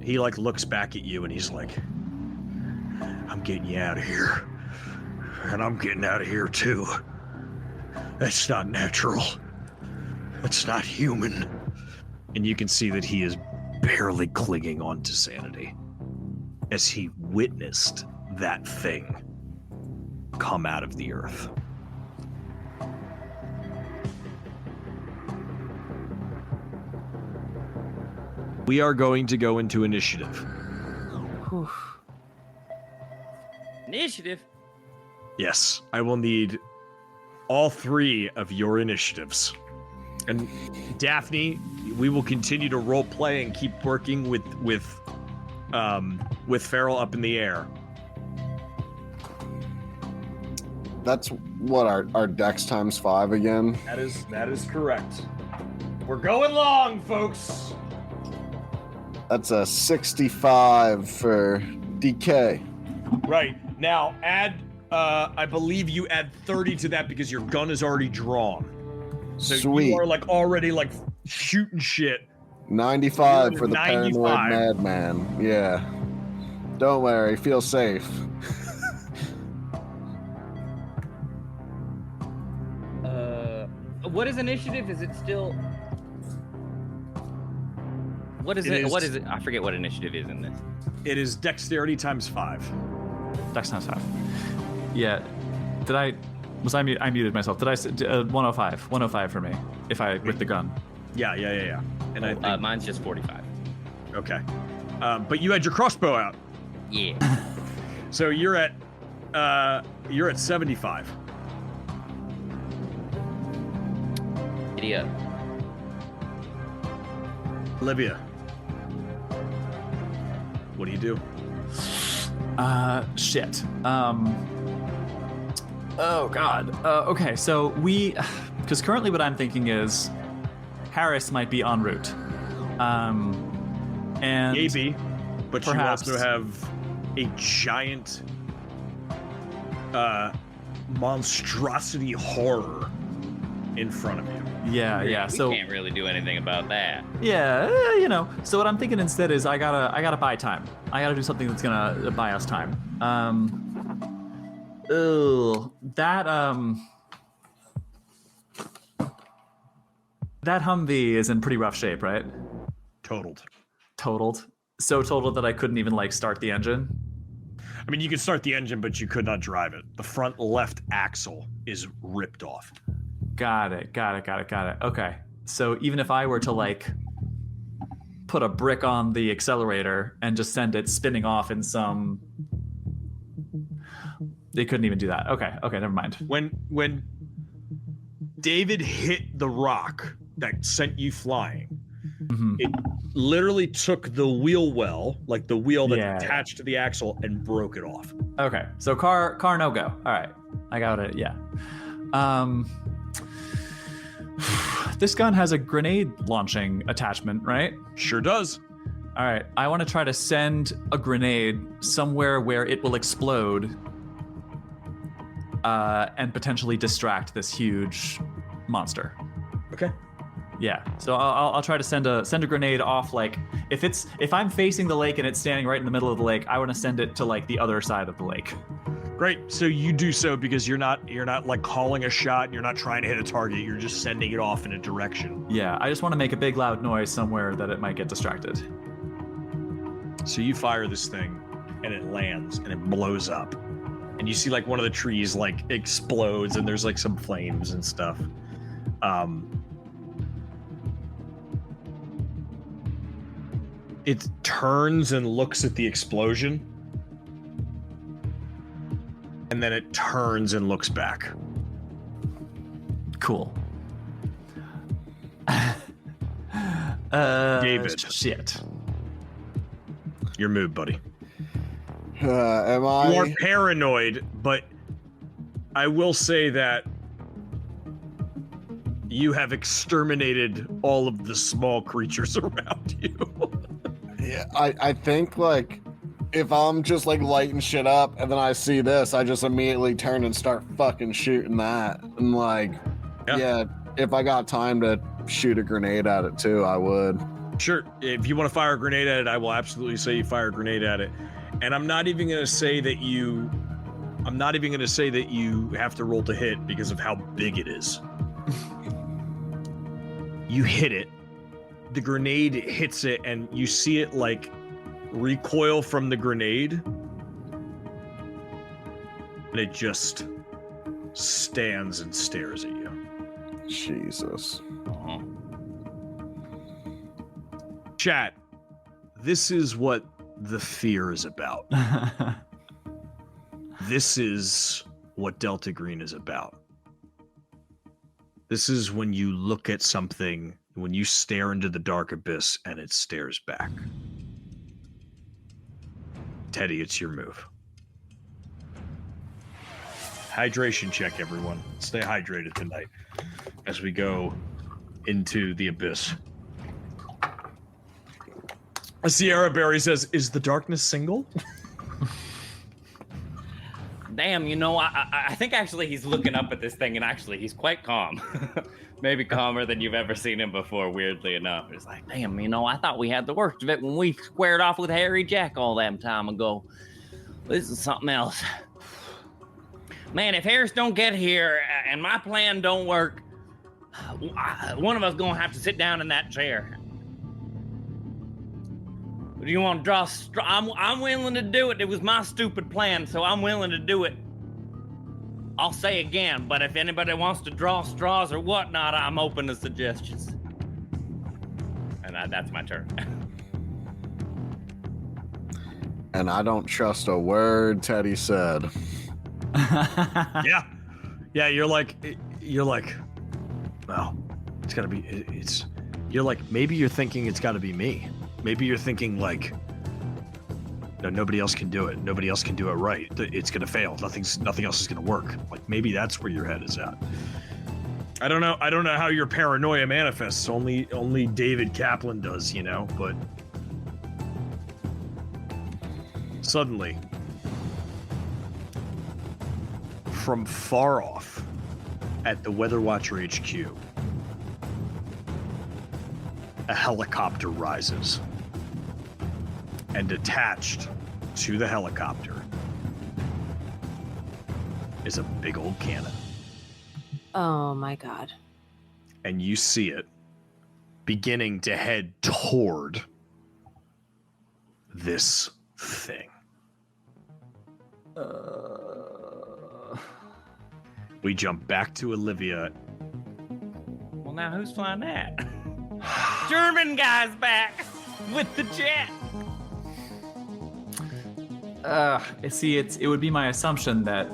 He like looks back at you and he's like, I'm getting you out of here. And I'm getting out of here too. That's not natural. That's not human. And you can see that he is barely clinging on to sanity as he witnessed that thing come out of the earth. We are going to go into initiative. Whew. Initiative. Yes, I will need all 3 of your initiatives. And Daphne, we will continue to role play and keep working with Farrell up in the air. That's what our dex times 5 again. That is correct. We're going long, folks. That's a 65 for DK. Right. Now add I believe you add 30 to that because your gun is already drawn. So Sweet. you are like already like shooting shit. 95 for the 95. paranoid madman. Yeah. Don't worry, feel safe. What is initiative? Is it still? What is It it? is- What is it? I forget what initiative is in this. It is dexterity times 5. Dex times 5. Yeah. Did I? Was I muted? I muted myself. Did I say 105? 105 for me. If I with the gun. Yeah. And I think Mine's just 45. okay. But you had your crossbow out. Yeah. So you're at 75. Idiot. Olivia. What do you do? Shit. Oh God. Okay, so because currently what I'm thinking is Harris might be en route. And Maybe, but perhaps. you also have a giant monstrosity horror in front of you. Yeah. We So can't really do anything about that. yeah, So what I'm thinking instead is I gotta buy time. I gotta do something that's gonna buy us time. That Humvee is in pretty rough shape, right? Totaled. Totaled. So totaled that I couldn't even like start the engine. I mean, you could start the engine, but you could not drive it. The front left axle is ripped off. Got it. Okay. So even if I were to like put a brick on the accelerator and just send it spinning off in some, they couldn't even do that. Okay, never mind. When David hit the rock that sent you flying, Mhm. it literally took the wheel well, like the wheel that's Yeah. attached to the axle, and broke it off. Okay, so car no go. All right, I got it. Yeah. This gun has a grenade launching attachment, right? Sure does. All right, I want to try to send a grenade somewhere where it will explode and potentially distract this huge monster. Okay. Yeah, so I'll try to send a grenade off. Like if I'm facing the lake and it's standing right in the middle of the lake, I want to send it to like the other side of the lake. Great. So you do so because you're not like calling a shot. You're not trying to hit a target. You're just sending it off in a direction. Yeah, I just want to make a big loud noise somewhere that it might get distracted. So you fire this thing, and it lands, and it blows up, and you see like one of the trees like explodes, and there's like some flames and stuff. It turns and looks at the explosion, and then it turns and looks back. Cool. David. Shit. Your move, buddy. Am I? You are paranoid, but I will say that you have exterminated all of the small creatures around you. Yeah, I think like if I'm just like lighting shit up and then I see this, I just immediately turn and start fucking shooting that. And like, yeah, if I got time to shoot a grenade at it too, I would. Sure. If you want to fire a grenade at it, I will absolutely say you fire a grenade at it. And I'm not even going to say that you have to roll to hit because of how big it is. You hit it. The grenade hits it, and you see it like recoil from the grenade. And it just stands and stares at you. Jesus. Chat, this is what the fear is about. This is what Delta Green is about. This is when you look at something, when you stare into the dark abyss and it stares back. Teddy, it's your move. Hydration check, everyone. Stay hydrated tonight as we go into the abyss. Sierra Berry says, "Is the darkness single?" Damn, you know, I think actually he's looking up at this thing, and actually he's quite calm. Maybe calmer than you've ever seen him before, weirdly enough. It's like, damn, you know, I thought we had the worst of it when we squared off with Harry Jack all that time ago. This is something else. Man, if Harris don't get here and my plan don't work, one of us gonna have to sit down in that chair. Do you want to draw straw? I'm willing to do it. It was my stupid plan, so I'm willing to do it. I'll say again, but if anybody wants to draw straws or whatnot, I'm open to suggestions. And that's my turn. And I don't trust a word Teddy said. Yeah, you're like, well, it's gotta be, you're like, maybe you're thinking it's gotta be me. Maybe you're thinking like, no, nobody else can do it. Nobody else can do it right. It's gonna fail. Nothing else is gonna work. Like maybe that's where your head is at. I don't know how your paranoia manifests. Only David Kaplan does, you know. But suddenly, from far off at the Weather Watcher HQ, a helicopter rises. And attached to the helicopter is a big old cannon. Oh my God. And you see it beginning to head toward this thing. We jump back to Olivia. Well, now who's flying that? German guy's back with the jet. See, it would be my assumption that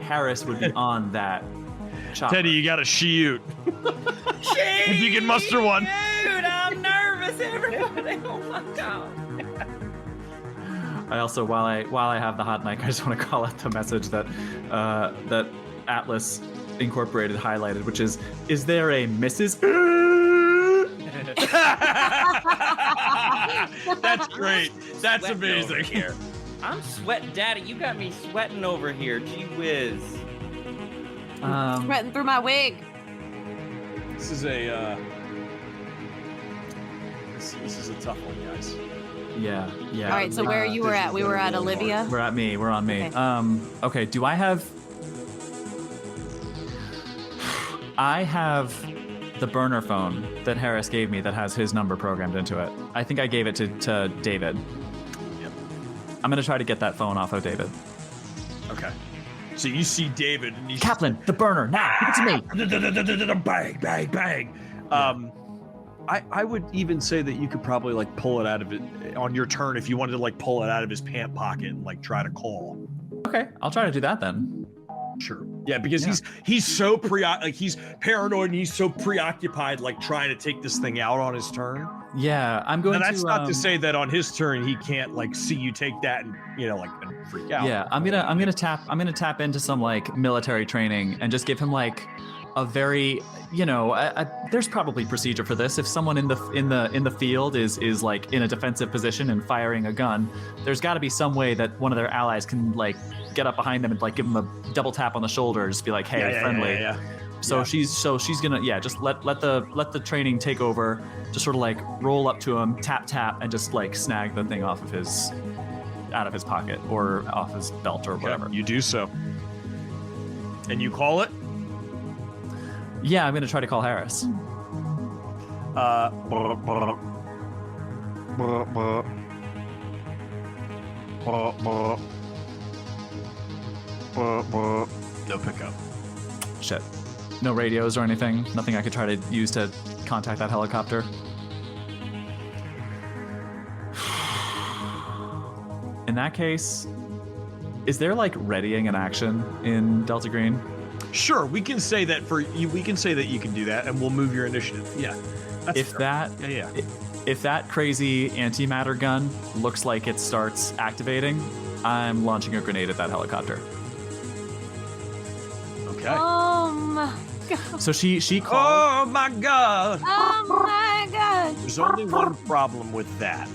Harris would be on that chopper. Teddy, you gotta shoot. If you can muster one. Dude, I'm nervous, everybody. Oh my God. I also, while I have the hot mic, I just want to call out the message that that Atlas Incorporated highlighted, which is there a Mrs. That's great. That's Sweating amazing. over here. I'm sweating, Daddy. You got me sweating over here. Gee whiz. Sweating through my wig. This is a this is a tough one, guys. Yeah. All right, so where you were at? We were at Olivia. We're at me. We're on me. Okay. Okay. Do I have? I have the burner phone that Harris gave me that has his number programmed into it. I think I gave it to David. Yep. I'm gonna try to get that phone off of David. Okay. So you see David and he's Kaplan, the burner now. Give it to me. bang, bang, bang. I would even say that you could probably like pull it out of it on your turn if you wanted to like pull it out of his pant pocket and like try to call. Okay, I'll try to do that then. Sure. Yeah, because he's so he's paranoid and he's so preoccupied like trying to take this thing out on his turn. Yeah, I'm going And to. that's not to say that on his turn he can't like see you take that and like and freak out. Yeah, I'm gonna tap into some like military training and just give him like a very there's probably procedure for this. If someone in the field is like in a defensive position and firing a gun, there's got to be some way that one of their allies can like get up behind them and like give them a double tap on the shoulder, just be like, hey, friendly. Yeah. So she's gonna just let the training take over, just sort of like roll up to him, tap, and just like snag the thing out of his pocket or off his belt or whatever. You do so. And you call it? Yeah, I'm gonna try to call Harris. No pickup. Shit. No radios or anything? Nothing I could try to use to contact that helicopter? In that case, is there like readying an action in Delta Green? Sure, we can say that for you. We can say that you can do that, and we'll move your initiative. Yeah. That's If fair. that if that crazy antimatter gun looks like it starts activating, I'm launching a grenade at that helicopter. Okay. Oh my god. So she called. Oh my god. Oh my god. There's only one problem with that.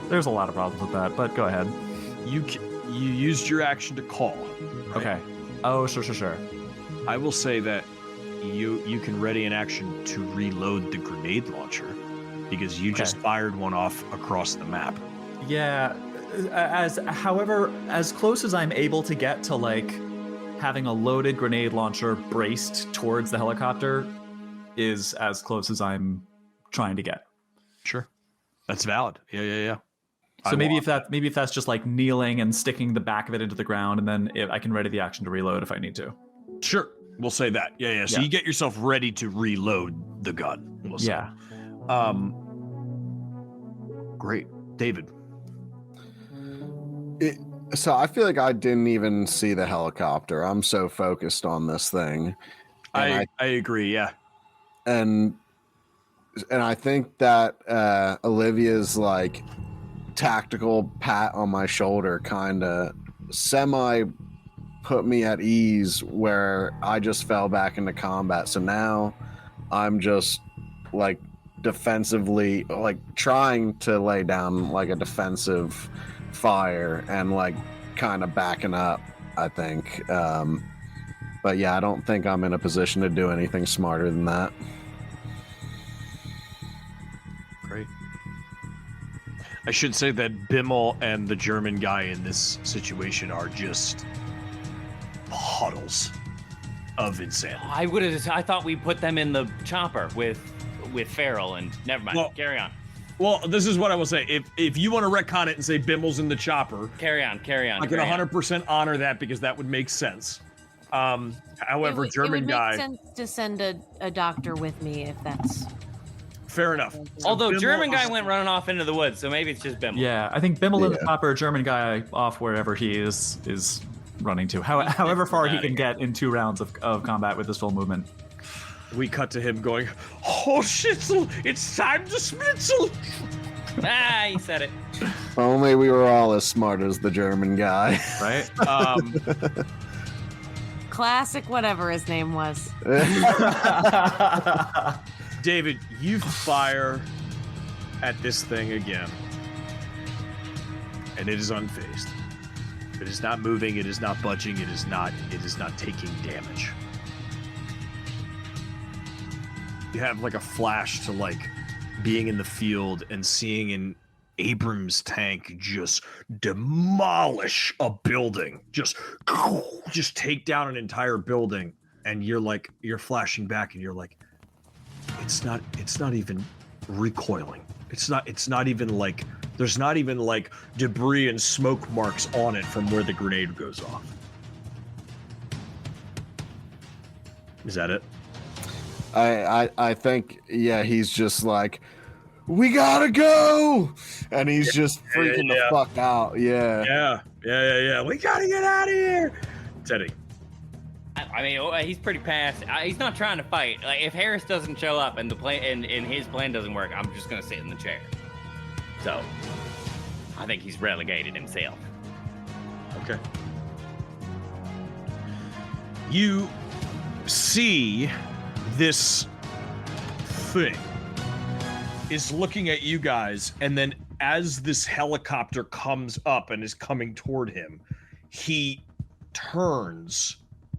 There's a lot of problems with that, but go ahead. You used your action to call. Right? Okay. Oh, sure. I will say that you can ready an action to reload the grenade launcher because you just fired one off across the map. Yeah, however, as close as I'm able to get to like having a loaded grenade launcher braced towards the helicopter is as close as I'm trying to get. Sure. That's valid. Yeah. So maybe if that's just like kneeling and sticking the back of it into the ground, and then I can ready the action to reload if I need to. Sure. We'll say that. Yeah. So you get yourself ready to reload the gun. We'll say. Yeah. Great. David. So I feel like I didn't even see the helicopter. I'm so focused on this thing. I agree. Yeah. And I think that Olivia's like tactical pat on my shoulder kind of semi put me at ease where I just fell back into combat. So now I'm just like defensively like trying to lay down like a defensive fire and like kind of backing up, I think. But yeah, I don't think I'm in a position to do anything smarter than that. Great. I should say that Bimmel and the German guy in this situation are just puddles of insanity. I thought we put them in the chopper with Farrell, and never mind. Well, carry on. Well, this is what I will say. If you want to retcon it and say Bimmel's in the chopper, carry on. I can 100% honor that because that would make sense. However, German guy. It would make sense to send a doctor with me if that's. Fair enough. So Although Bimmel German guy went running off into the woods, so maybe it's just Bimmel. Yeah, I think Bimmel in the chopper, German guy off wherever he is running to. However far he can get in 2 rounds of combat with his full movement. We cut to him going, "Oh, Schnitzel, it's time to Schnitzel." He said it. Only we were all as smart as the German guy. Right? classic whatever his name was. David, you fire at this thing again, and it is unfazed. It is not moving. It is not budging. It is not taking damage. You have like a flash to like being in the field and seeing an Abrams tank just demolish a building, just take down an entire building, and you're flashing back, and you're like, it's not even recoiling. It's not even like there's not even like debris and smoke marks on it from where the grenade goes off. Is that it? I think, yeah, he's just like, we gotta go, and he's just freaking the fuck out. Yeah. We gotta get out of here, Teddy. I mean, he's pretty passive. He's not trying to fight. Like, if Harris doesn't show up and the plan and his plan doesn't work, I'm just gonna sit in the chair. So, I think he's relegated himself. Okay. You see this thing is looking at you guys, and then as this helicopter comes up and is coming toward him, he turns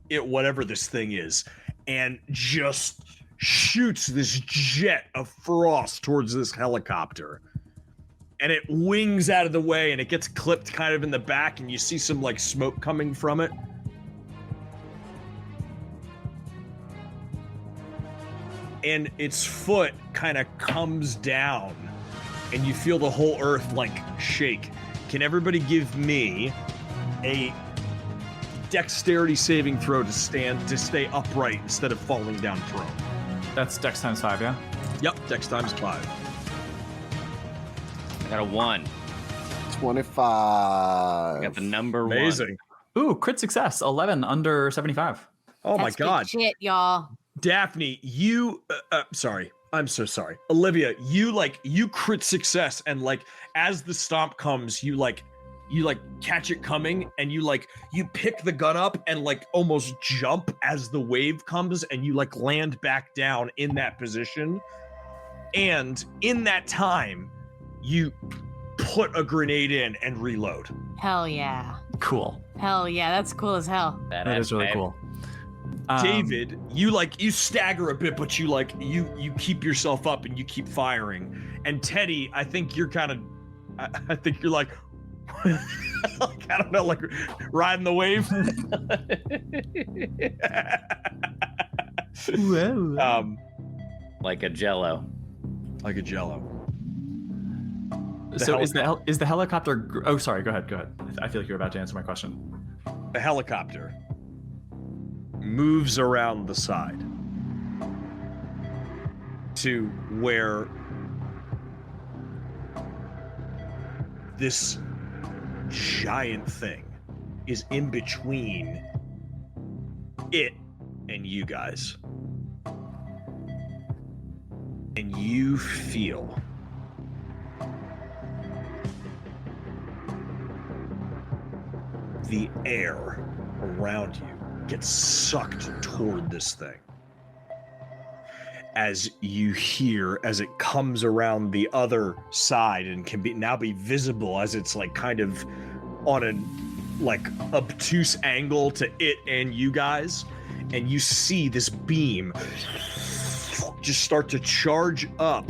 at whatever this thing is and just shoots this jet of frost towards this helicopter, and it wings out of the way and it gets clipped kind of in the back, and you see some like smoke coming from it. And its foot kind of comes down, and you feel the whole earth like shake. Can everybody give me a dexterity saving throw to stay upright instead of falling down prone? That's Dex times 5, yeah? Yep, Dex times 5. I got a 1. 25. I got the number 1. Amazing. Ooh, crit success, 11 under 75. Oh That's my God. good shit, y'all. Daphne, you, sorry. I'm so sorry. Olivia, you crit success, and like, as the stomp comes, you catch it coming, and you pick the gun up and like almost jump as the wave comes, and you like land back down in that position. And in that time, you put a grenade in and reload. Hell yeah. Cool. Hell yeah. That's cool as hell. That is really cool. David, you stagger a bit, but you keep yourself up and you keep firing. And Teddy, I think you're like, I don't know, like riding the wave. Like a jello. Like a jello. So is the helicopter? Oh, sorry. Go ahead. I feel like you're about to answer my question. The helicopter moves around the side to where this giant thing is in between it and you guys. And you feel the air around you gets sucked toward this thing. As you hear, as it comes around the other side and can now be visible as it's like kind of on a like obtuse angle to it and you guys, and you see this beam just start to charge up,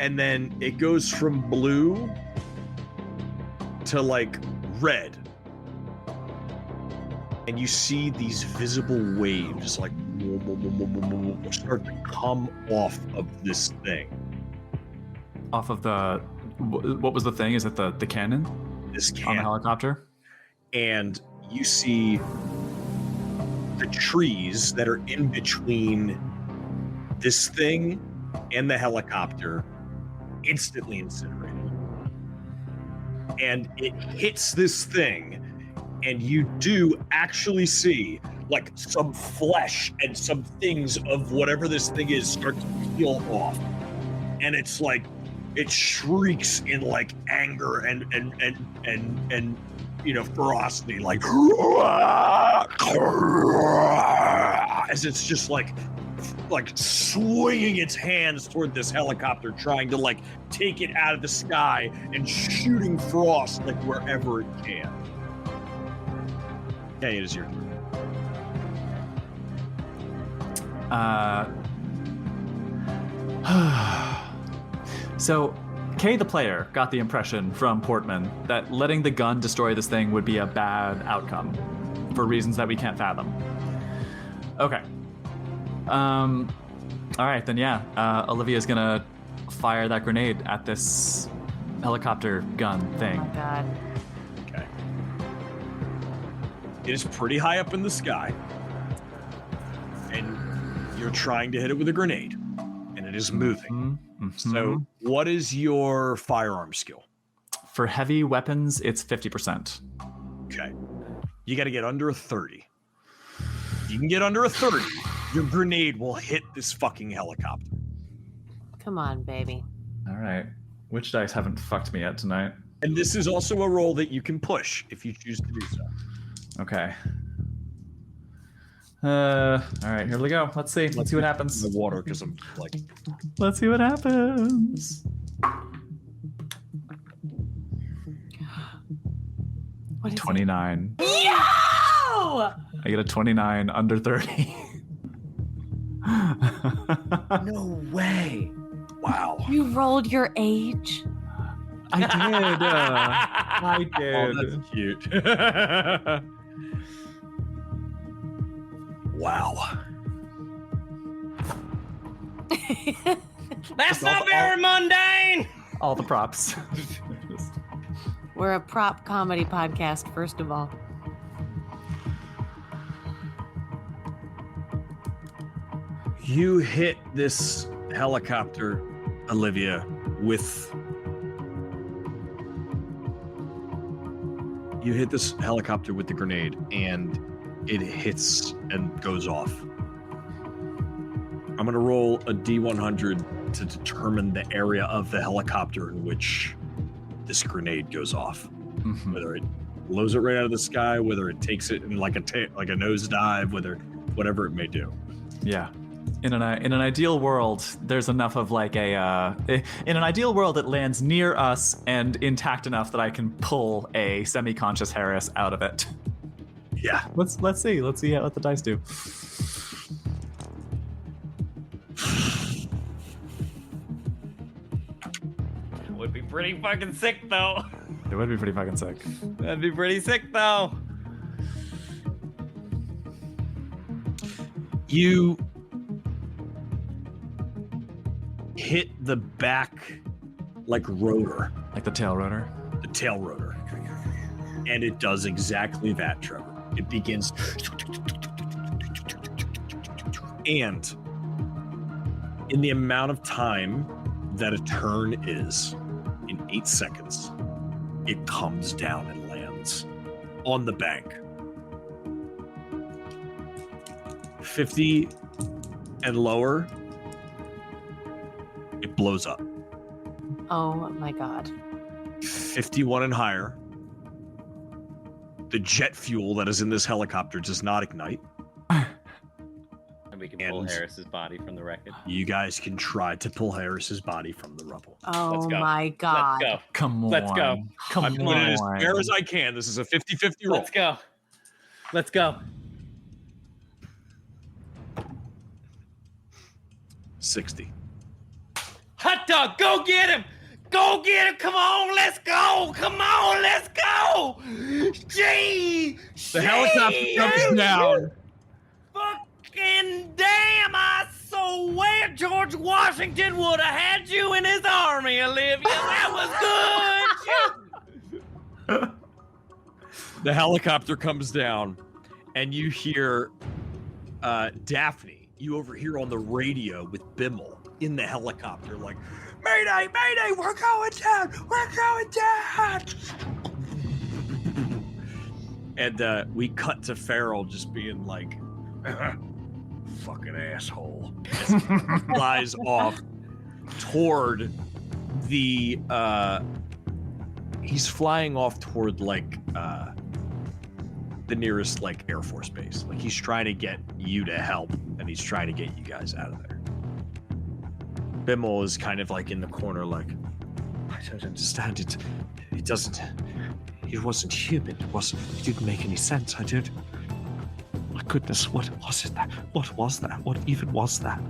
and then it goes from blue to like red. And you see these visible waves like start to come off of this thing. Off of the, what was the thing? Is it the cannon? This On the cannon. helicopter? And you see the trees that are in between this thing and the helicopter instantly incinerated. And it hits this thing, and you do actually see like some flesh and some things of whatever this thing is start to peel off. And it's like, it shrieks in like anger and ferocity, like as it's just like swinging its hands toward this helicopter, trying to like take it out of the sky and shooting frost like wherever it can. Okay, it is your turn. So, Kay the player got the impression from Portman that letting the gun destroy this thing would be a bad outcome for reasons that we can't fathom. Okay. All right, then yeah. Olivia's gonna fire that grenade at this helicopter gun thing. Oh God. Okay. It is pretty high up in the sky, and you're trying to hit it with a grenade, and it is moving. So, what is your firearm skill? For heavy weapons, it's 50%. Okay. You got to get under a 30. If you can get under a 30, your grenade will hit this fucking helicopter. Come on, baby. All right. Which dice haven't fucked me yet tonight? And this is also a roll that you can push if you choose to do so. Okay. All right, here we go. Let's see what happens. The water, because I'm like... Let's see what happens. What is 29. Yo! I get a 29 under 30. No way. Wow. You rolled your age? I did. I did. Oh, that's cute. Wow. That's not very mundane. All the props. We're a prop comedy podcast, first of all. You hit this helicopter, Olivia, with... You hit this helicopter with the grenade, and it hits and goes off. I'm going to roll a D100 to determine the area of the helicopter in which this grenade goes off. Mm-hmm. Whether it blows it right out of the sky, whether it takes it in like a nosedive, whatever it may do. Yeah. In an ideal world, there's enough of like in an ideal world, it lands near us and intact enough that I can pull a semi-conscious Harris out of it. Yeah. Let's see what the dice do. Would be pretty fucking sick though. It would be pretty fucking sick. That'd be pretty sick though. You hit the back like rotor, Like the tail rotor. the tail rotor, and it does exactly that, Trevor. It begins, and in the amount of time that a turn is, in 8 seconds, it comes down and lands on the bank. 50 and lower, it blows up. Oh my God. 51 and higher, the jet fuel that is in this helicopter does not ignite. And we can pull And- Harris's body from the wreckage. You guys can try to pull Harris's body from the rubble. Oh Let's go. my God. Let's go. Come on. Let's go. Come I'm on. doing it as fair as I can. This is a 50-50 roll. Let's go. Let's go. 60. Hot dog, go get him! Go get him! Come on, let's go! Come on, let's go! Gee! The helicopter comes down. Fucking damn! I swear George Washington would have had you in his army, Olivia. That was good! The helicopter comes down, and you hear Daphne. You overhear on the radio with Bimmel in the helicopter, like, Mayday, Mayday, we're going down! We're going down! And we cut to Farrell just being like, fucking asshole. As he flies off toward the, he's flying off toward like like Air Force base. Like he's trying to get you to help, and he's trying to get you guys out of there. Bimmel is kind of like in the corner, like, I don't understand it. It doesn't. It wasn't human. It didn't make any sense. I don't. My goodness, what was it? What was that? What even was that?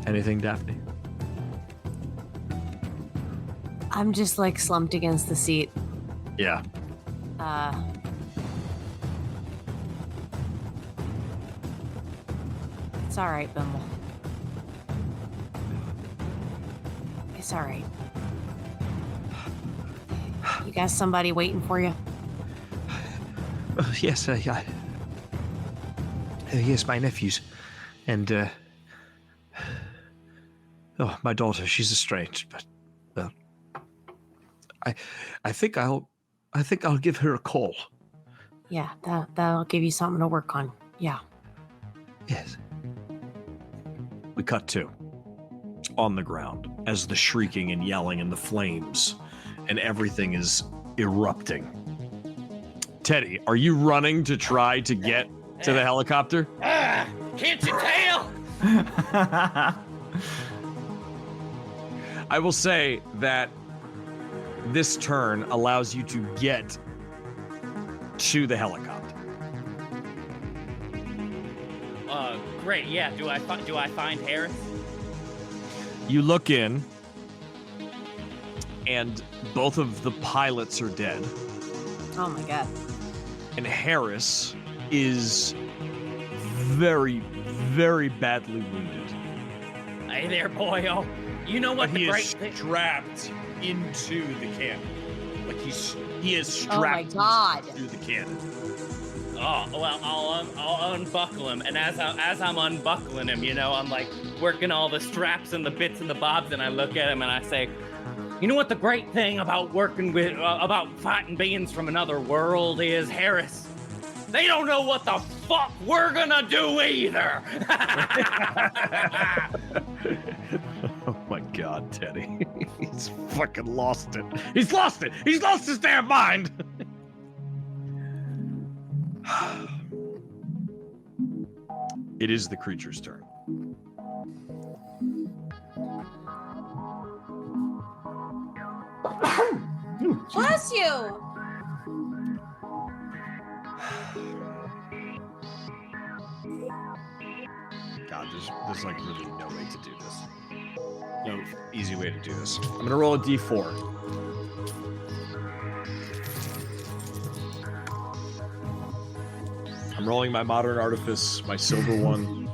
Anything, Daphne? I'm just like slumped against the seat. Yeah. It's all right, Bimmel. It's all right. You got somebody waiting for you? Yes, yes, my nephews, and my daughter. She's estranged, but I think I'll give her a call. Yeah, that'll give you something to work on. Yeah. Yes. We cut to on the ground as the shrieking and yelling and the flames and everything is erupting. Teddy, are you running to try to get to the helicopter? Can't you tell? I will say that this turn allows you to get to the helicopter. Great. Yeah. Do I find Harris? You look in, and both of the pilots are dead. Oh my god. And Harris is very, very badly wounded. Hey there, boyo. You know what But he the great is thing? strapped into the cannon. Like he is strapped God. to the cannon. Oh well, I'll unbuckle him, and as I'm unbuckling him, you know, I'm like working all the straps and the bits and the bobs, and I look at him and I say, you know what the great thing about working with about fighting beings from another world is, Harris? They don't know what the fuck we're gonna do either. Oh my God, Teddy. He's fucking lost it. He's lost it. He's lost his damn mind. It is the creature's turn. Bless you. God, there's like really no way to do this. No easy way to do this. I'm gonna roll a d4. I'm rolling my modern artifice, my silver one.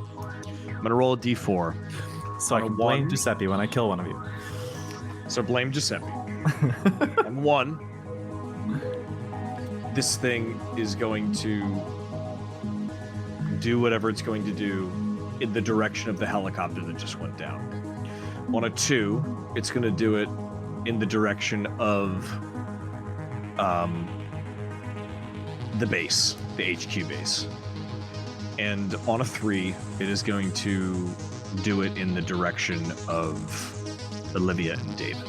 I'm gonna roll a d4. So I can blame Giuseppe when I kill one of you. So blame Giuseppe. On 1, this thing is going to do whatever it's going to do in the direction of the helicopter that just went down. On a 2, it's going to do it in the direction of the base, the HQ base. And on a 3, it is going to do it in the direction of Olivia and David.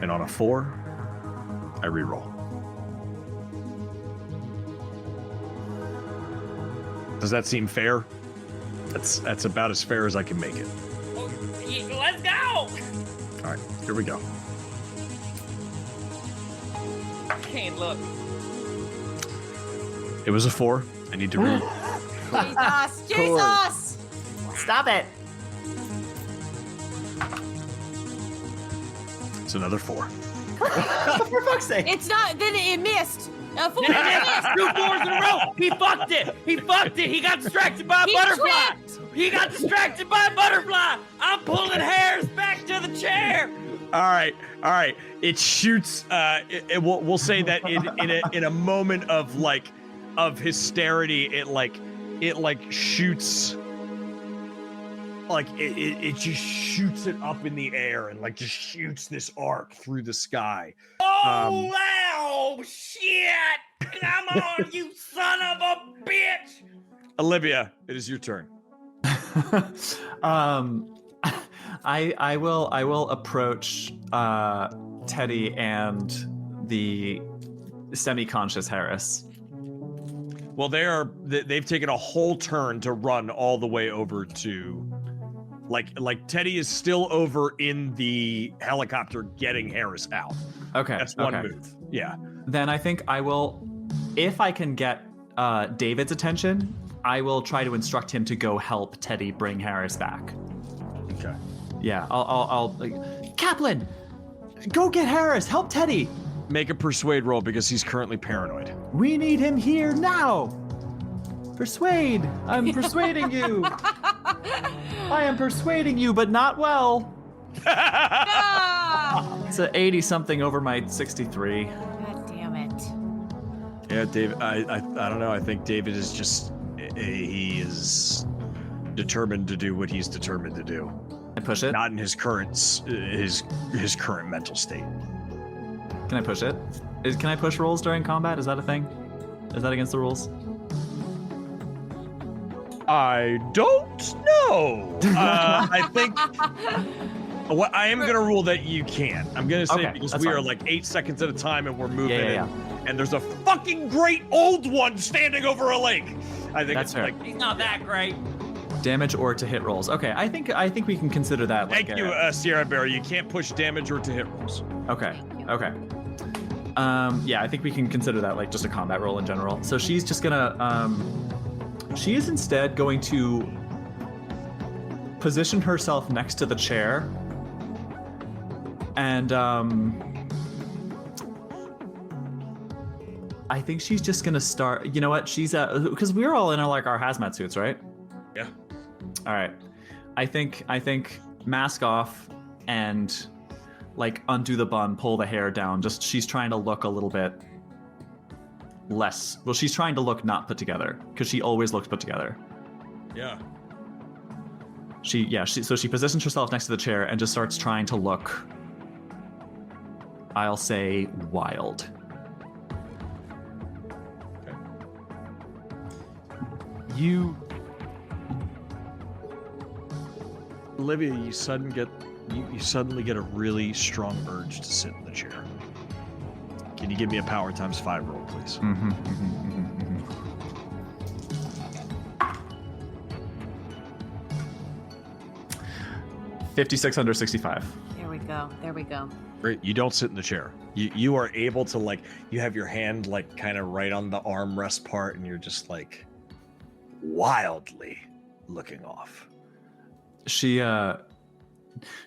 And on a 4, I reroll. Does that seem fair? That's about as fair as I can make it. Let's go. All right, here we go. Can't look. It was a 4. I need to reroll. Jesus! Stop it. It's another 4. For fuck's sake. It's not, then it missed. A 4 Yes, 2 4s in a row. He fucked it. He fucked it. He got distracted by a butterfly. He got distracted by a butterfly. I'm pulling hairs back to the chair. All right. It shoots. We'll say that in a moment of hysterity, it shoots. Like it just shoots it up in the air and just shoots this arc through the sky. Oh wow! Shit! Come on, you son of a bitch! Olivia, it is your turn. I will approach Teddy and the semi-conscious Harris. Well, they've taken a whole turn to run all the way over to, like Teddy is still over in the helicopter getting Harris out. Okay, that's one move. Yeah. Then I think I will, if I can get David's attention, I will try to instruct him to go help Teddy bring Harris back. Okay. Yeah, I'll Kaplan, go get Harris. Help Teddy. Make a persuade roll because he's currently paranoid. We need him here now. Persuade. I'm persuading you. I am persuading you, but not well. It's an 80-something over my 63. God damn it. Yeah, David. I don't know. I think David is just he is determined to do what he's determined to do. I push it. Not in his current his current mental state. Can I push it? Can I push rolls during combat? Is that a thing? Is that against the rules? I don't know. I think what I am gonna rule that you can. I'm gonna say because we are like 8 seconds at a time and we're moving, and there's a fucking great old one standing over a lake. I think that's it's fair. like He's not that great. Damage or to hit rolls. Okay, I think we can consider that. Thank you, Sierra Bear. You can't push damage or to hit rolls. Okay. Okay. Yeah, I think we can consider that like just a combat roll in general. So she's just gonna she is instead going to position herself next to the chair and I think she's just gonna start. You know what? She's because we're all in our hazmat suits, right? Yeah. All right. I think mask off and like undo the bun, pull the hair down. Just she's trying to look a little bit less. Well, she's trying to look not put together because she always looks put together. Yeah. So she positions herself next to the chair and just starts trying to look, I'll say, wild. Okay. Olivia, you suddenly get a really strong urge to sit in the chair. Can you give me a power times 5 roll, please? 56 under 65. There we go. There we go. Great. You don't sit in the chair. You are able to you have your hand kind of right on the armrest part, and you're just wildly looking off. She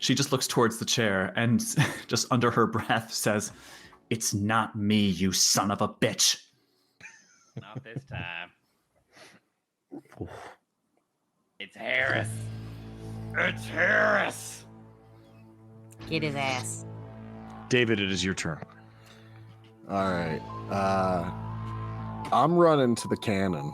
just looks towards the chair and just under her breath says, "It's not me, you son of a bitch." Not this time. It's Harris. It's Harris. Get his ass. David, it is your turn. All right. I'm running to the cannon.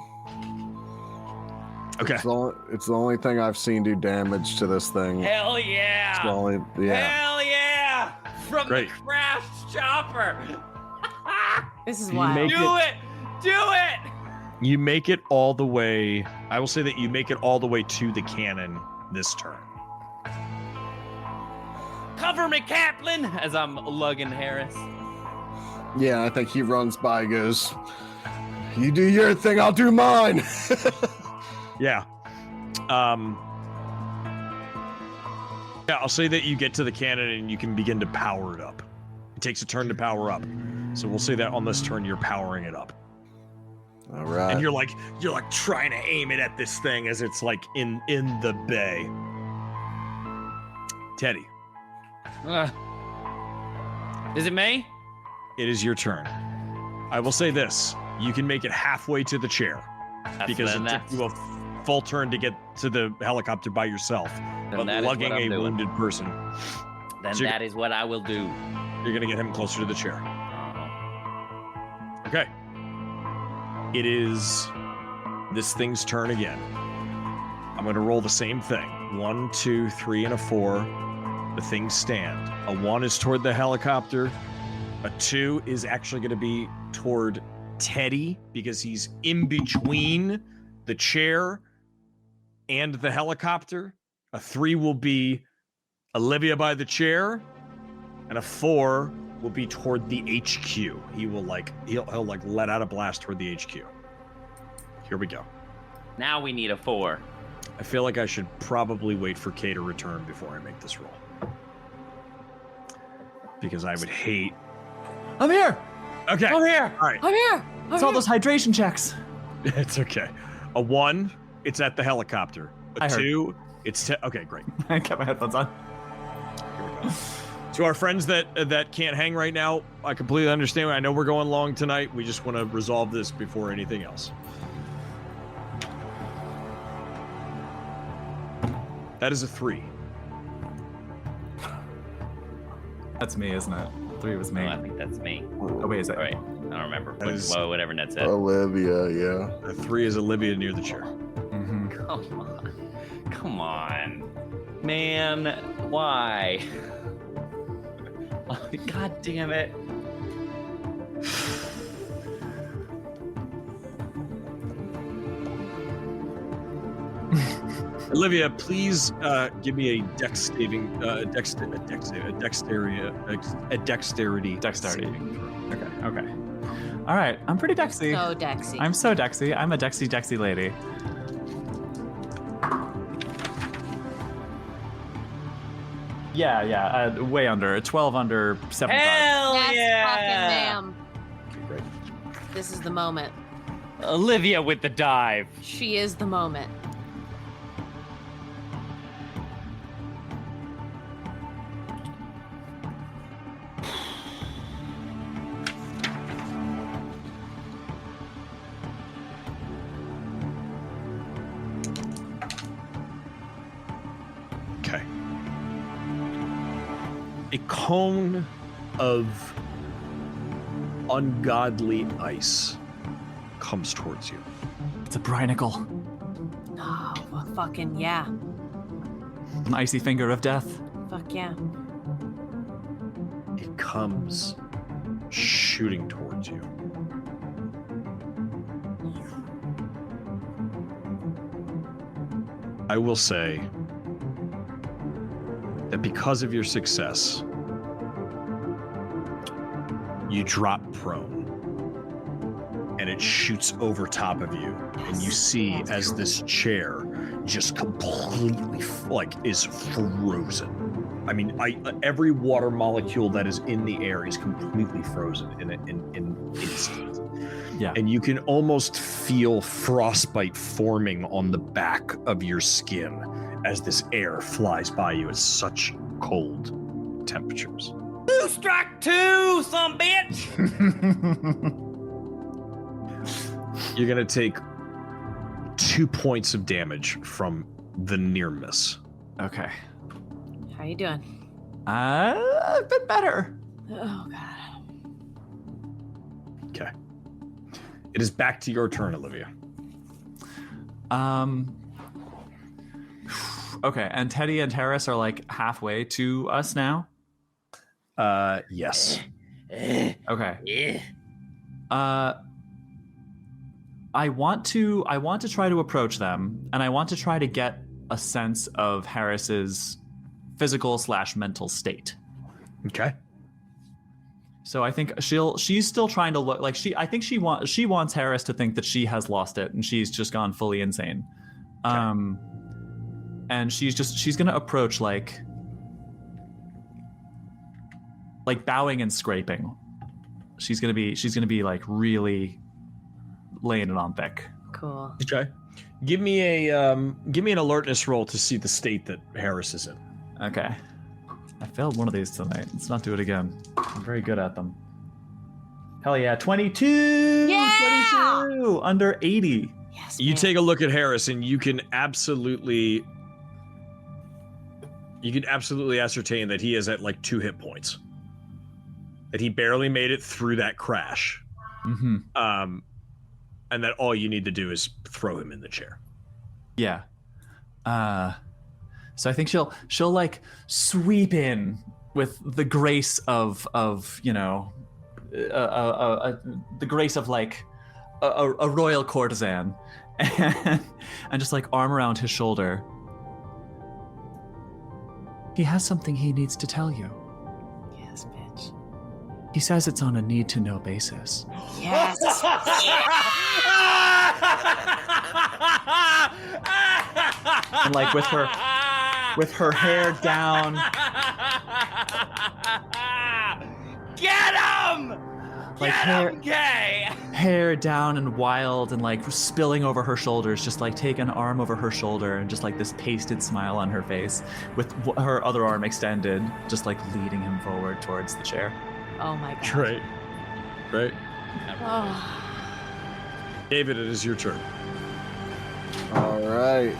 Okay. It's the only thing I've seen do damage to this thing. Hell yeah. It's the only, yeah. Hell yeah. From Great. the crashed chopper. This is You wild. make Do it. Do it. You make it all the way. I will say that you make it all the way to the cannon this turn. Cover me, Kaplan, as I'm lugging Harris. Yeah, I think he runs by and goes, "You do your thing, I'll do mine." Yeah. Yeah, I'll say that you get to the cannon and you can begin to power it up. It takes a turn to power up. So we'll say that on this turn you're powering it up. All right. And you're trying to aim it at this thing as it's in the bay. Teddy, Is it me? it is your turn. I will say this. You can make it halfway to the chair because it took you a full turn to get to the helicopter by yourself. But that is lugging what I'm a doing. wounded person, Then So you- that is what I will do. you're going to get him closer to the chair. Uh-huh. Okay. It is this thing's turn again. I'm going to roll the same thing. 1, 2, 3, and a 4. The things stand. A 1 is toward the helicopter. A 2 is actually going to be toward Teddy because he's in between the chair and the helicopter. A 3 will be Olivia by the chair, and a 4 will be toward the HQ. He will he'll let out a blast toward the HQ. Here we go. Now we need a 4. I feel like I should probably wait for Kay to return before I make this roll. Because I would hate... I'm here. Okay. I'm here. All right. I'm here. It's all those hydration checks. It's okay. A 1, it's at the helicopter. A I heard. 2, it's... Okay, great. I kept my headphones on. Here we go. To our friends that can't hang right now, I completely understand. I know we're going long tonight. We just want to resolve this before anything else. That is a 3. That's me, isn't it? 3 was me. No, I think that's me. Oh, wait, is it? All right. I don't remember. That is- Whatever Ned said. Olivia, yeah. A 3 is Olivia near the chair. Mm-hmm. Come on. Come on. Man, why? Oh, God damn it. Olivia, please give me a dexterity saving throw. Okay. All right, I'm pretty dexy. So Dexy. I'm so dexy. I'm a dexy lady. Yeah, way under. 12 under 75. Hell That's yeah! fucking damn. Okay, great. This is the moment. Olivia with the dive. She is the moment. Okay. A cone of ungodly ice comes towards you. It's a brinicle. Oh, well, fucking yeah. An icy finger of death. Fuck yeah. It comes shooting towards you. I will say that because of your success, you drop prone and it shoots over top of you, and you see as this chair just completely is frozen. I mean, every water molecule that is in the air is completely frozen in an instant. Yeah. And you can almost feel frostbite forming on the back of your skin as this air flies by you at such cold temperatures. Two strike two, some bitch. You're going to take 2 points of damage from the near miss. Okay. How you doing? A bit better. Oh, God. Okay. It is back to your turn, Olivia. Okay, and Teddy and Terrace are like halfway to us now? Yes. Okay. Yeah. I want to try to approach them, and I want to try to get a sense of Harris's physical/mental state. Okay. So I think she's still trying to look like she wants Harris to think that she has lost it and she's just gone fully insane. Okay. And she's gonna approach like bowing and scraping. She's gonna be like really laying it on thick. Cool. Okay. Give me an alertness roll to see the state that Harris is in. Okay. I failed one of these tonight. Let's not do it again. I'm very good at them. Hell yeah, 22! Yeah! 22! Under 80. Yes. You man. take a look at Harris and you can absolutely ascertain that he is at like 2 hit points. That he barely made it through that crash. Mm-hmm. And that all you need to do is throw him in the chair. Yeah. So I think she'll like sweep in with the grace of the grace of like a royal courtesan, and just like arm around his shoulder. He has something he needs to tell you. Yes, bitch. He says it's on a need-to-know basis. Yes. And like with her hair down, Get him! like Get him, gay! hair down and wild and like spilling over her shoulders, just like take an arm over her shoulder and just like this pasted smile on her face with her other arm extended, just like leading him forward towards the chair. Oh my god. Great. Great. Oh. David, it is your turn. All right.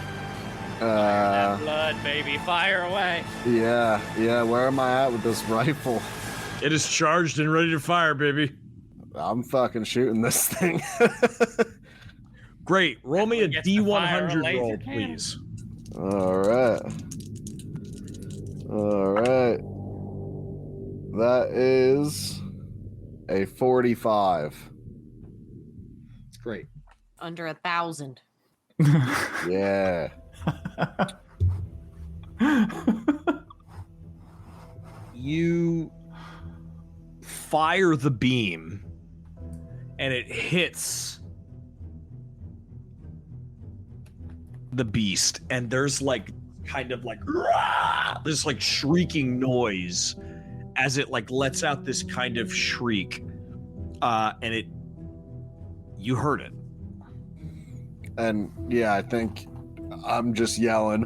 That blood, baby, fire away. Yeah. Where am I at with this rifle? It is charged and ready to fire, baby. I'm fucking shooting this thing. Great. Roll me a Gets to fire a D100 laser roll, cannon. please. All right. That is a 45. It's great. Under 1,000. Yeah. You fire the beam and it hits the beast, and there's like kind of like this like shrieking noise as it like lets out this kind of shriek, and you heard it. And yeah, I think I'm just yelling,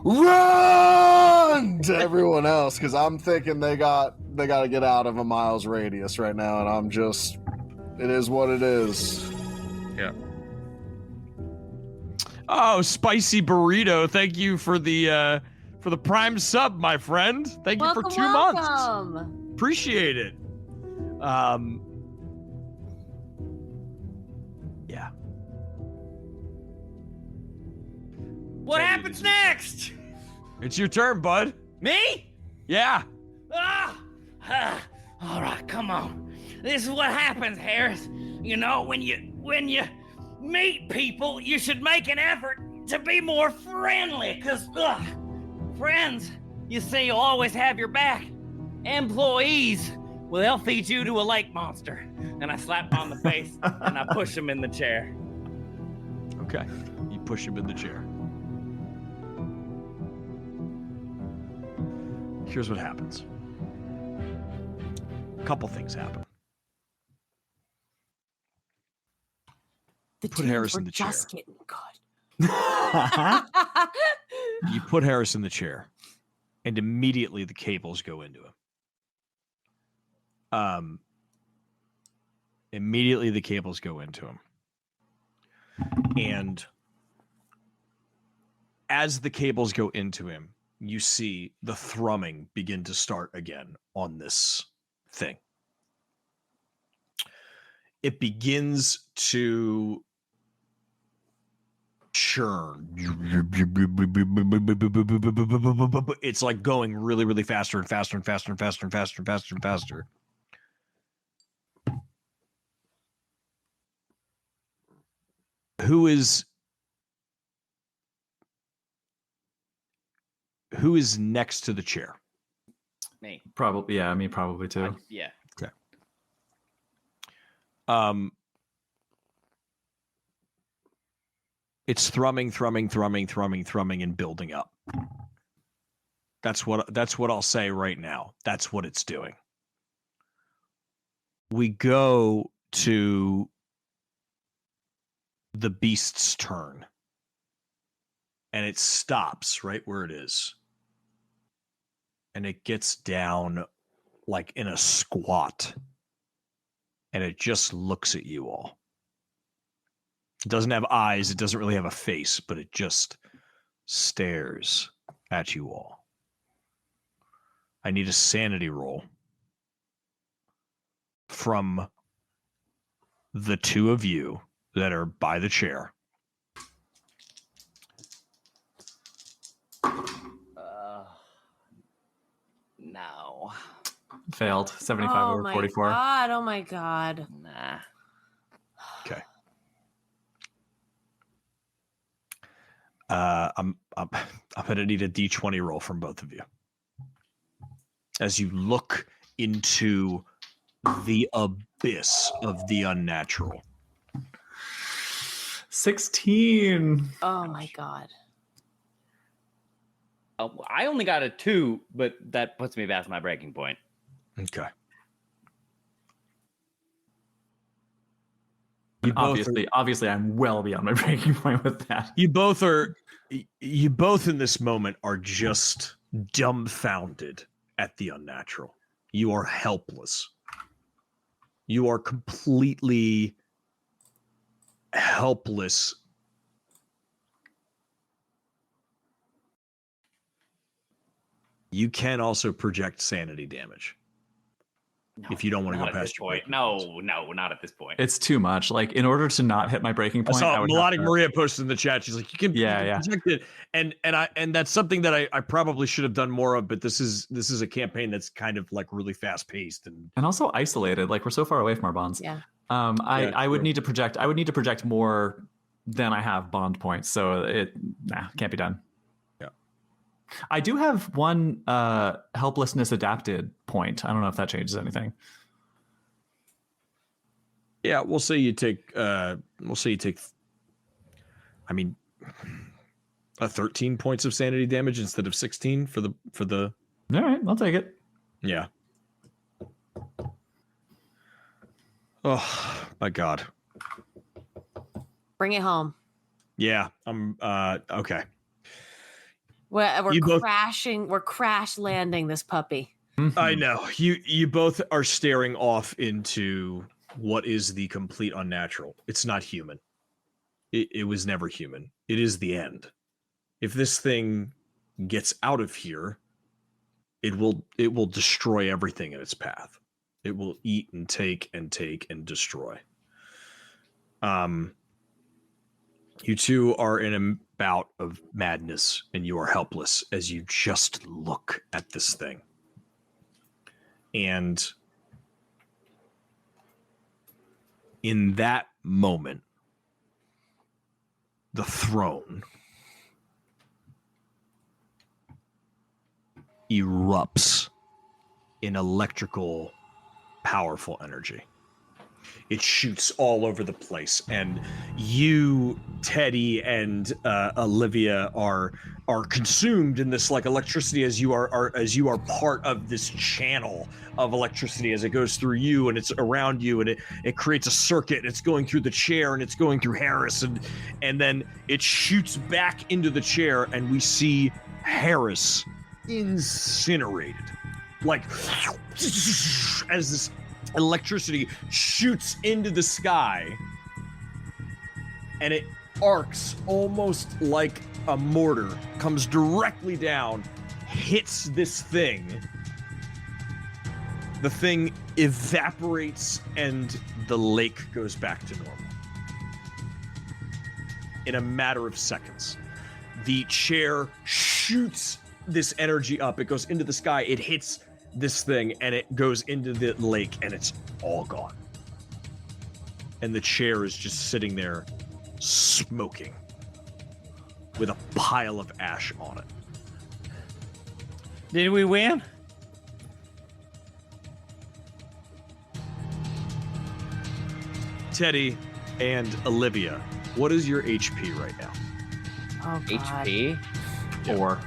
"Run!" to everyone else because I'm thinking they got to get out of a mile's radius right now, and I'm just, it is what it is. Yeah. Oh, spicy burrito! Thank you for the prime sub, my friend. Thank you for 2 months. Welcome. Appreciate it. Yeah. What happens next? It's your turn, bud. Me? Yeah. All right, come on. This is what happens, Harris. You know, when you meet people, you should make an effort to be more friendly, because friends, you see, will always have your back. Employees, well, they'll feed you to a lake monster. And I slap him on the face, and I push him in the chair. Okay. You push him in the chair. Here's what happens. A couple things happen. The Put tunes Harris were in the chair. just getting good. You put Harris in the chair, and immediately the cables go into him. Immediately the cables go into him. And as the cables go into him, you see the thrumming begin to start again on this thing. It begins to churn. It's like going really, really faster and faster and faster and faster and faster and faster and faster. Who is next to the chair? Me. Probably, yeah, me probably too. Yeah. It's thrumming, and building up. That's what I'll say right now. That's what it's doing. We go to the beast's turn. And it stops right where it is. And it gets down like in a squat. And it just looks at you all. It doesn't have eyes. It doesn't really have a face, but it just stares at you all. I need a sanity roll from the two of you that are by the chair. No. Failed. 75 over 44. Oh my god. Nah. Okay. I'm gonna need a D20 roll from both of you. as you look into the abyss of the unnatural. 16. Oh my god. I only got a 2, but that puts me past my breaking point. Okay. Obviously, I'm well beyond my breaking point with that. You both in this moment are just dumbfounded at the unnatural. You are helpless. You are completely helpless. You can also project sanity damage. No, if you don't want to not go at past this your point. No, not at this point. It's too much. Like, in order to not hit my breaking I point, saw would Melodic have to- Maria posted in the chat. She's like, you can project it, and that's something that I probably should have done more of. But this is a campaign that's kind of like really fast paced and also isolated. Like, we're so far away from our bonds. Yeah. I would need to project. I would need to project more than I have bond points. So it can't be done. Yeah. I do have one helplessness adapted point. I don't know if that changes anything. Yeah, we'll say you take. I mean, 13 points of sanity damage instead of 16 for the. All right, I'll take it. Yeah. Oh my god. Bring it home. Yeah, I'm okay. We're crashing. We're crash landing this puppy. I know. You both are staring off into what is the complete unnatural. It's not human. It was never human. It is the end. If this thing gets out of here, it will destroy everything in its path. It will eat and take and destroy. You two are in a bout of madness, and you are helpless as you just look at this thing. And in that moment, the throne erupts in electrical, powerful energy. It shoots all over the place, and you, Teddy, and Olivia are consumed in this like electricity as you are part of this channel of electricity as it goes through you and it's around you, and it creates a circuit. And it's going through the chair and it's going through Harris, and then it shoots back into the chair, and we see Harris incinerated, like as this electricity shoots into the sky, and it arcs almost like a mortar, comes directly down, hits this thing. The thing evaporates, and the lake goes back to normal. In a matter of seconds, the chair shoots this energy up. It goes into the sky. It hits this thing, and it goes into the lake, and it's all gone. And the chair is just sitting there smoking with a pile of ash on it. Did we win? Teddy and Olivia, what is your HP right now? Oh god. HP 4.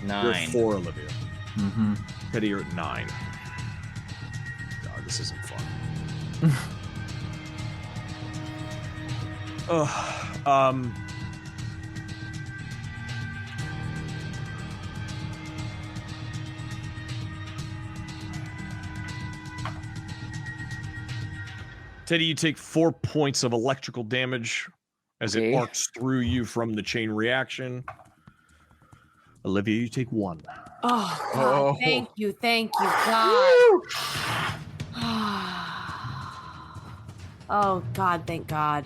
9. You're at 4, Olivia. Mm-hmm. Teddy, you're at 9. God, this isn't fun. Teddy, you take 4 points of electrical damage as it arcs through you from the chain reaction. Olivia, you take 1. Oh god, thank you, God. Oh god, thank God.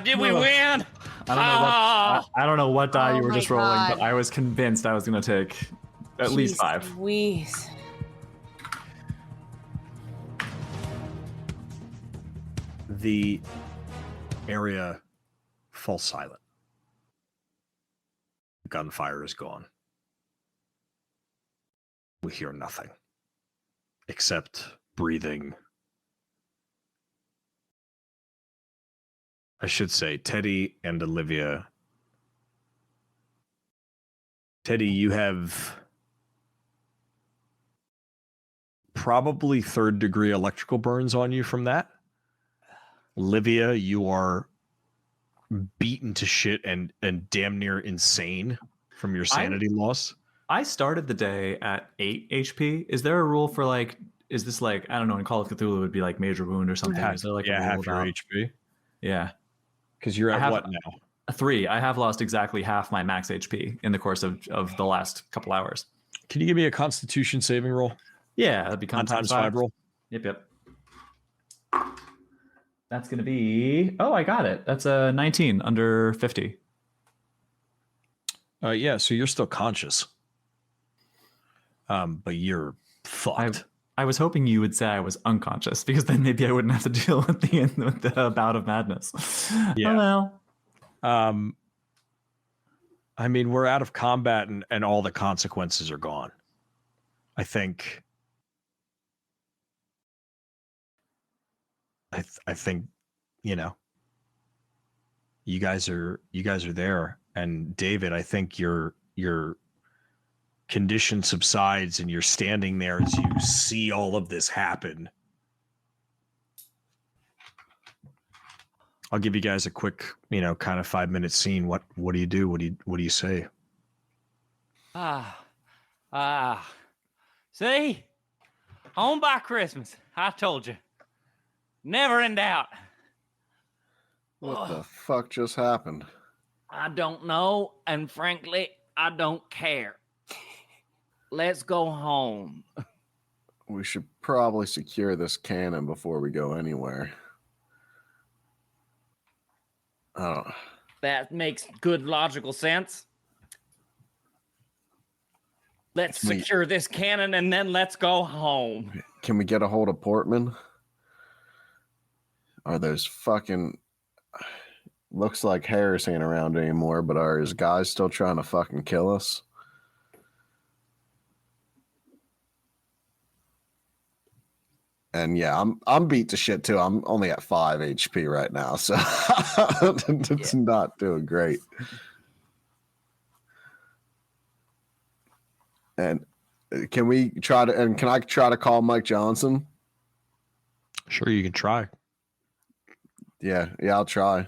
Did we win? I don't know what die you were my just rolling, God. but I was convinced I was going to take at least 5. Louise. The area falls silent. gunfire is gone. We hear nothing except breathing. I should say Teddy and Olivia. Teddy, you have probably 3rd-degree electrical burns on you from that. Olivia, you are beaten to shit and damn near insane from your sanity loss. I started the day at 8 HP. Is there a rule for like, is this like, I don't know, in Call of Cthulhu it would be like major wound or something? Is there like a rule half about your HP? Yeah. Because you're at what now? 3. I have lost exactly half my max HP in the course of the last couple hours. Can you give me a Constitution saving roll? Yeah, that'd be times 5 roll. Yep. That's going to be... Oh, I got it. That's a 19 under 50. Yeah, so you're still conscious. But you're fucked. I was hoping you would say I was unconscious, because then maybe I wouldn't have to deal with the bout of madness. Yeah. Oh, well. I mean, we're out of combat and all the consequences are gone. I think... I think, you know, you guys are there, and David, I think your condition subsides and you're standing there as you see all of this happen. I'll give you guys a quick, you know, kind of 5-minute scene. What do you do? What do you say? See? Home by Christmas. I told you. Never in doubt. What the fuck just happened? I don't know, and frankly, I don't care. Let's go home. We should probably secure this cannon before we go anywhere. Oh. That makes good logical sense. Let's secure this cannon and then let's go home. Can we get a hold of Portman? Are those fucking... Looks like Harris ain't around anymore, but are his guys still trying to fucking kill us? And yeah, I'm beat to shit too. I'm only at 5 HP right now, so it's not doing great. And can we try to? And can I try to call Mike Johnson? Sure, you can try. Yeah, I'll try.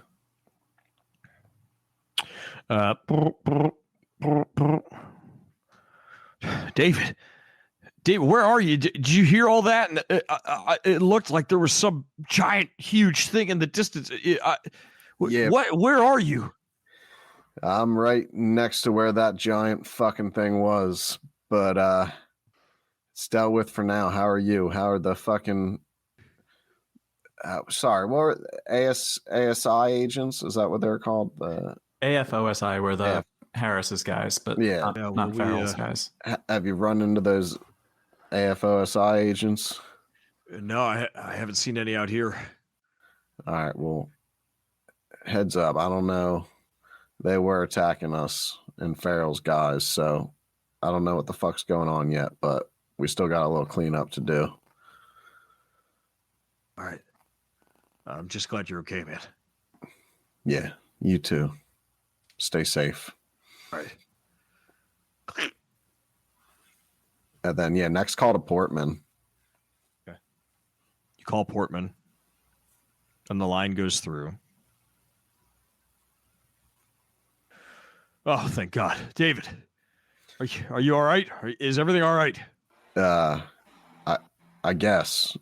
David, where are you? Did you hear all that? And it looked like there was some giant, huge thing in the distance. Yeah. Where are you? I'm right next to where that giant fucking thing was, but it's dealt with for now. How are you? How are the fucking? Sorry, what were ASI agents? Is that what they're called? The AFOSI were the Harris's guys, but not Farrell's guys. Have you run into those AFOSI agents? No, I haven't seen any out here. All right, well, heads up. I don't know. They were attacking us and Farrell's guys, so I don't know what the fuck's going on yet, but we still got a little cleanup to do. All right. I'm just glad you're okay, man. Yeah, you too. Stay safe. All right. And then, next call to Portman. Okay. You call Portman, and the line goes through. Oh, thank God. David, are you all right? Is everything all right? I guess.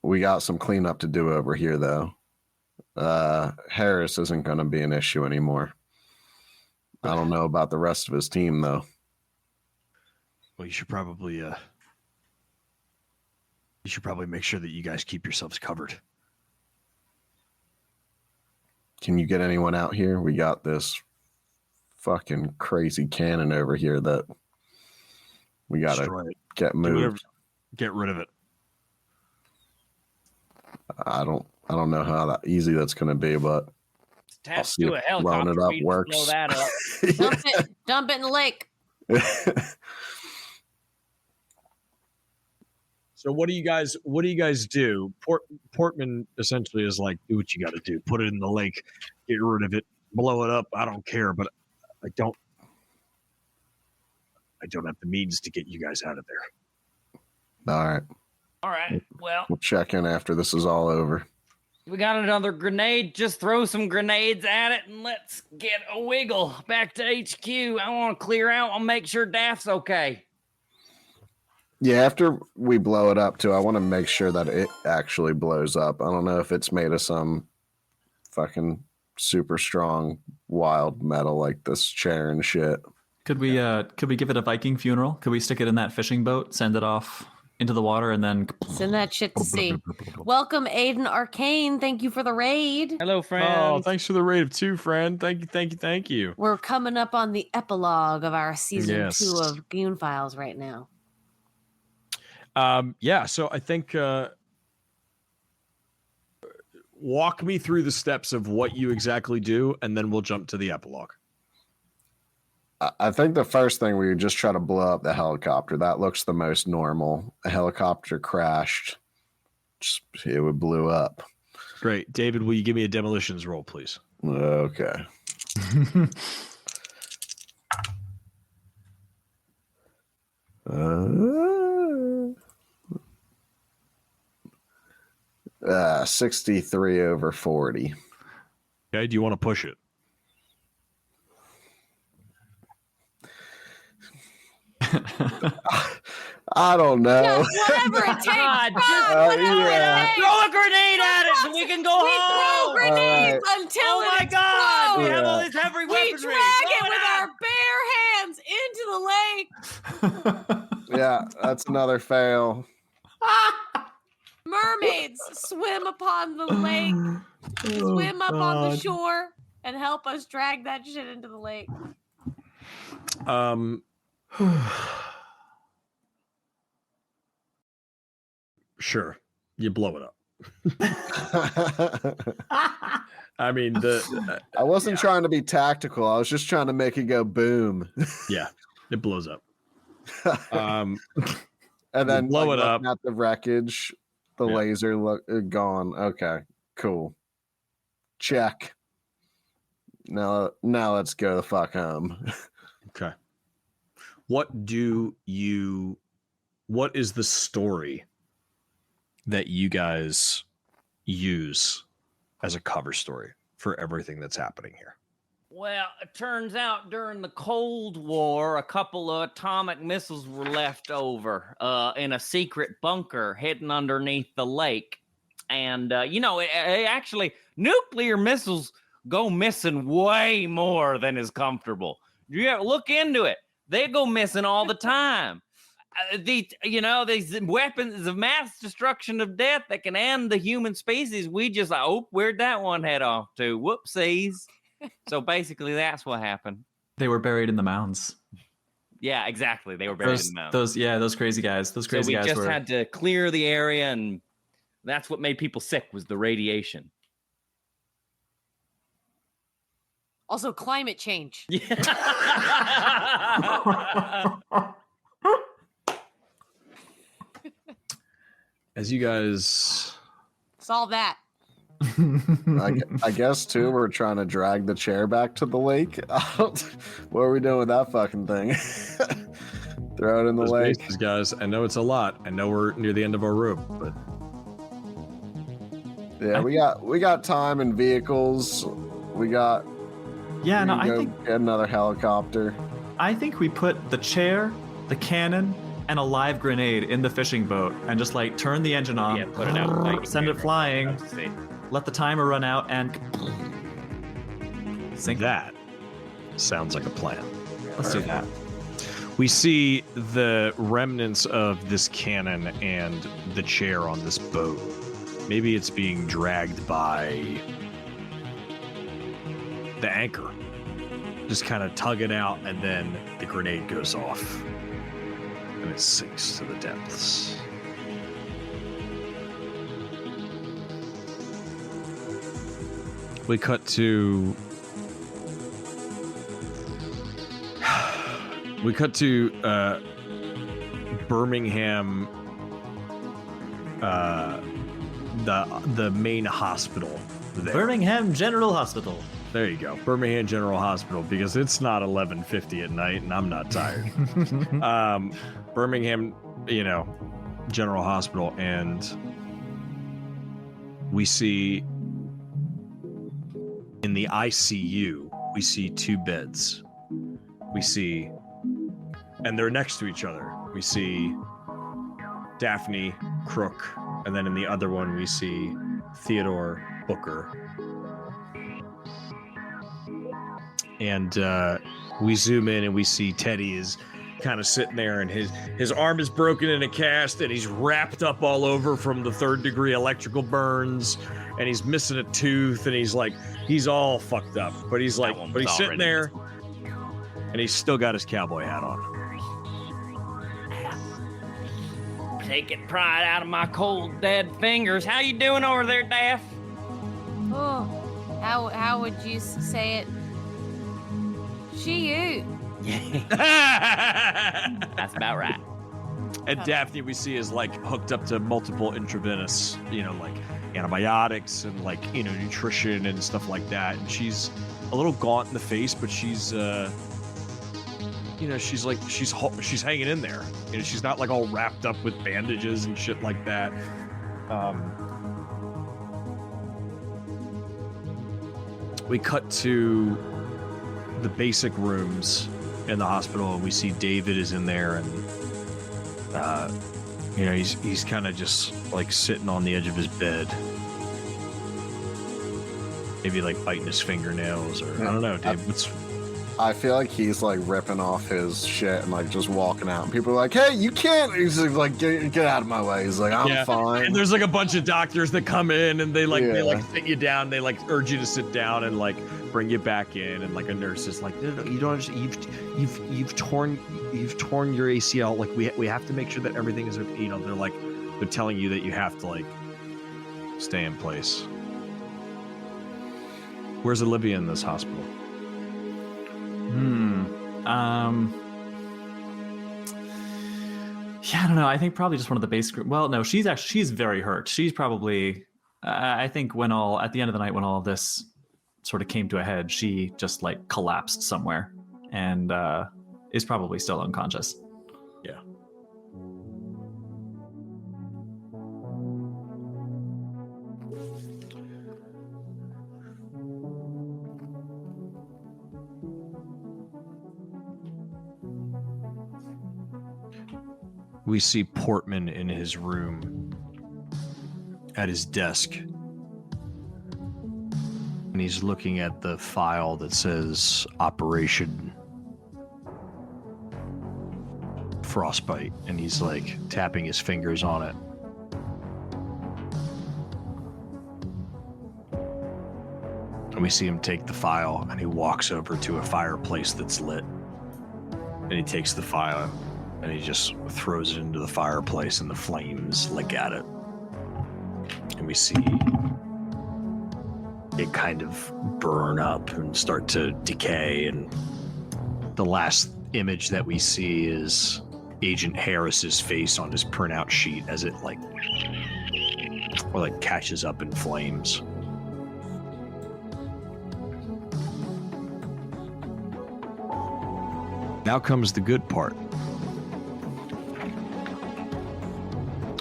We got some cleanup to do over here, though. Harris isn't going to be an issue anymore. I don't know about the rest of his team, though. Well, you should probably make sure that you guys keep yourselves covered. Can you get anyone out here? We got this fucking crazy cannon over here that we got to get moved. Get rid of it. I don't know how easy that's going to be, but attached see to if a blowing helicopter it up for you to works. blow that up. Dump it in the lake. So what do you guys do? Portman essentially is like, do what you got to do. Put it in the lake, get rid of it, blow it up. I don't care, but I don't have the means to get you guys out of there. All right. All right. Well, We'll check in after this is all over. we got another grenade. Just throw some grenades at it and let's get a wiggle back to HQ. I want to clear out and make sure Daph's okay. Yeah, after we blow it up too, I want to make sure that it actually blows up. I don't know if it's made of some fucking super strong wild metal like this chair and shit. Could we give it a Viking funeral? Could we stick it in that fishing boat, send it off into the water, and then Send that shit to sea. Welcome, Aiden Arcane. Thank you for the raid. Hello, friends. Oh, thanks for the raid of 2, friend. Thank you. We're coming up on the epilogue of our season Yes. 2 of Goon Files right now. So I think walk me through the steps of what you exactly do, and then we'll jump to the epilogue. I think the first thing we would just try to blow up the helicopter. That looks the most normal. A helicopter crashed. It would blew up. Great. David, will you give me a demolitions roll, please? Okay. 63 over 40. Okay, do you want to push it? I don't know. Whatever it takes. God, Bro, just whatever yeah. it takes. throw a grenade at it so we can go We home. throw grenades All until Oh it my God, we explodes. have all Yeah. this heavy We weaponry. drag Throw it with out. our bare hands into the lake. Yeah, that's another fail. Mermaids swim upon the lake, swim up on the shore, and help us drag that shit into the lake. Sure. You blow it up. I mean, I wasn't trying to be tactical. I was just trying to make it go boom. yeah, it blows up. And then blow it looking up. at the wreckage, the Yeah. laser gone. Okay, cool. Check. Now let's go the fuck home. Okay. What is the story that you guys use as a cover story for everything that's happening here? Well, it turns out during the Cold War, a couple of atomic missiles were left over in a secret bunker hidden underneath the lake. And, actually, nuclear missiles go missing way more than is comfortable. You look into it. They go missing all the time. These weapons of mass destruction of death that can end the human species. We just, where'd that one head off to? Whoopsies. So basically, that's what happened. They were buried in the mounds. Yeah, exactly. They were buried in the mountain. Those crazy guys. Those crazy so we guys just were. had to clear the area, and that's what made people sick was the radiation. Also, climate change. As you guys Solve that. I guess too, we're trying to drag the chair back to the lake. What are we doing with that fucking thing? Throw it in the those lake. bases, guys, I know it's a lot. I know we're near the end of our rope, but Yeah, we got time and vehicles. We got. Yeah, no, we can I go think get another helicopter. I think we put the chair, the cannon, and a live grenade in the fishing boat and just like turn the engine on, Yeah, put it out. Like, send it flying, let the timer run out, and sink. that sounds like a plan. Let's do that. We see the remnants of this cannon and the chair on this boat. Maybe it's being dragged by the anchor. Just kind of tug it out, and then the grenade goes off. And it sinks to the depths. We cut to Birmingham, the main hospital there. Birmingham General Hospital. There you go, Birmingham General Hospital, because it's not 11:50 at night and I'm not tired. Birmingham, General Hospital, and we see in the ICU, we see 2 beds. We see, and they're next to each other. We see Daphne, Crook, and then in the other one we see Theodore, Booker. And we zoom in and we see Teddy is kind of sitting there, and his arm is broken in a cast, and he's wrapped up all over from the 3rd-degree electrical burns, and he's missing a tooth, and he's all fucked up. But he's sitting there, and he's still got his cowboy hat on. Taking pride out of my cold, dead fingers. How you doing over there, Daff? Oh, how would you say it? She, you. That's about right. And Daphne, we see, is hooked up to multiple intravenous, antibiotics and nutrition and stuff like that. And she's a little gaunt in the face, but she's she's hanging in there. She's not all wrapped up with bandages and shit like that. We cut to the basic rooms in the hospital, and we see David is in there, and he's kind of just sitting on the edge of his bed, maybe biting his fingernails, or I don't know, Dave. I feel like he's ripping off his shit and just walking out, and people are like, "Hey, you can't!" He's get out of my way. He's like, "I'm fine." And there's a bunch of doctors that come in, and they sit you down, they urge you to sit down, and bring you back in, and a nurse is like, "No, you don't understand. You've torn your ACL. We have to make sure that everything is they're telling you that you have to stay in place." Where's Olivia in this hospital? Yeah, I don't know. I think probably just one of the base group. Well, no, she's very hurt. She's probably, I think at the end of the night, when all of this sort of came to a head, she just collapsed somewhere and is probably still unconscious. Yeah. We see Portman in his room at his desk, and he's looking at the file that says Operation Frostbite, and he's tapping his fingers on it. And we see him take the file, and he walks over to a fireplace that's lit, and he takes the file and he just throws it into the fireplace, and the flames lick at it. And we see it kind of burn up and start to decay. And the last image that we see is Agent Harris's face on his printout sheet as it catches up in flames. Now comes the good part.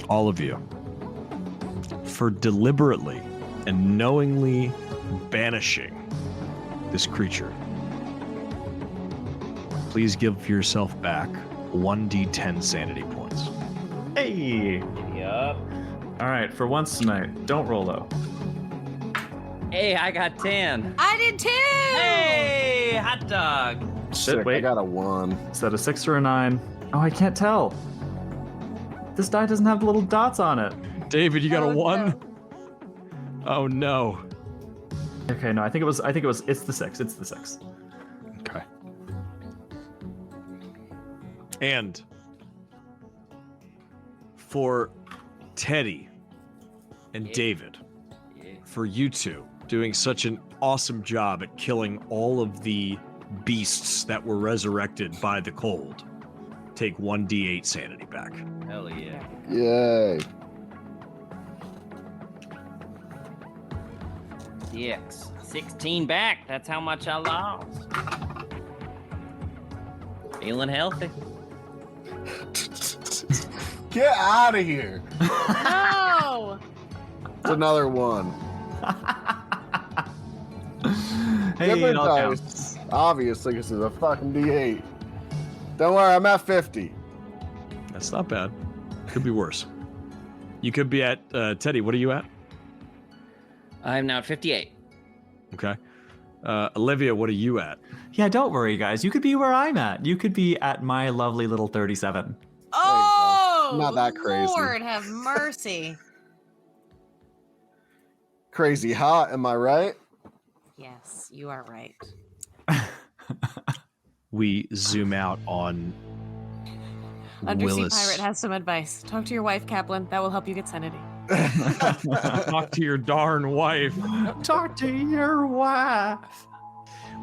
All of you, for deliberately and knowingly banishing this creature, please give yourself back 1d10 sanity points. Hey! Yup. All right, for once tonight, don't roll low. Hey, I got 10. I did too. Hey, hot dog. Shit, wait. I got a 1. Is that a 6 or a 9? Oh, I can't tell. This die doesn't have the little dots on it. David, you got a 1? No. Oh no. Okay, no, it's the 6. It's the 6. Okay. And for Teddy and David, for you two, doing such an awesome job at killing all of the beasts that were resurrected by the cold, take 1d8 sanity back. Hell yeah. Yay. Dicks. 16 back. That's how much I lost. Feeling healthy. Get out of here. No. It's another one. Hey, Different it all dice. counts. Obviously, this is a fucking D8. Don't worry, I'm at 50. That's not bad. Could be worse. You could be at, Teddy, what are you at? I'm now at 58. Okay. Olivia, what are you at? Yeah, don't worry, guys. You could be where I'm at. You could be at my lovely little 37. Oh, Not that crazy. Lord have mercy. Crazy hot, am I right? Yes, you are right. We zoom out on Undersea Willis. Pirate has some advice. Talk to your wife, Kaplan. That will help you get sanity. Talk to your darn wife. Talk to your wife.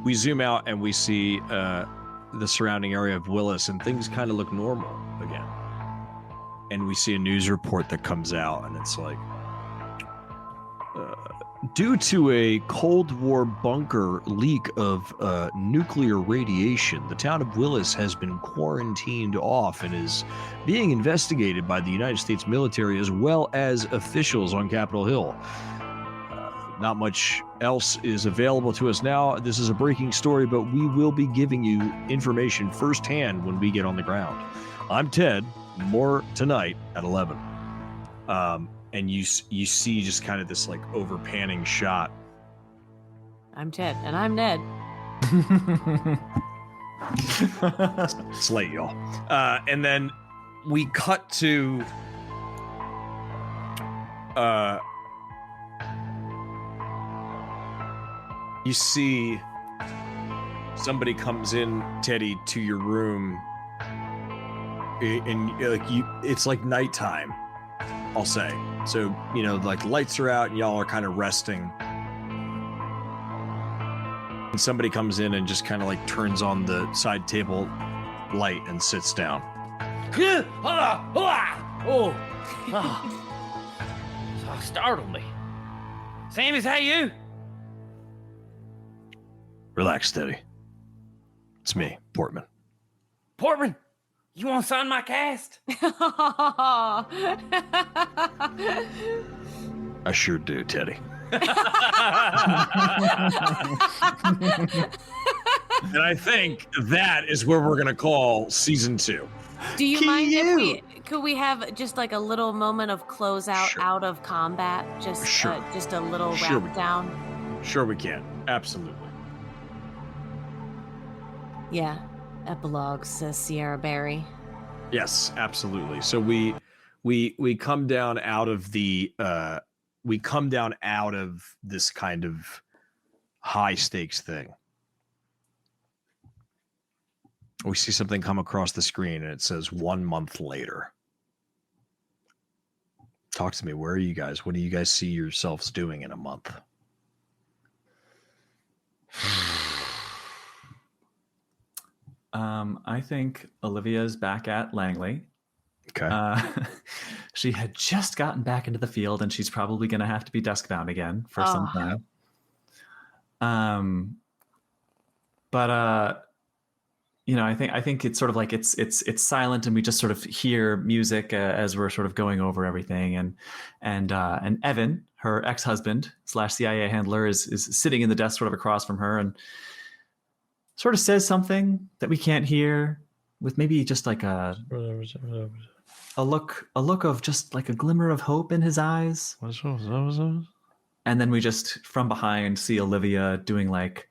We zoom out and we see the surrounding area of Willis, and things kind of look normal again. And we see a news report that comes out, and it's like, due to a Cold War bunker leak of nuclear radiation, the town of Willis has been quarantined off and is being investigated by the United States military as well as officials on Capitol Hill. Not much else is available to us now. This is a breaking story, but we will be giving you information firsthand when we get on the ground. I'm Ted. More tonight at 11. And you see just kind of this like over panning shot. I'm Ted, and I'm Ned. It's late, y'all. And then we cut to you see somebody comes in, Teddy, to your room, and like it's like nighttime, I'll say. So, you know, like lights are out and y'all are kind of resting. And somebody comes in and just kind of like turns on the side table light and sits down. Oh, startled me. Sam, is that you? Relax, Teddy. It's me, Portman. Portman, you want to sign my cast? I sure do, Teddy. And I think that is where we're gonna call season 2. Do you mind if could we have just like a little moment of closeout Sure. out of combat? Just Sure. Just a little Sure we wrap can. down. Sure we can. Absolutely. Yeah. Epilogue, says Sierra Berry. Yes, absolutely. So we come down out of the this kind of high stakes thing. We see something come across the screen and it says 1 month later. Talk to me. Where are you guys? What do you guys see yourselves doing in a month? I think Olivia's back at Langley. Okay. She had just gotten back into the field, and she's probably going to have to be desk bound again for some time. But you know, I think it's sort of like it's silent, and we just sort of hear music as we're sort of going over everything. And Evan, her ex-husband / CIA handler, is sitting in the desk sort of across from her, and sort of says something that we can't hear, with maybe just like a look of just like a glimmer of hope in his eyes. And then we just from behind see Olivia doing like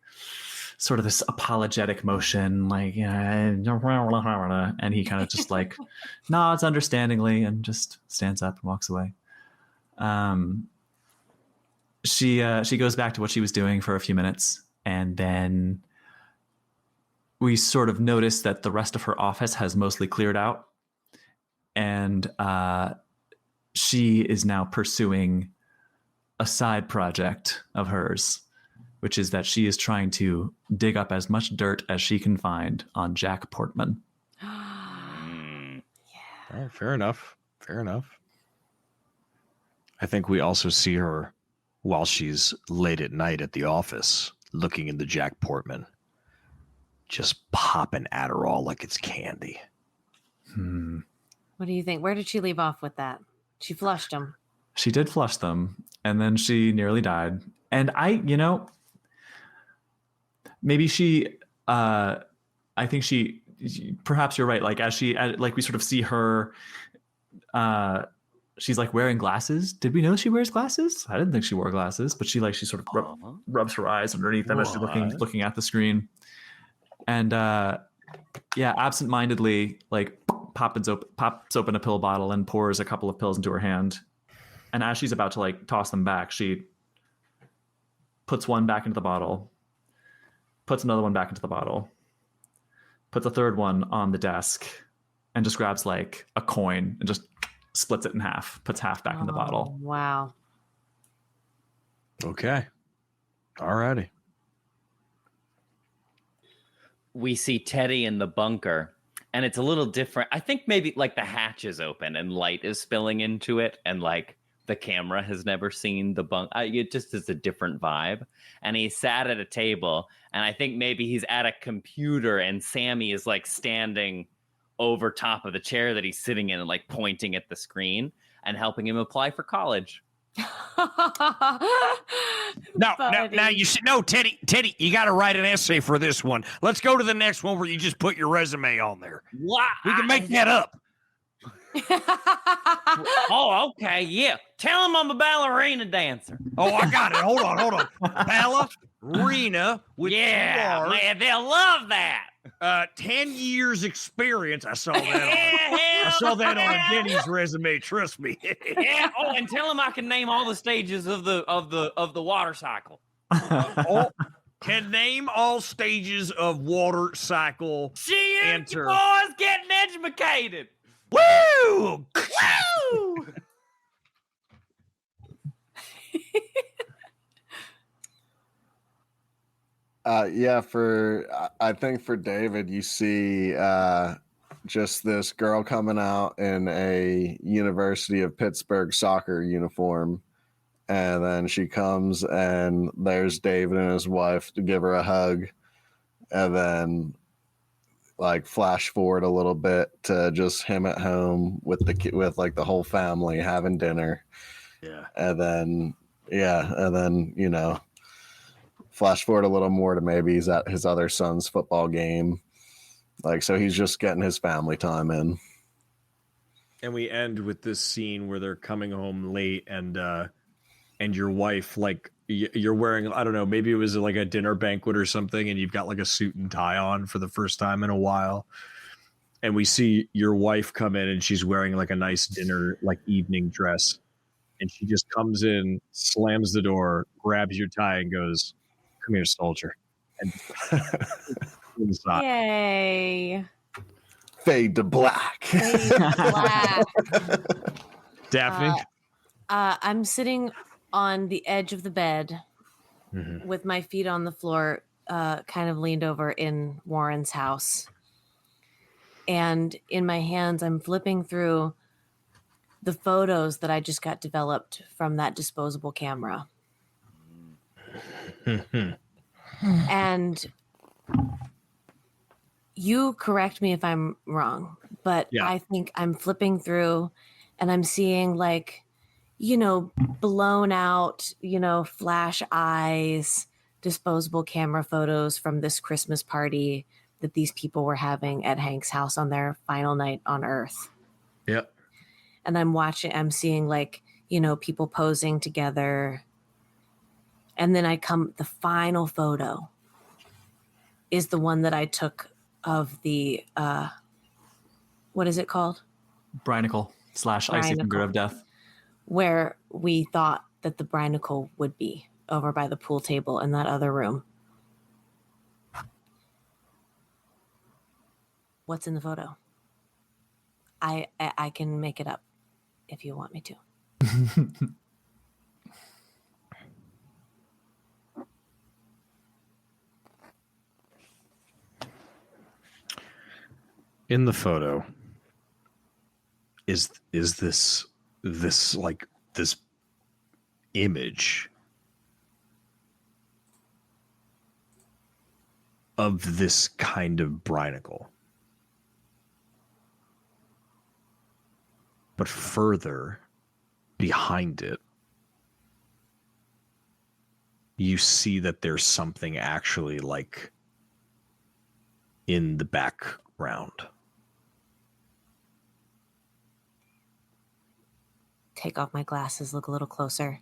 sort of this apologetic motion, like, and he kind of just like nods understandingly and just stands up and walks away. She goes back to what she was doing for a few minutes, and then we sort of notice that the rest of her office has mostly cleared out, and she is now pursuing a side project of hers, which is that she is trying to dig up as much dirt as she can find on Jack Portman. All right, fair enough. Fair enough. I think we also see her while she's late at night at the office looking into Jack Portman, just popping Adderall like it's candy. What do you think? Where did she leave off with that? She flushed him. She did flush them, and then she nearly died. And maybe she, I think perhaps you're right. Like like we sort of see her, she's like wearing glasses. Did we know she wears glasses? I didn't think she wore glasses, but she sort of rubs her eyes underneath them as she's looking at the screen. And absentmindedly, like pops open a pill bottle and pours a couple of pills into her hand. And as she's about to like toss them back, she puts one back into the bottle, puts another one back into the bottle, puts a third one on the desk, and just grabs like a coin and just splits it in half, puts half back in the bottle. Wow. Okay. All righty. We see Teddy in the bunker, and it's a little different. I think maybe like the hatch is open and light is spilling into it, and like the camera has never seen the bunk. It just is a different vibe. And he sat at a table, and I think maybe he's at a computer, and Sammy is like standing over top of the chair that he's sitting in and like pointing at the screen and helping him apply for college. Now you should know, Teddy, you got to write an essay for this one. Let's go to the next one where you just put your resume on there. What? We can make that up. Oh, okay, yeah. Tell him I'm a ballerina dancer. Oh, I got it. Hold on. Ballerina with yeah, R's. man, they'll love that. 10 years experience. I saw that. I saw that on a Denny's resume. Trust me. Yeah. Oh, and tell him I can name all the stages of the water cycle. Can name all stages of water cycle. See you Enter. boys getting educated. Woo! Woo! I think for David, you see just this girl coming out in a University of Pittsburgh soccer uniform, and then she comes and there's David and his wife to give her a hug, and then like flash forward a little bit to just him at home with like the whole family having dinner. Yeah. And then flash forward a little more to maybe he's at his other son's football game. Like, so he's just getting his family time in. And we end with this scene where they're coming home late and your wife, like you're wearing, I don't know, maybe it was like a dinner banquet or something, and you've got like a suit and tie on for the first time in a while. And we see your wife come in and she's wearing like a nice dinner, like evening dress. And she just comes in, slams the door, grabs your tie and goes, "Come here, soldier." And inside. Yay. Fade to black. Fade to black. Daphne? I'm sitting on the edge of the bed with my feet on the floor, kind of leaned over in Warren's house. And in my hands, I'm flipping through the photos that I just got developed from that disposable camera. And you correct me if I'm wrong, but Yeah. I think I'm flipping through and I'm seeing like, blown out, flash eyes, disposable camera photos from this Christmas party that these people were having at Hank's house on their final night on Earth. Yep. And I'm seeing like, people posing together. And then the final photo is the one that I took of the, what is it called? Brinacle / icy finger of death. Where we thought that the Brinacle would be over by the pool table in that other room. What's in the photo? I can make it up if you want me to. in the photo is this like this image of this kind of brinacle. But further behind it, you see that there's something actually like in the background. Take off my glasses, look a little closer.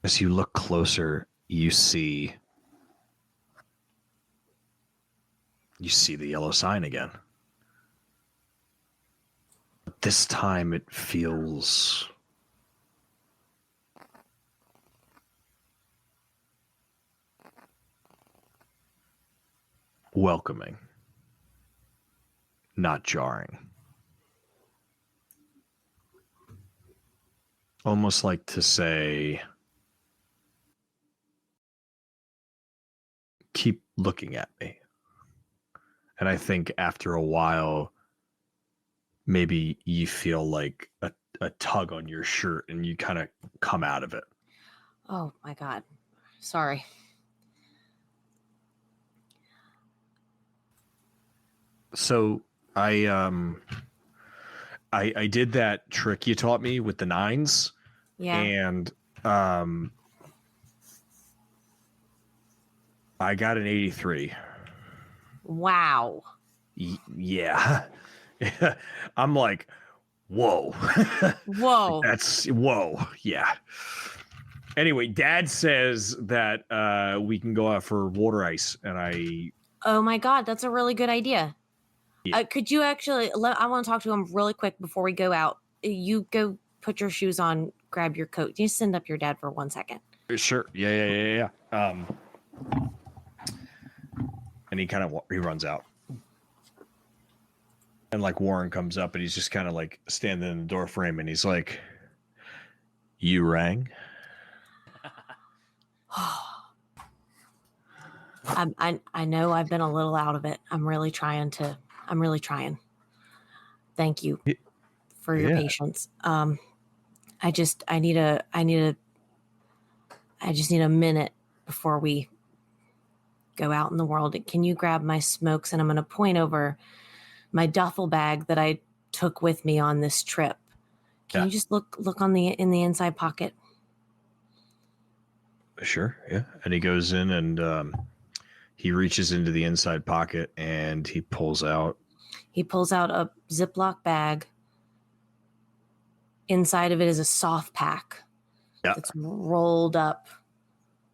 As you look closer, you see the yellow sign again. But this time it feels welcoming, not jarring. Almost like to say, keep looking at me. And I think after a while, maybe you feel like a tug on your shirt and you kind of come out of it. Oh my God. Sorry. So I did that trick you taught me with the 9s. Yeah. And I got an 83. Wow. Yeah. I'm like, whoa. Whoa. Whoa. Yeah. Anyway, Dad says that we can go out for water ice, and Oh my God, that's a really good idea. Yeah. Could you actually, I want to talk to him really quick before we go out. You go put your shoes on, grab your coat. You send up your dad for 1 second. Sure. Yeah. And he runs out. And like Warren comes up and he's just kind of like standing in the door frame and he's like, "You rang?" I know I've been a little out of it. I'm really trying. Thank you for your patience. I just need a minute before we go out in the world. Can you grab my smokes? And I'm going to point over my duffel bag that I took with me on this trip. Can you just look in the inside pocket? Sure. Yeah. And he goes in and he reaches into the inside pocket and he pulls out a Ziploc bag. Inside of it is a soft pack. Yeah. It's rolled up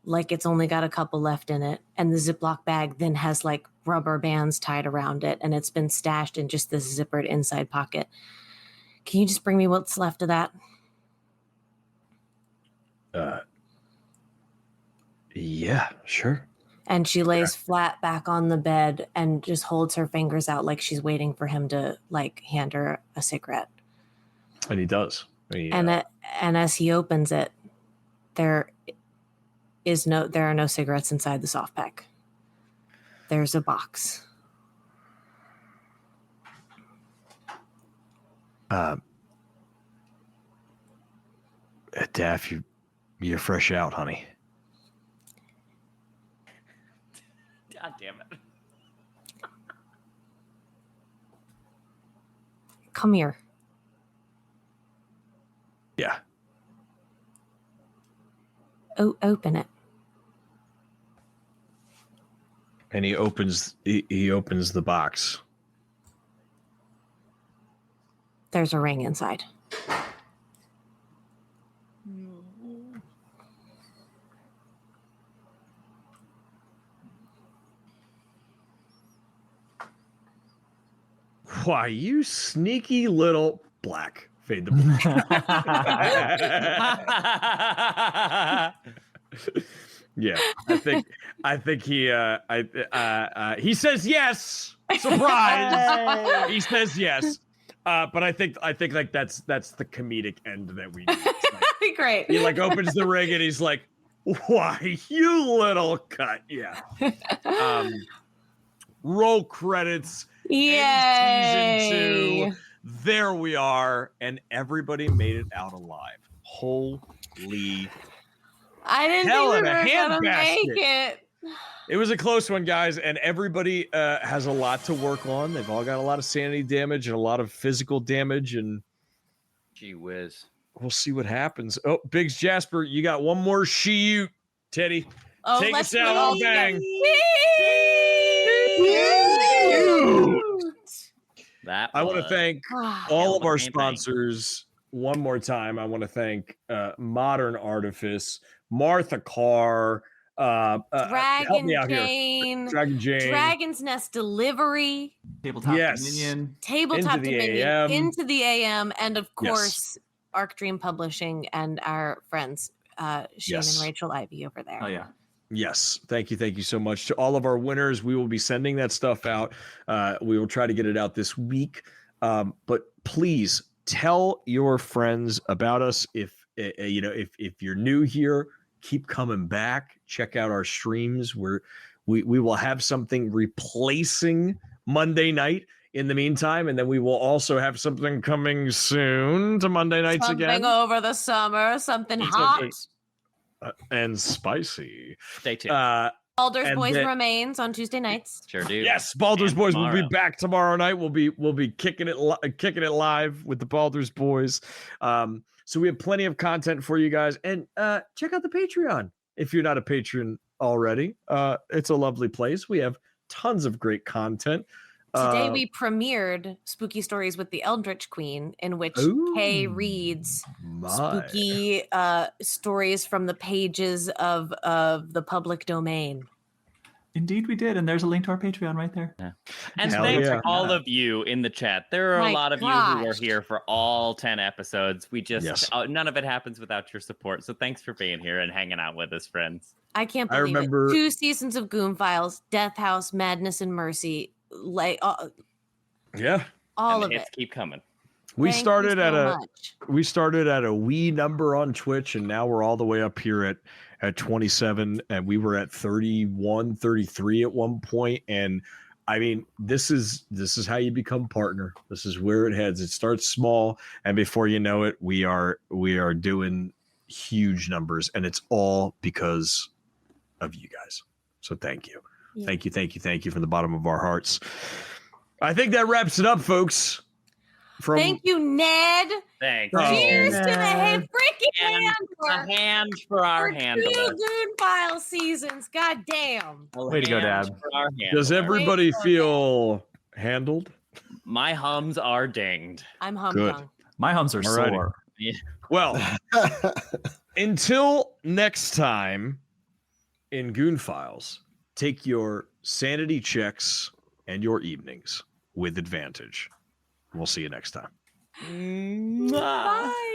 like it's only got a couple left in it. And the Ziploc bag then has like rubber bands tied around it. And it's been stashed in just this zippered inside pocket. Can you just bring me what's left of that? Yeah, sure. And she lays flat back on the bed and just holds her fingers out like she's waiting for him to like hand her a cigarette. And he does. And as he opens it, there are no cigarettes inside the soft pack. There's a box. Daff, you're fresh out, honey. God damn it. Come here. Yeah. Open it. And he opens the box. There's a ring inside. Why, you sneaky little black. Fade the black. Yeah, I think he says yes. Surprise! He says yes. But I think like that's the comedic end that we need. Like, Great. he like opens the ring and he's like, Why, you little cut. Yeah. Roll credits. End season 2. Yay! There we are. And everybody made it out alive. Holy. I didn't Hell think we in a were gonna handbasket. make it. It was a close one, guys, and everybody has a lot to work on. They've all got a lot of sanity damage and a lot of physical damage, and Gee whiz. we'll see what happens. Oh, Biggs Jasper, you got one more shoot, Teddy. Oh, Take let's us out go. on a bang. That I want to was- thank Ah, all of our campaign. sponsors one more time. I want to thank Modern Artifice, Martha Carr, help me Dragon out here. Jane, Dragon Jane. Dragon's Nest Delivery, Tabletop Yes. Dominion. Tabletop Into the Dominion, AM. Into the AM, and of Yes. course, Arc Dream Publishing and our friends, Shane Yes. and Rachel Ivy over there. Oh yeah. Yes. Thank you so much to all of our winners. We will be sending that stuff out. We will try to get it out this week. But please tell your friends about us. If you're new here, keep coming back. Check out our streams where we will have something replacing Monday night in the meantime, and then we will also have something coming soon to Monday nights Something again. over the summer, something It's hot. okay. And spicy. Stay tuned. Baldur's And Boys then- remains on Tuesday nights. Sure do. Yes, Baldur's And Boys will be tomorrow. back tomorrow night. We'll be kicking it live with the Baldur's Boys. So we have plenty of content for you guys, and check out the Patreon if you're not a patron already. It's a lovely place. We have tons of great content. Today we premiered Spooky Stories with the Eldritch Queen, in which Kay Ooh, reads my. spooky stories from the pages of the public domain. Indeed, we did, and there's a link to our Patreon right there. And Hell thanks yeah. to all of you in the chat. There are My a lot of you who are gosh. here for all 10 episodes. We just, Yes. none of it happens without your support. So thanks for being here and hanging out with us, friends. I can't I believe remember- it. 2 seasons of Goon Files, Death House, Madness and Mercy, like Yeah, all and of the hits it. keep coming. we Thank you started at so a much. we started at a wee number on Twitch, and now we're all the way up here at 27, and we were at 31, 33 at one point. And I mean, this is how you become partner. This is where it heads. It starts small, and before you know it, we are doing huge numbers, and it's all because of you guys. So thank you. Yeah. Thank you from the bottom of our hearts. I think that wraps it up, folks. Thank you, Ned. Thanks. Oh, Cheers to the Ned. freaking And handler. a hand for our For 2 handler. Goon Files seasons. God damn. A Way to go, hand Dad. for our Does handler. everybody Wait, feel handled? My hums are dinged. I'm Good. humdung. My hums are Alrighty. sore. Well, until next time in Goon Files, take your sanity checks and your evenings with advantage. We'll see you next time. Mwah. Bye.